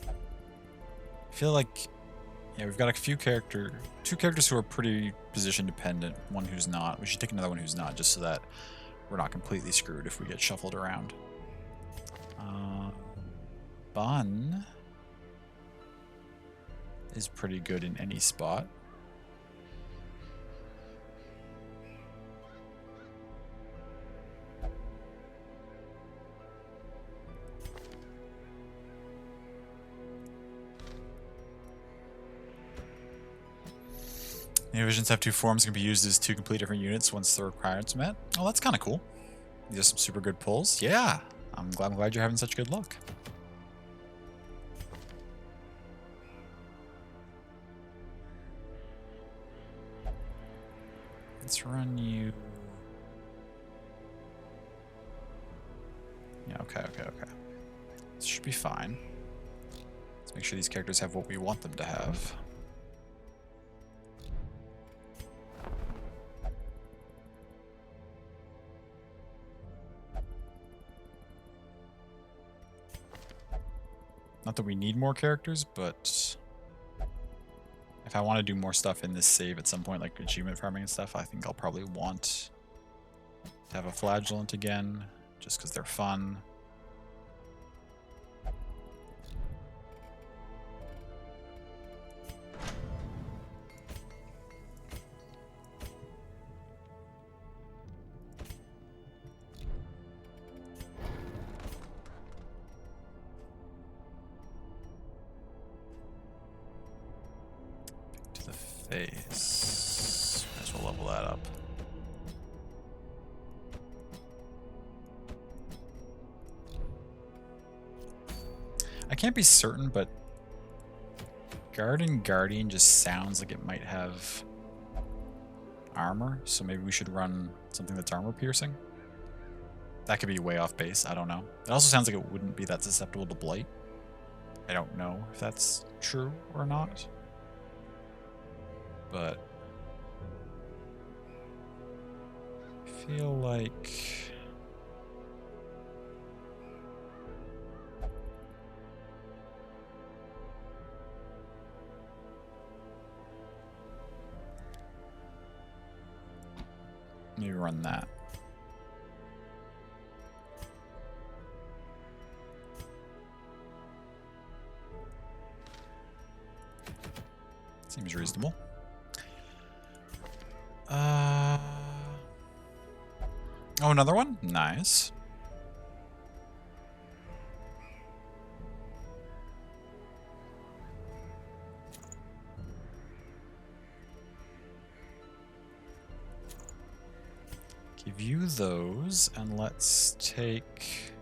I feel like... Yeah, we've got a few two characters who are pretty position dependent, one who's not. We should take another one who's not, just so that we're not completely screwed if we get shuffled around. Bun is pretty good in any spot. Neovisions have 2 forms, can be used as 2 complete different units once the requirements met. Oh, that's kind of cool. These are some super good pulls. Yeah, I'm glad you're having such good luck. Let's run you. Yeah, okay. This should be fine. Let's make sure these characters have what we want them to have. Not that we need more characters, but if I want to do more stuff in this save at some point, like achievement farming and stuff, I think I'll probably want to have a Flagellant again, just because they're fun. To the face. Might as well level that up. I can't be certain, but Guardian just sounds like it might have armor, so maybe we should run something that's armor piercing. That could be way off base, I don't know. It also sounds like it wouldn't be that susceptible to blight. I don't know if that's true or not. But I feel like maybe run that. Seems reasonable. Oh another one? Nice. Give you those, and let's take...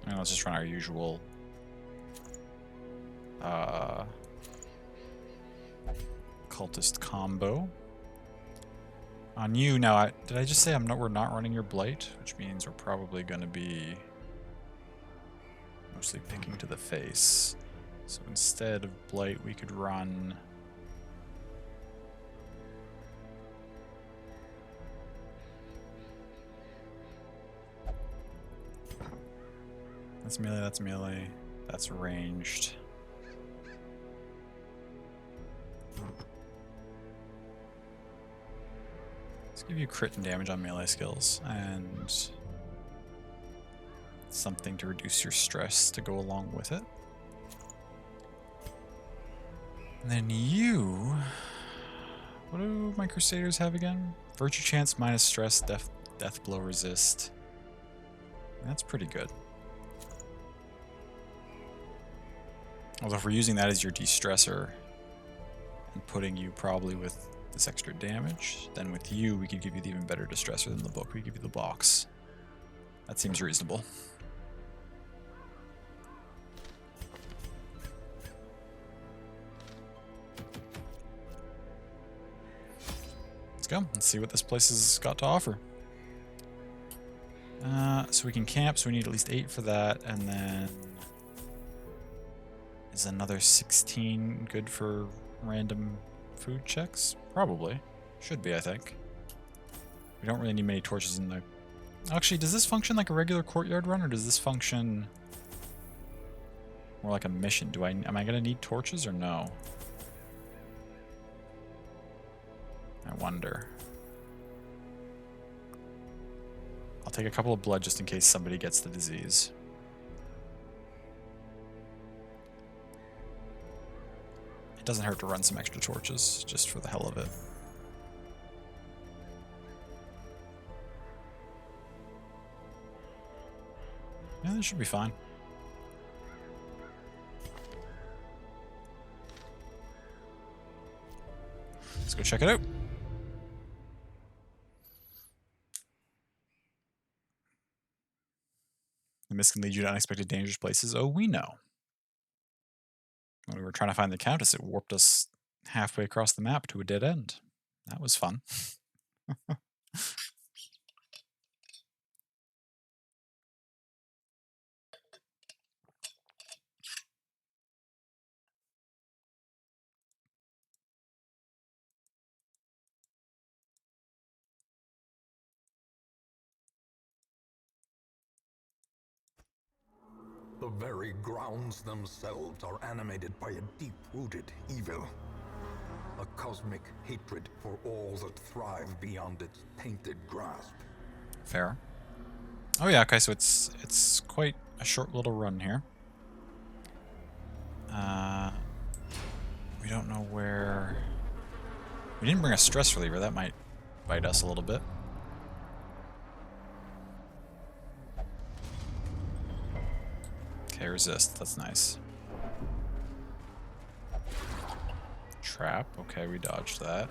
And let's just run our usual cultist combo. On you now, did I just say we're not running your blight? Which means we're probably going to be mostly picking to the face. So instead of blight, we could run... That's melee, that's melee, that's ranged. Let's give you crit and damage on melee skills, and something to reduce your stress to go along with it. And then you... What do my Crusaders have again? Virtue chance minus stress, death blow resist. That's pretty good. Although if we're using that as your de-stressor and putting you probably with this extra damage, then with you we could give you the even better de-stressor than the book. We give you the box. That seems reasonable. Let's go. Let's see what this place has got to offer. So we can camp, so we need at least 8 for that, and then... Is another 16 good for random food checks? Probably. Should be, I think. We don't really need many torches in the... Actually, does this function like a regular courtyard run, or does this function more like a mission? Am I gonna need torches or no? I wonder. I'll take a couple of blood just in case somebody gets the disease. It doesn't hurt to run some extra torches, just for the hell of it. Yeah, this should be fine. Let's go check it out. The mist can lead you to unexpected dangerous places. Oh, we know. When we were trying to find the Countess, it warped us halfway across the map to a dead end. That was fun. The very grounds themselves are animated by a deep-rooted evil. A cosmic hatred for all that thrive beyond its tainted grasp. Fair. Oh yeah, okay, so it's quite a short little run here. We don't know where... We didn't bring a stress reliever, that might bite us a little bit. Okay, resist, that's nice. Trap, okay, we dodged that.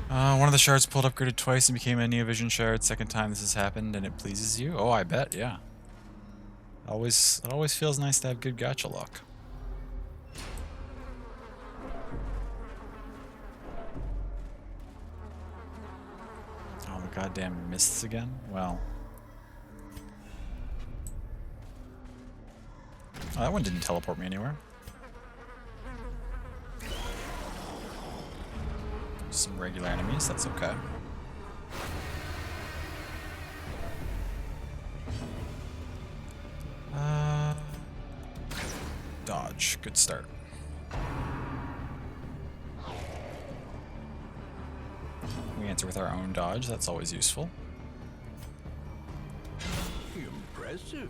One of the shards pulled upgraded twice and became a Neovision shard. Second time this has happened, and it pleases you? Oh, I bet, yeah. It always feels nice to have good gacha luck. Oh, the goddamn mists again? Well. Oh, that one didn't teleport me anywhere. Some regular enemies, that's okay. Dodge, good start. We answer with our own dodge, that's always useful. Impressive.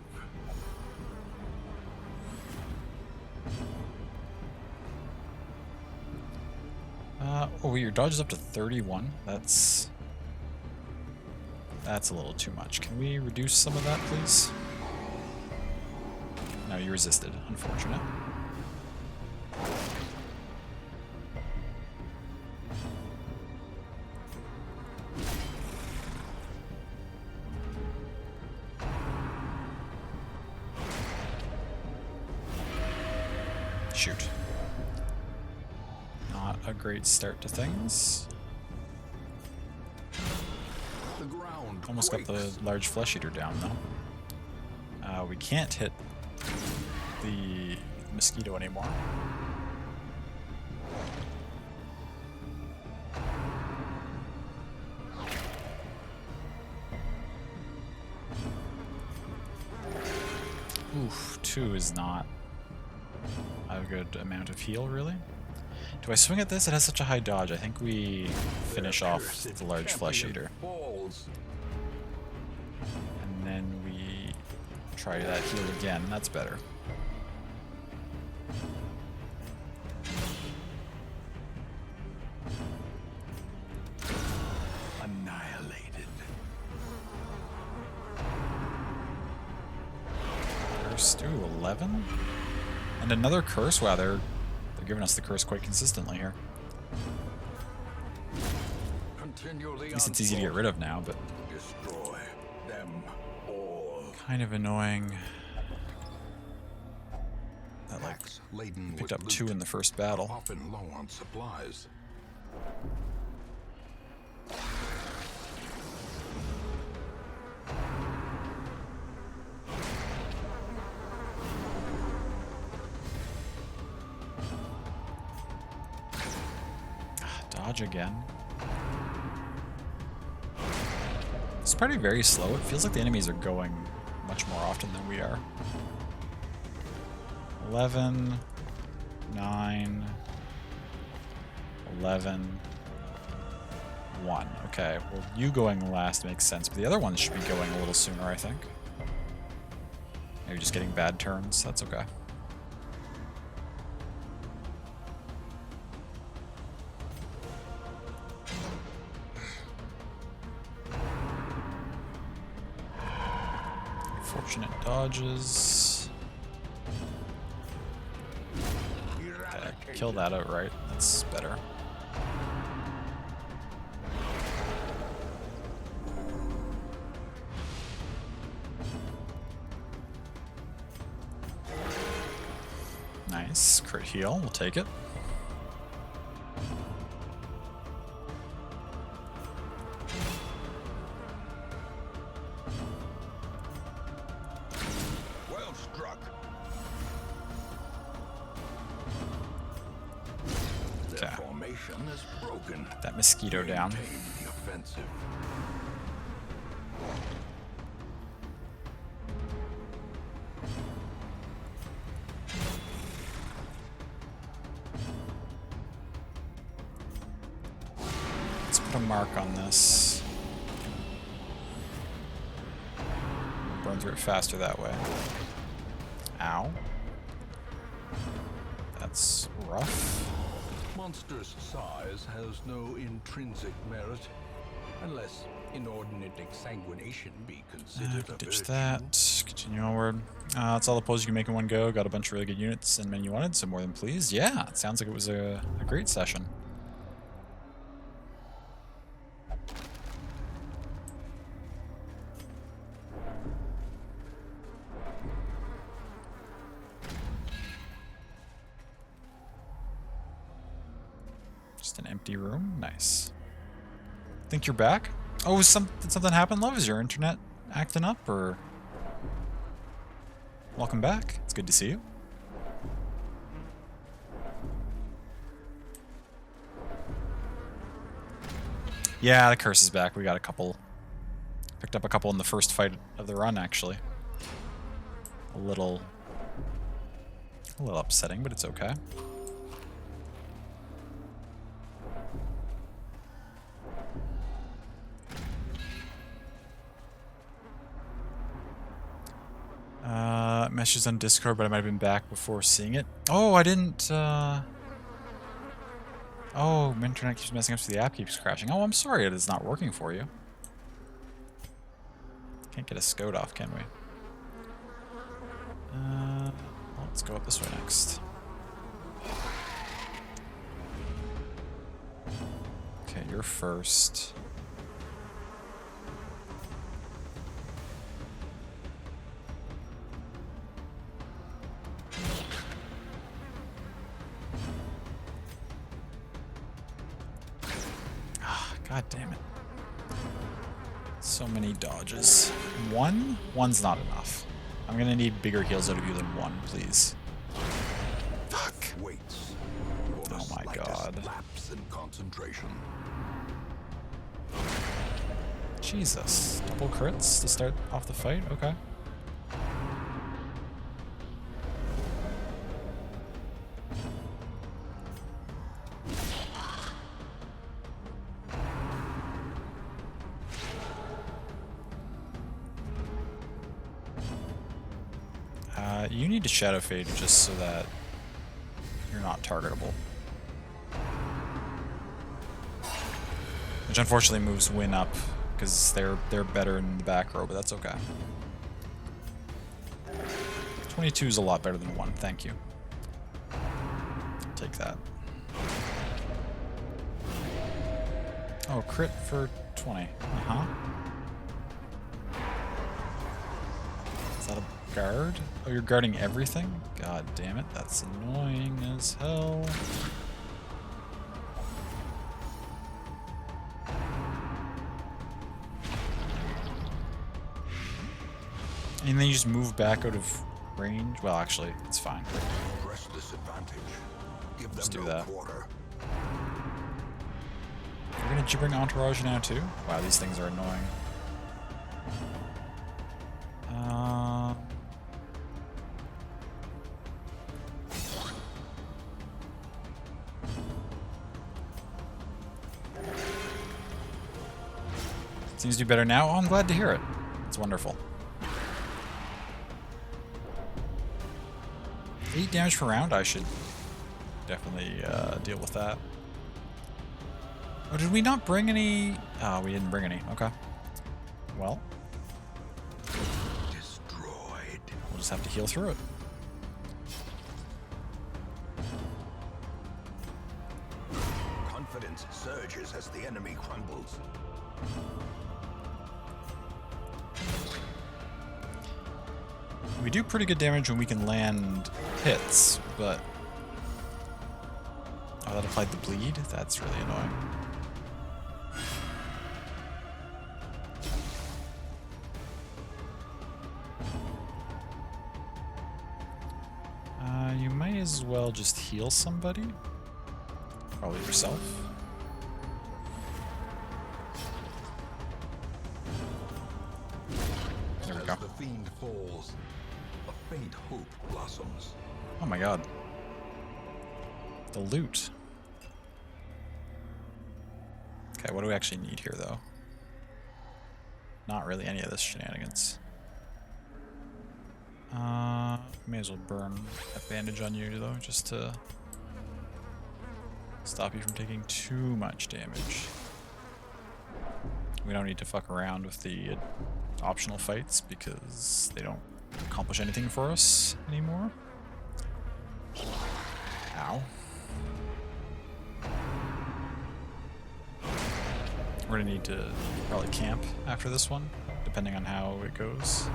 Oh, your dodge is up to 31. That's a little too much. Can we reduce some of that, please? No, you resisted. Unfortunate. Shoot. Not a great start to things. The ground Almost got the quakes. large flesh eater down, though. We can't hit the mosquito anymore. Oof, 2 is not a good amount of heal, really. Do I swing at this? It has such a high dodge. I think we finish off Cursed the large flesh champion eater. falls. And then we try that heal again. That's better. Annihilated. Curse, ooh, 11? And another curse? Wow, they're giving us the curse quite consistently here. Continually At least it's easy to get rid of now, but destroy them all. kind of annoying. That, like, Packs laden picked with up 2 loot, in the first battle. often low on supplies. Dodge again. It's probably very slow. It feels like the enemies are going much more often than we are. 11, 9, 11, 1. Okay, well, you going last makes sense, but the other ones should be going a little sooner, I think. Maybe just getting bad turns. That's okay. Fortunate dodges. Okay, kill that outright. That's better. Nice. Crit heal. We'll take it. Well struck. Their Okay. formation is broken. That mosquito down. Maintain the offensive. Let's put a mark on this. Burn through it faster that way. Ow. That's rough. Monster's size has no intrinsic merit, unless inordinate exsanguination be considered a Ditch virtue. that. Continue onward. That's all the poses you can make in one go. Got a bunch of really good units and men you wanted, so more than pleased. Yeah, it sounds like it was a great session. Just an empty room. Nice. Think you're back? Oh, did something happen, love? Is your internet acting up, or? Welcome back. It's good to see you. Yeah, the curse is back. We got a couple. Picked up a couple in the first fight of the run, actually. A little upsetting, but it's okay. Messages on Discord, but I might have been back before seeing it. Oh, I didn't Oh, my internet keeps messing up, so the app keeps crashing. Oh, I'm sorry it is not working for you. Can't get a Scode off, can we? Let's go up this way next. Okay, you're first. God damn it. So many dodges. One's not enough. I'm gonna need bigger heals out of you than one, please. Fuck. Waits for Oh the my slightest God. lapse in concentration. Jesus. Double crits to start off the fight? Okay. You need to Shadow Fade just so that you're not targetable. Which unfortunately moves Win up, because they're better in the back row, but that's okay. 22 is a lot better than 1, thank you. Take that. Oh, crit for 20. Uh-huh. Is that a guard? Oh, you're guarding everything? God damn it, that's annoying as hell. And then you just move back out of range? Well, actually, it's fine. Press this advantage. Give them Just do no that. quarter. You're gonna bring Entourage now too? Wow, these things are annoying. Seems to do better now. Oh, I'm glad to hear it. It's wonderful. 8 damage per round? I should definitely deal with that. Oh, did we not bring any? Oh, we didn't bring any. Okay. Well, Destroyed. we'll just have to heal through it. Confidence surges as the enemy crumbles. We do pretty good damage when we can land hits, but... Oh, that applied the bleed? That's really annoying. You might as well just heal somebody. Probably yourself. There we As go. the fiend falls, a faint hope blossoms. Oh my god. The loot. Okay, what do we actually need here, though? Not really any of this shenanigans. May as well burn that bandage on you, though, just to stop you from taking too much damage. We don't need to fuck around with the optional fights because they don't accomplish anything for us anymore. Ow. We're gonna need to probably camp after this one, depending on how it goes.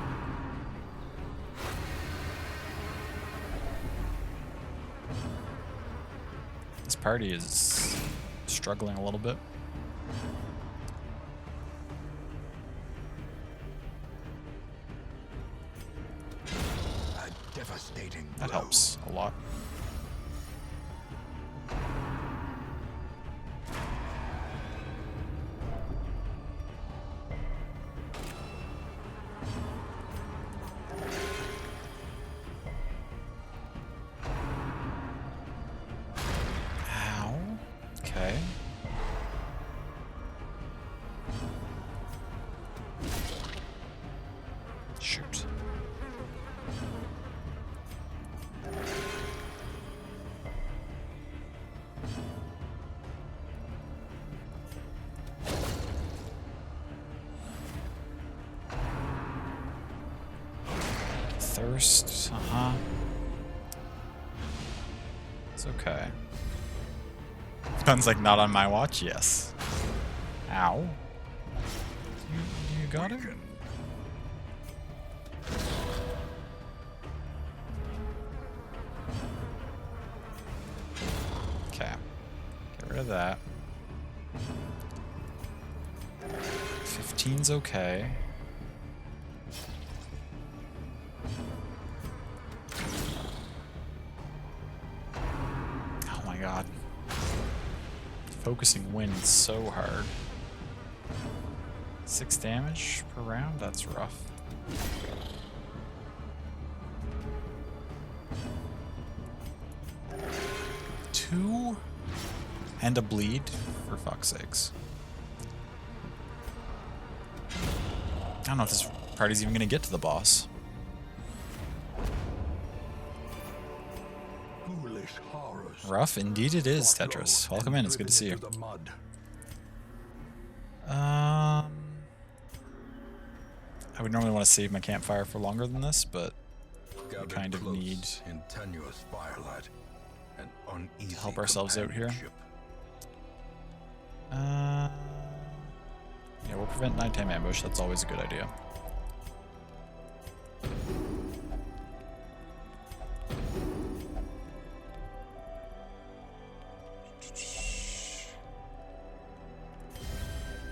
This party is struggling a little bit. A devastating That blow. helps a lot. Ow. Okay. Shoot. Burst, It's okay. Gun's like, not on my watch? Yes. Ow. You got it? Okay. Get rid of that. 15's okay. Oh my god. Focusing wind so hard. 6 damage per round? That's rough. Two? And a bleed? For fuck's sakes. I don't know if this party's even gonna get to the boss. Foolish horrors. Rough indeed it is, Tetris. Welcome in, it's good to see you. I would normally want to save my campfire for longer than this, but we kind of need in tenuous firelight and uneasy to help ourselves out here. Yeah, we'll prevent nighttime ambush. That's always a good idea.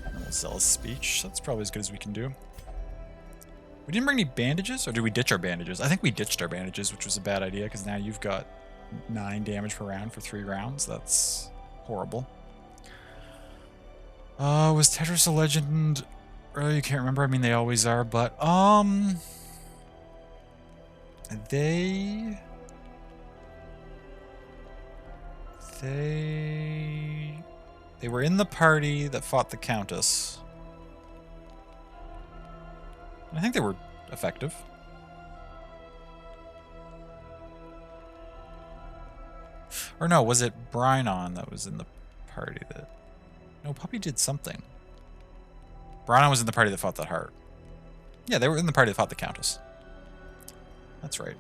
And we'll sell a speech. That's probably as good as we can do. We didn't bring any bandages, or did we ditch our bandages? I think we ditched our bandages, which was a bad idea, because now you've got 9 damage per round for 3 rounds. That's horrible. Was Tetris a legend? Really, you can't remember. I mean, they always are, but they were in the party that fought the Countess. I think they were effective. Or no, was it Brynon that was in the party that... No, Puppy did something. Brynon was in the party that fought that heart. Yeah, they were in the party that fought the Countess. That's right.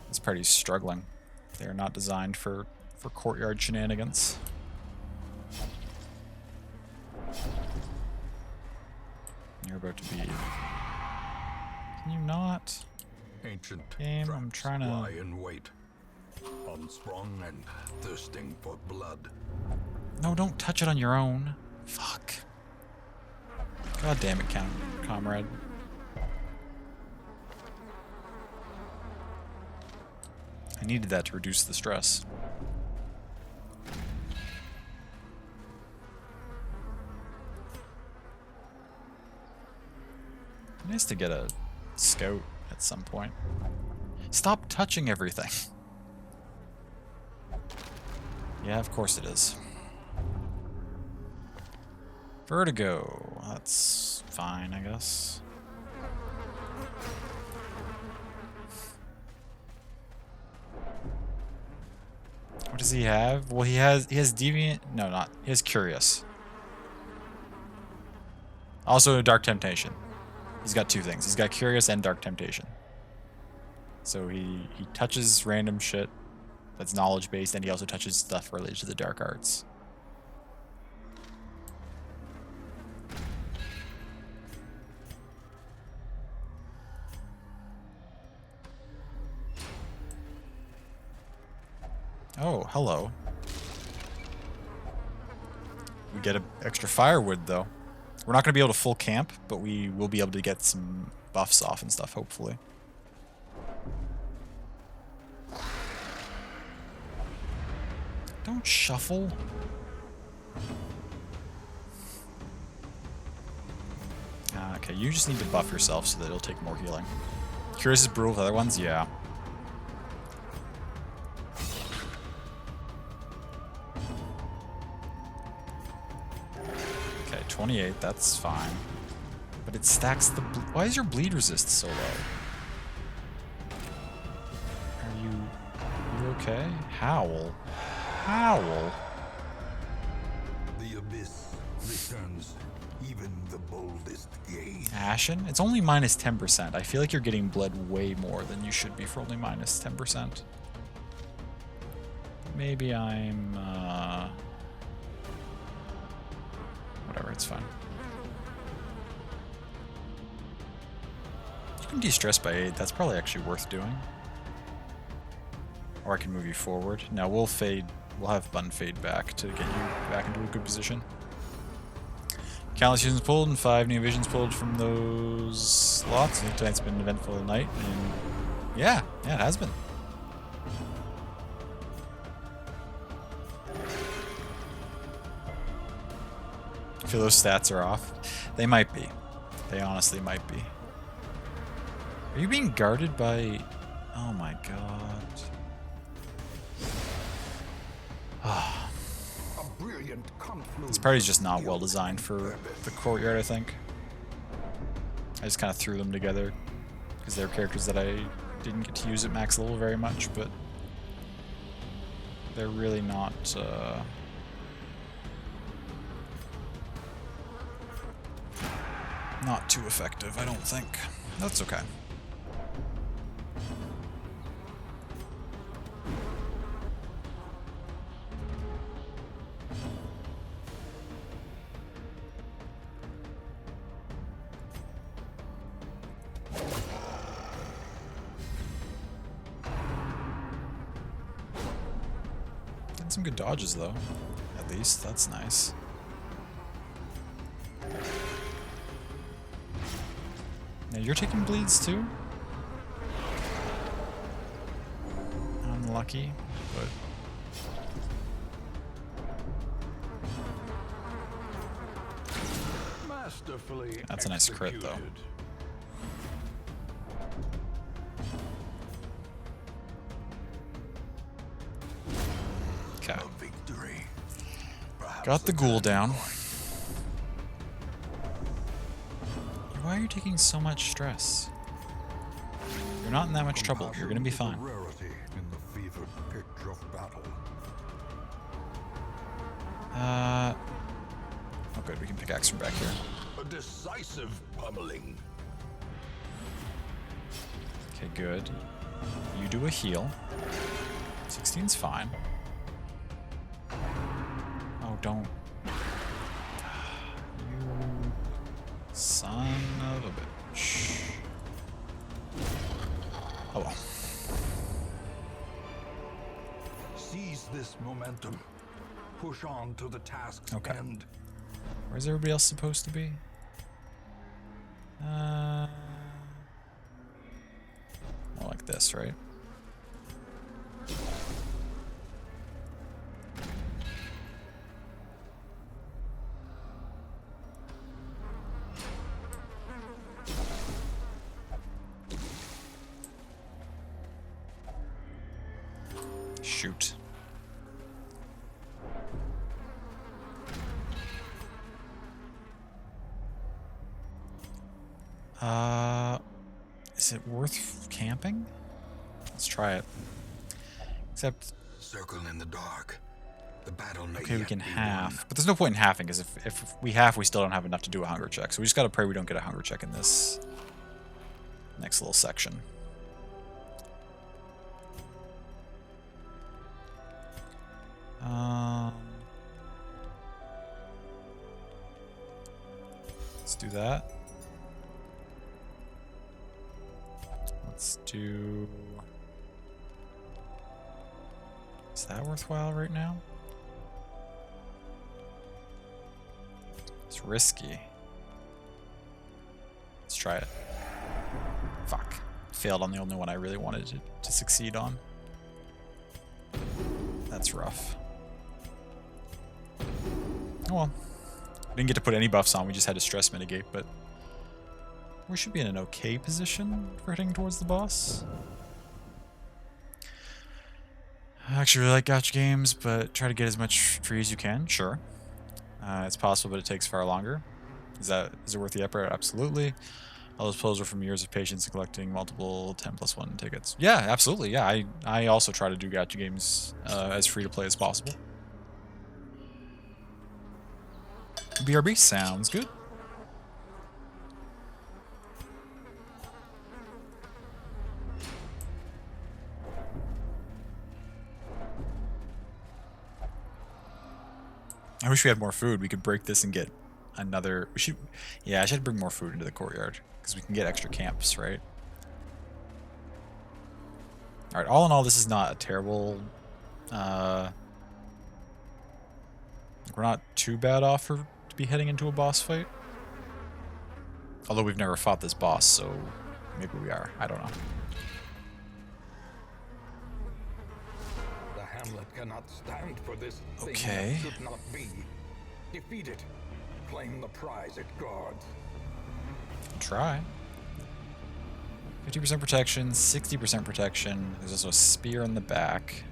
This party's struggling. They are not designed for courtyard shenanigans. You're about to be... Can you not? Ancient Game, I'm trying to... lie in wait, unsprung and thirsting for blood. No, don't touch it on your own. Fuck. God damn it, comrade. I needed that to reduce the stress. Nice to get a scout at some point. Stop touching everything. Yeah, of course it is. Vertigo. That's fine, I guess. What does he have? Well, he has Deviant. No, not. He has Curious. Also, Dark Temptation. He's got 2 things. He's got Curious and Dark Temptation. So he touches random shit that's knowledge-based, and he also touches stuff related to the dark arts. Oh, hello. We get an extra firewood, though. We're not going to be able to full camp, but we will be able to get some buffs off and stuff, hopefully. Don't shuffle. Okay, you just need to buff yourself so that it'll take more healing. Curious is brutal with other ones? Yeah. Okay, 28, that's fine. But it stacks the... Why is your bleed resist so low? Are you okay? Howl. Howl? The abyss returns even even the boldest gaze. Ashen? It's only minus 10%. I feel like you're getting bled way more than you should be for only minus 10%. Maybe I'm, whatever, it's fine. You can de-stress by 8. That's probably actually worth doing. Or I can move you forward. Now we'll fade. We'll have Bun fade back to get you back into a good position. Countless fusions pulled and 5 new visions pulled from those slots. I think tonight's been an eventful night. And yeah, it has been. I feel those stats are off. They might be. They honestly might be. Are you being guarded by... Oh my god. A brilliant confluence. This party's just not well designed for the courtyard, I think. I just kind of threw them together because they're characters that I didn't get to use at max level very much, but they're really not... not too effective, I don't think. That's okay. Getting some good dodges, though. At least, that's nice. Now you're taking bleeds too? Unlucky, but... Masterfully That's a nice crit, though. executed. Okay. A victory. Perhaps Got the ghoul down. point. Why are you taking so much stress? You're not in that much trouble. You're gonna be fine. Compassion is a rarity in the fevered pitch of battle. Oh good, we can pickaxe from back here. A decisive pummeling. Okay, good. You do a heal. 16's fine. Oh, don't. You son of a bitch. Oh well. Seize this momentum. Push on to the task's Okay. end. Where's everybody else supposed to be? More like this, right? Shoot. Is it worth camping? Let's try it. Except, Circle in the dark. The battle may okay, we yet can be half. won. But there's no point in halving, because if we half, we still don't have enough to do a hunger check. So we just gotta pray we don't get a hunger check in this next little section. Let's do that. Let's do... Is that worthwhile right now? It's risky. Let's try it. Fuck. Failed on the only one I really wanted to succeed on. That's rough. Oh well. We didn't get to put any buffs on, we just had to stress mitigate, but we should be in an okay position for heading towards the boss. I actually really like gacha games, but try to get as much free as you can, sure. It's possible, but it takes far longer. Is it worth the effort? Absolutely. All those pulls were from years of patience and collecting multiple 10+1 tickets. Yeah, absolutely. Yeah, I also try to do gacha games as free to play as possible. BRB sounds good. wish we had more food. We could break this and get another. We should. Yeah, I should bring more food into the courtyard because we can get extra camps, right? All right. All in all, this is not a terrible. We're not too bad off to be heading into a boss fight. Although we've never fought this boss, so maybe we are. I don't know. The hamlet cannot stand for this thing Okay. that should not be. Defeat it. Claim the prize it guards. Try. 50% protection, 60% protection. There's also a spear in the back.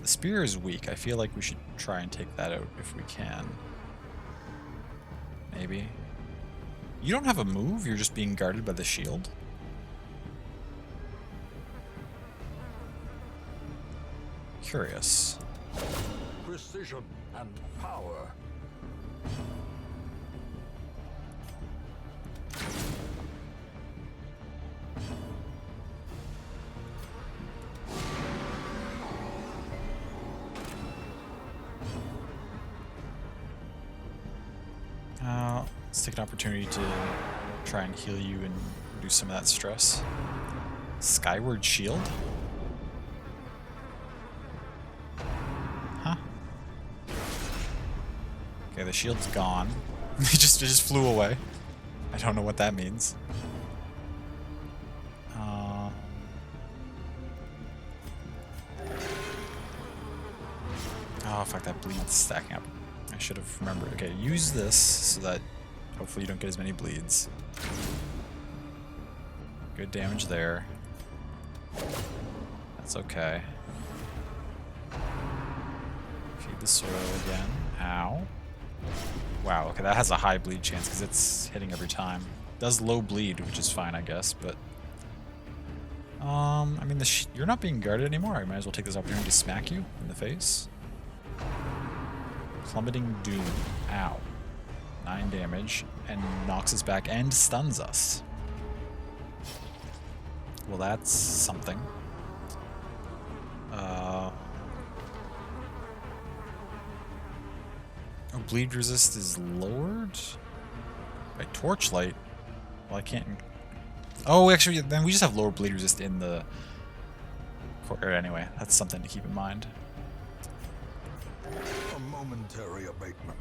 The spear is weak. I feel like we should try and take that out if we can. Maybe. You don't have a move, you're just being guarded by the shield. Curious. Precision and power. Let's take an opportunity to try and heal you and reduce some of that stress. Skyward Shield? Huh. Okay, the shield's gone. it just flew away. I don't know what that means. Oh, fuck, that bleed's stacking up. I should have remembered. Okay, use this so that hopefully you don't get as many bleeds. Good damage there. That's okay. Feed the soil again. Ow. Wow, okay, that has a high bleed chance because it's hitting every time. Does low bleed, which is fine, I guess, but... I mean, you're not being guarded anymore. I might as well take this opportunity to smack you in the face. Plummeting Doom. Ow. 9 damage. And knocks us back and stuns us. Well, that's something. Oh, bleed resist is lowered? By torchlight? Well, I can't... Oh, actually, then we just have lower bleed resist in the... Anyway, that's something to keep in mind. A momentary abatement.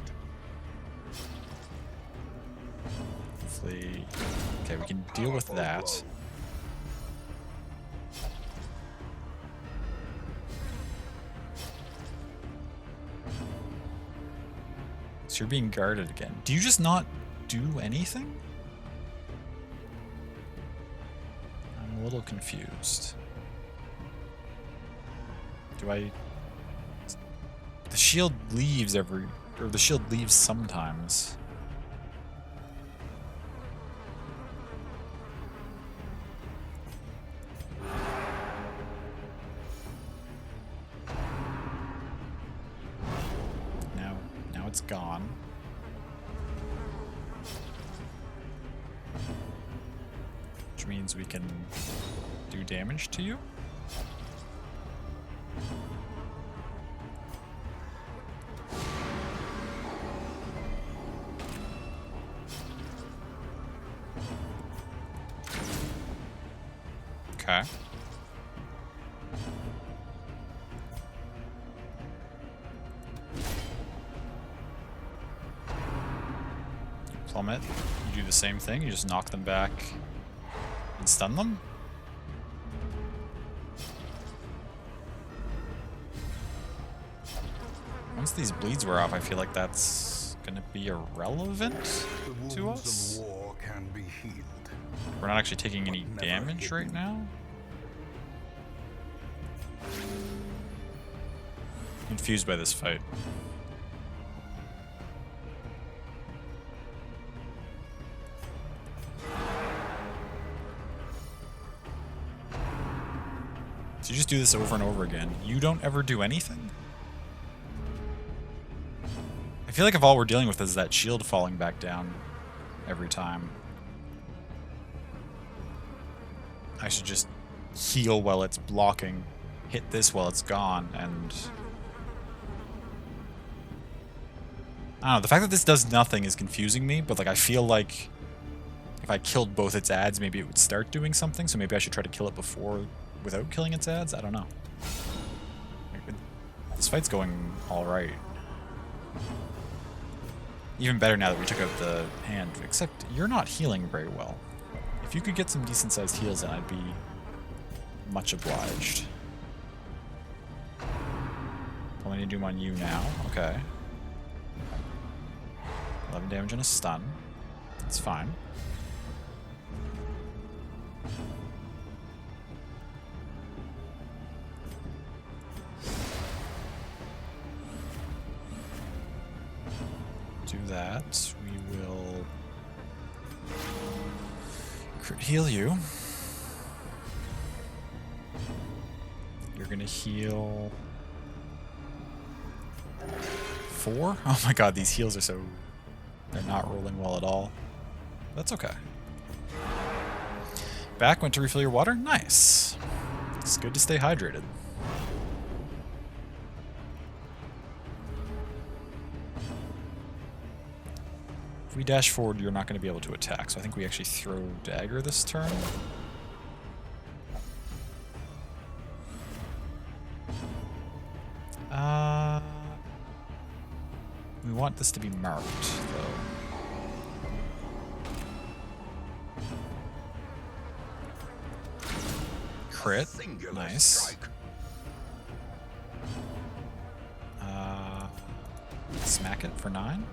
Hopefully... Okay, we can deal with that. So you're being guarded again. Do you just not do anything? I'm a little confused. Do I... The shield leaves or the shield leaves sometimes. Now it's gone. Which means we can do damage to you. Okay. Plummet, you do the same thing, you just knock them back and stun them? Once these bleeds wear off, I feel like that's gonna be irrelevant to us. The wounds of war can be healed. We're not actually taking any damage right now. Confused by this fight. So you just do this over and over again. You don't ever do anything? I feel like if all we're dealing with is that shield falling back down every time, I should just heal while it's blocking, hit this while it's gone, and I don't know, the fact that this does nothing is confusing me, but like I feel like if I killed both its ads, maybe it would start doing something, so maybe I should try to kill it before, without killing its ads? I don't know. This fight's going alright. Even better now that we took out the hand, except you're not healing very well. If you could get some decent sized heals in, I'd be much obliged. Pulling a doom on you now, okay. 11 damage and a stun. That's fine. Do that. We will crit heal you. You're gonna heal 4? Oh my god, these heals are so... they're not rolling well at all. That's okay. Back, went to refill your water? Nice. It's good to stay hydrated. If we dash forward, you're not going to be able to attack, so I think we actually throw dagger this turn. We want this to be marked, though. Crit. Nice. Smack it for 9.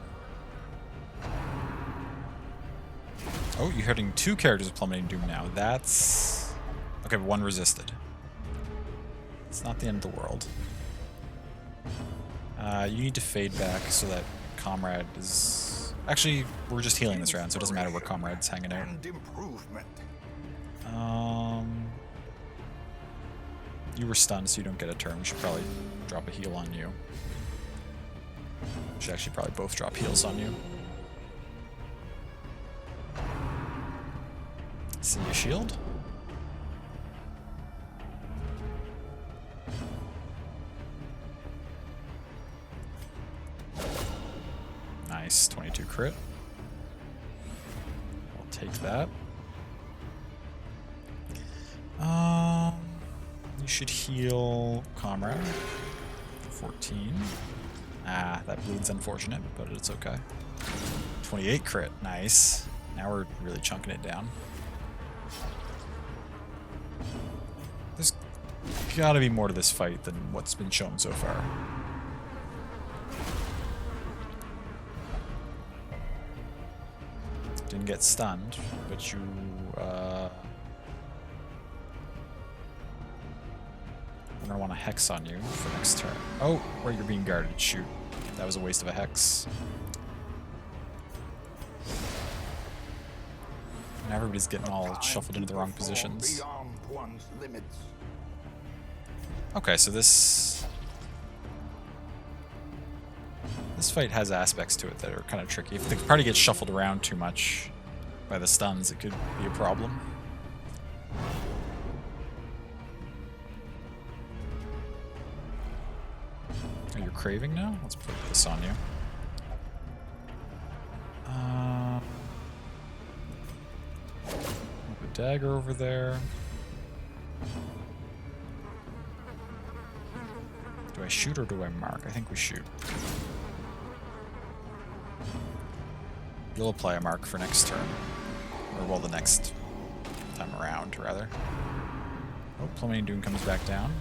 Oh, you're hitting 2 characters with Plummeting Doom now. That's... okay, but 1 resisted. It's not the end of the world. You need to fade back so that Comrade is... actually, we're just healing this round, so it doesn't matter where Comrade's hanging out. You were stunned, so you don't get a turn. We should probably drop a heal on you. We should actually probably both drop heals on you. See your shield? Nice, 22 crit. I'll take that. You should heal Comrade. 14. Ah, that bleed's unfortunate, but it's okay. 28 crit, nice. Now we're really chunking it down. There's gotta be more to this fight than what's been shown so far. Didn't get stunned, but you, I'm gonna want a hex on you for next turn. Oh, or you're being guarded. Shoot. That was a waste of a hex. And everybody's getting all shuffled into the wrong positions. Okay, so this fight has aspects to it that are kind of tricky. If the party gets shuffled around too much by the stuns, it could be a problem. Oh, you're craving now? Let's put this on you. Move a dagger over there. Do I shoot or do I mark? I think we shoot. You'll apply a mark for next turn. Or, well, the next time around, rather. Oh, Plummeting Doom comes back down.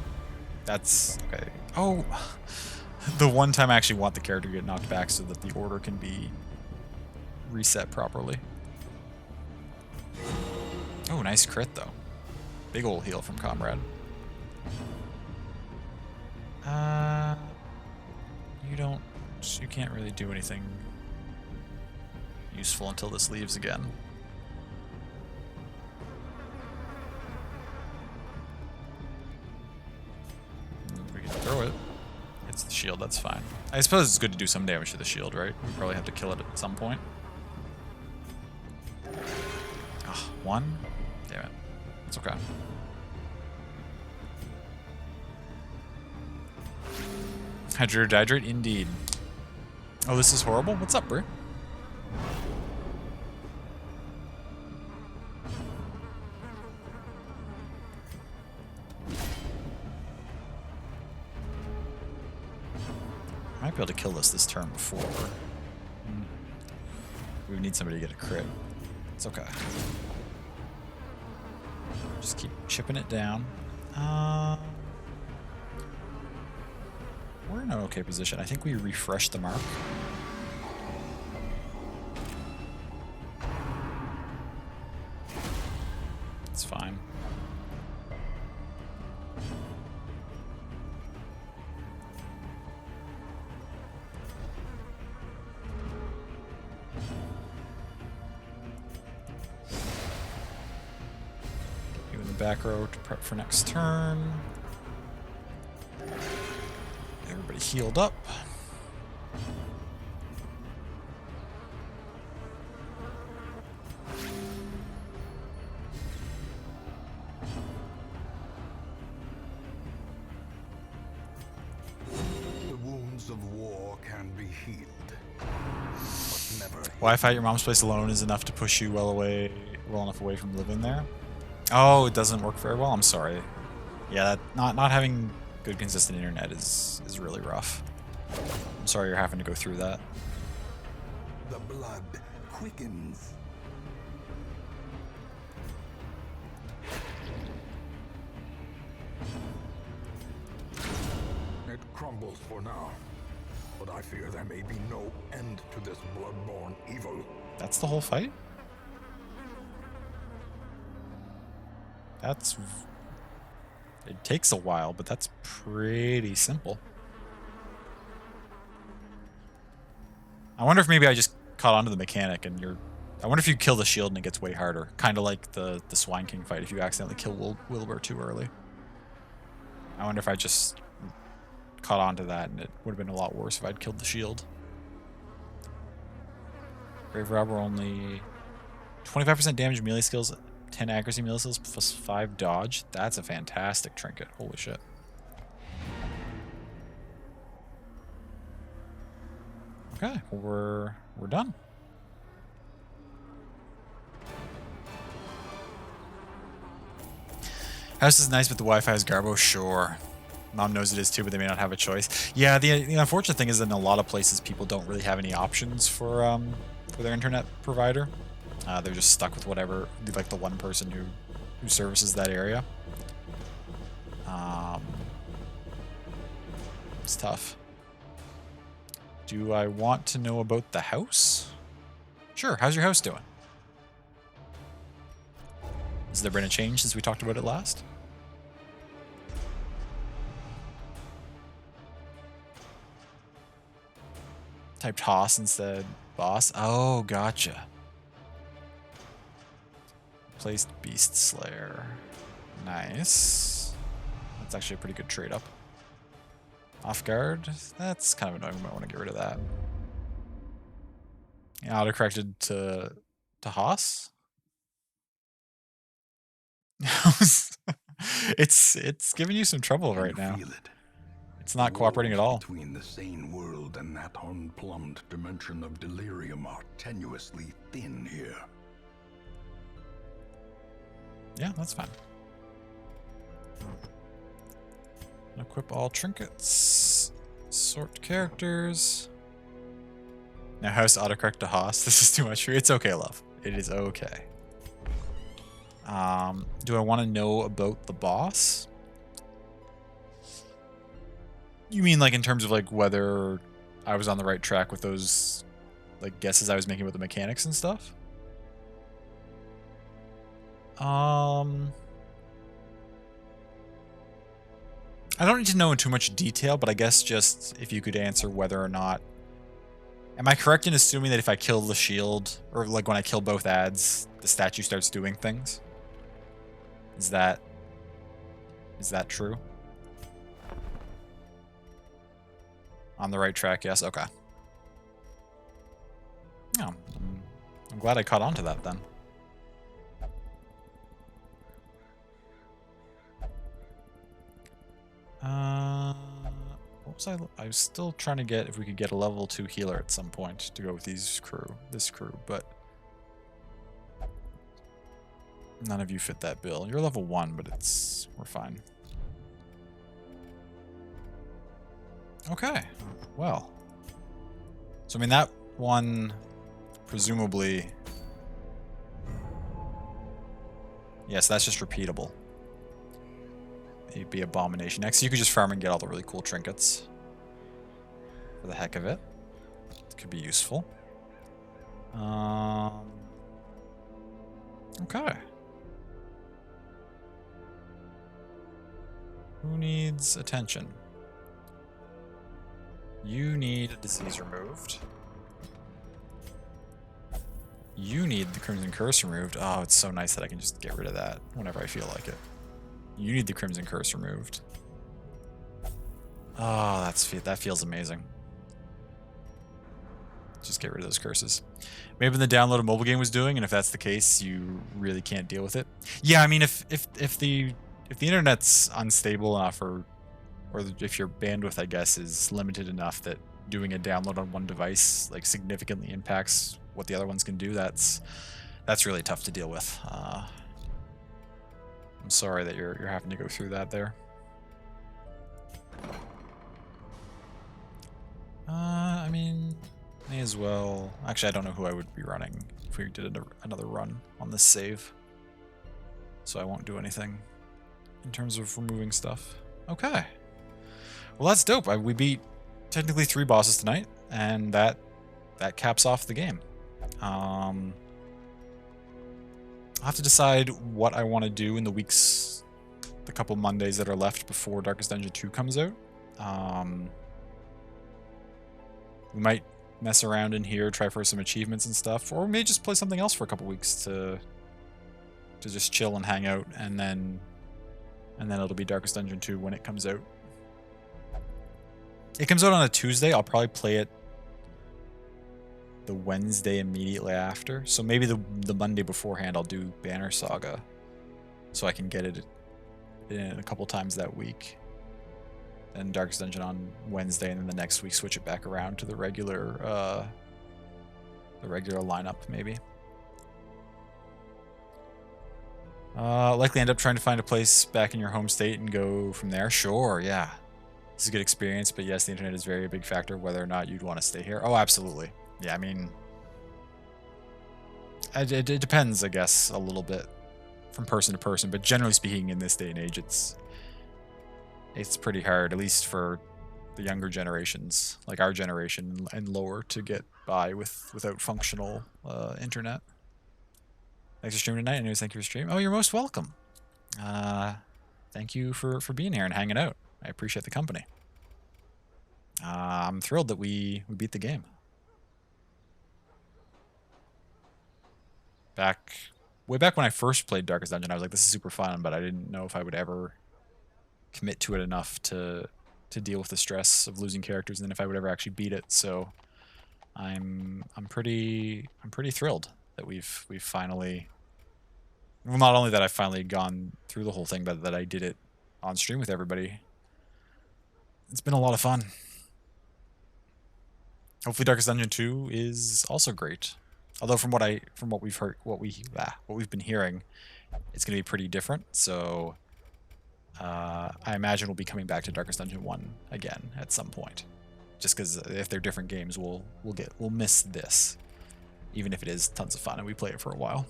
That's... okay. Oh! The one time I actually want the character to get knocked back so that the order can be reset properly. Oh, nice crit, though. Big ol' heal from Comrade. You can't really do anything useful until this leaves again. We can throw it. It's the shield, that's fine. I suppose it's good to do some damage to the shield, right? We probably have to kill it at some point. Oh, 1? Damn it. It's okay. Hydrate, indeed. Oh, this is horrible? What's up, bro? Might be able to kill this turn before. We would need somebody to get a crit. It's okay. Just keep chipping it down. We're in an okay position. I think we refreshed the mark. It's fine. You in the back row to prep for next turn. Everybody healed up. The wounds of war can be healed, but never. Wi-Fi at your mom's place alone is enough to push you well enough away from living there. Oh, it doesn't work very well. I'm sorry. Yeah, not having good consistent internet is really rough. I'm sorry you're having to go through that. The blood quickens. It crumbles for now, but I fear there may be no end to this bloodborne evil. That's the whole fight? It takes a while, but that's pretty simple. I wonder if maybe I just caught onto the mechanic and I wonder if you kill the shield and it gets way harder. Kind of like the Swine King fight if you accidentally kill Wilbur too early. I wonder if I just caught onto that and it would have been a lot worse if I'd killed the shield. Grave Robber only 25% damage melee skills, 10 accuracy melee skills, plus 5 dodge. That's a fantastic trinket. Holy shit. Okay, we're done. House is nice, but the Wi-Fi is garbo. Sure. Mom knows it is too, but they may not have a choice. Yeah, the unfortunate thing is that in a lot of places, people don't really have any options for their internet provider. They're just stuck with whatever, like the one person who services that area. It's tough. Do I want to know about the house? Sure, how's your house doing? Has there been a change since we talked about it last? Typed Hoss instead boss. Oh, gotcha. Placed Beast Slayer. Nice. That's actually a pretty good trade up. Off guard. That's kind of annoying. We might want to get rid of that. Yeah, auto-corrected to Hoss. It's giving you some trouble right now. Feel it. It's not cooperating at all. Between the sane world and that unplumbed dimension of delirium are tenuously thin here. Yeah, that's fine. Equip all trinkets. Sort characters. Now house autocorrect to Hoss. This is too much for you. It's okay, love. It is okay. Do I want to know about the boss? You mean like in terms of like whether I was on the right track with those like guesses I was making with the mechanics and stuff? I don't need to know in too much detail, but I guess just if you could answer whether or not... Am I correct in assuming that if I kill the shield, or like when I kill both ads, the statue starts doing things? Is that true? On the right track, yes? Okay. Yeah, I'm glad I caught on to that then. What was I was still trying to get if we could get a level 2 healer at some point to go with this crew, but none of you fit that bill. You're level 1, but we're fine. Okay, well. So I mean that one presumably, yes, that's just repeatable. It'd be Abomination. Next, you could just farm and get all the really cool trinkets. For the heck of it. It could be useful. Okay. Who needs attention? You need a disease removed. You need the Crimson Curse removed. Oh, it's so nice that I can just get rid of that whenever I feel like it. You need the Crimson Curse removed. Oh, that feels amazing. Just get rid of those curses. Maybe the downloaded mobile game was doing, and if that's the case, you really can't deal with it. Yeah, I mean, if the internet's unstable enough, or if your bandwidth, I guess, is limited enough that doing a download on one device like significantly impacts what the other ones can do, that's really tough to deal with. I'm sorry that you're having to go through that there. I mean, may as well. Actually, I don't know who I would be running if we did another run on this save. So I won't do anything in terms of removing stuff. Okay. Well, that's dope. We beat technically 3 bosses tonight, and that caps off the game. I'll have to decide what I want to do in the couple Mondays that are left before Darkest Dungeon 2 comes out. We might mess around in here, try for some achievements and stuff, or we may just play something else for a couple weeks to just chill and hang out, and then it'll be Darkest Dungeon 2 when it comes out. It comes out on a Tuesday. I'll probably play it the Wednesday immediately after. So maybe the Monday beforehand I'll do Banner Saga, so I can get it in a couple times that week. And Darkest Dungeon on Wednesday, and then the next week switch it back around to the regular lineup, maybe. Likely end up trying to find a place back in your home state and go from there. Sure, yeah. This is a good experience, but yes, the internet is very a big factor whether or not you'd want to stay here. Oh, absolutely. Yeah, I mean, it depends, I guess, a little bit from person to person, but generally speaking, in this day and age, it's pretty hard, at least for the younger generations, like our generation and lower, to get by without functional internet. Thanks for streaming tonight. Anyways, thank you for streaming. Oh, you're most welcome. Thank you for being here and hanging out. I appreciate the company. I'm thrilled that we beat the game. Way back when I first played Darkest Dungeon, I was like, this is super fun, but I didn't know if I would ever commit to it enough to deal with the stress of losing characters, and then if I would ever actually beat it. So I'm pretty thrilled that we've finally, well, not only that I've finally gone through the whole thing, but that I did it on stream with everybody. It's been a lot of fun. Hopefully Darkest Dungeon 2 is also great. Although from what we've heard, what we've been hearing, it's going to be pretty different. So I imagine we'll be coming back to Darkest Dungeon 1 again at some point. Just because if they're different games, we'll miss this, even if it is tons of fun and we play it for a while.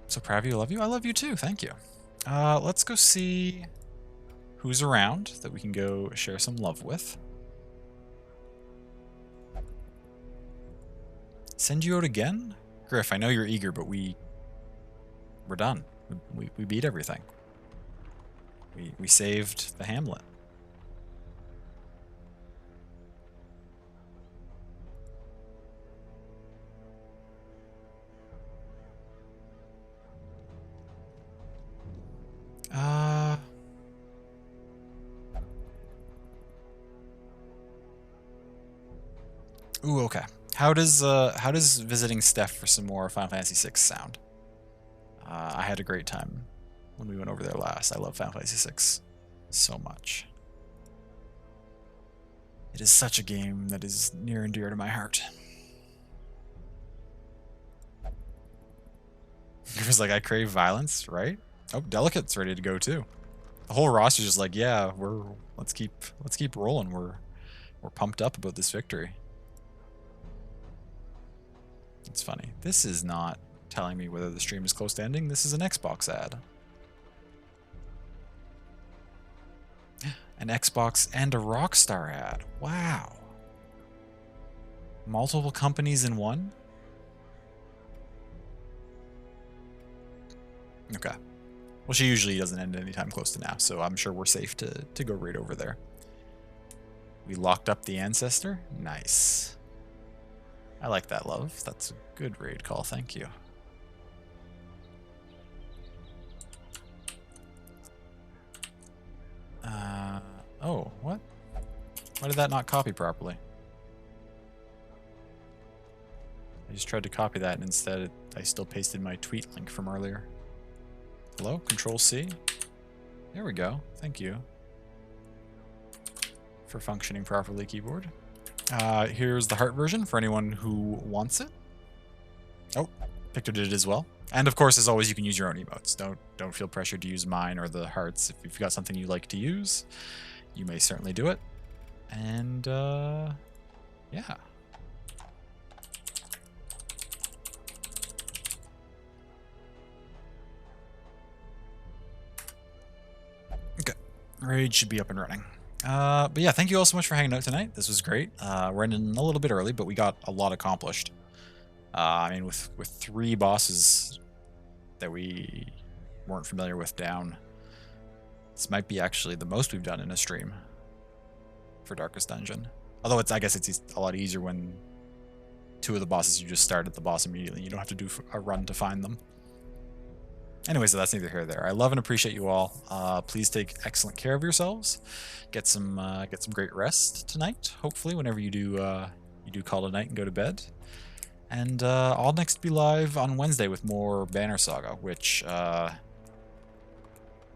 So proud of you, I love you. I love you too. Thank you. Let's go see who's around that we can go share some love with. Send you out again? Griff, I know you're eager, but we're done. We beat everything. We saved the hamlet. Ooh, okay. How does visiting Steph for some more Final Fantasy VI sound? I had a great time when we went over there last. I love Final Fantasy VI so much. It is such a game that is near and dear to my heart. It was like, I crave violence, right? Oh, Delicate's ready to go too. The whole roster's just like, yeah, let's keep rolling. We're pumped up about this victory. It's funny. This is not telling me whether the stream is close to ending. This is an Xbox ad. An Xbox and a Rockstar ad. Wow. Multiple companies in one? Okay. Well, she usually doesn't end anytime close to now, so I'm sure we're safe to go right over there. We locked up the Ancestor? Nice. I like that, love. That's a good raid call, thank you. Oh, what? Why did that not copy properly? I just tried to copy that and instead I still pasted my tweet link from earlier. Hello, Control C. There we go. Thank you for functioning properly, keyboard. Here's the heart version for anyone who wants it. Oh, Victor did it as well. And of course, as always, you can use your own emotes. Don't feel pressured to use mine or the hearts. If you've got something you like to use, you may certainly do it. And yeah. Okay, raid should be up and running. But yeah, thank you all so much for hanging out tonight. This was great. We're ending a little bit early, but we got a lot accomplished. I mean, with 3 bosses that we weren't familiar with down, this might be actually the most we've done in a stream for Darkest Dungeon. Although I guess it's a lot easier when 2 of the bosses you just start at the boss immediately. You don't have to do a run to find them. Anyway, so that's neither here nor there. I love and appreciate you all. Please take excellent care of yourselves. Get some great rest tonight. Hopefully, whenever you do call it a night and go to bed. And I'll next be live on Wednesday with more Banner Saga, which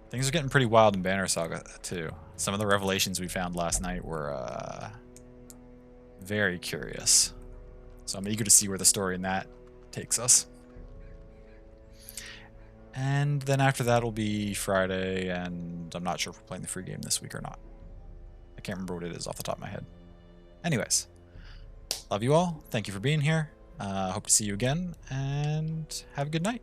things are getting pretty wild in Banner Saga too. Some of the revelations we found last night were very curious. So I'm eager to see where the story in that takes us. And then after that will be Friday, and I'm not sure if we're playing the free game this week or not. I can't remember what it is off the top of my head. Anyways, love you all. Thank you for being here. Hope to see you again, and have a good night.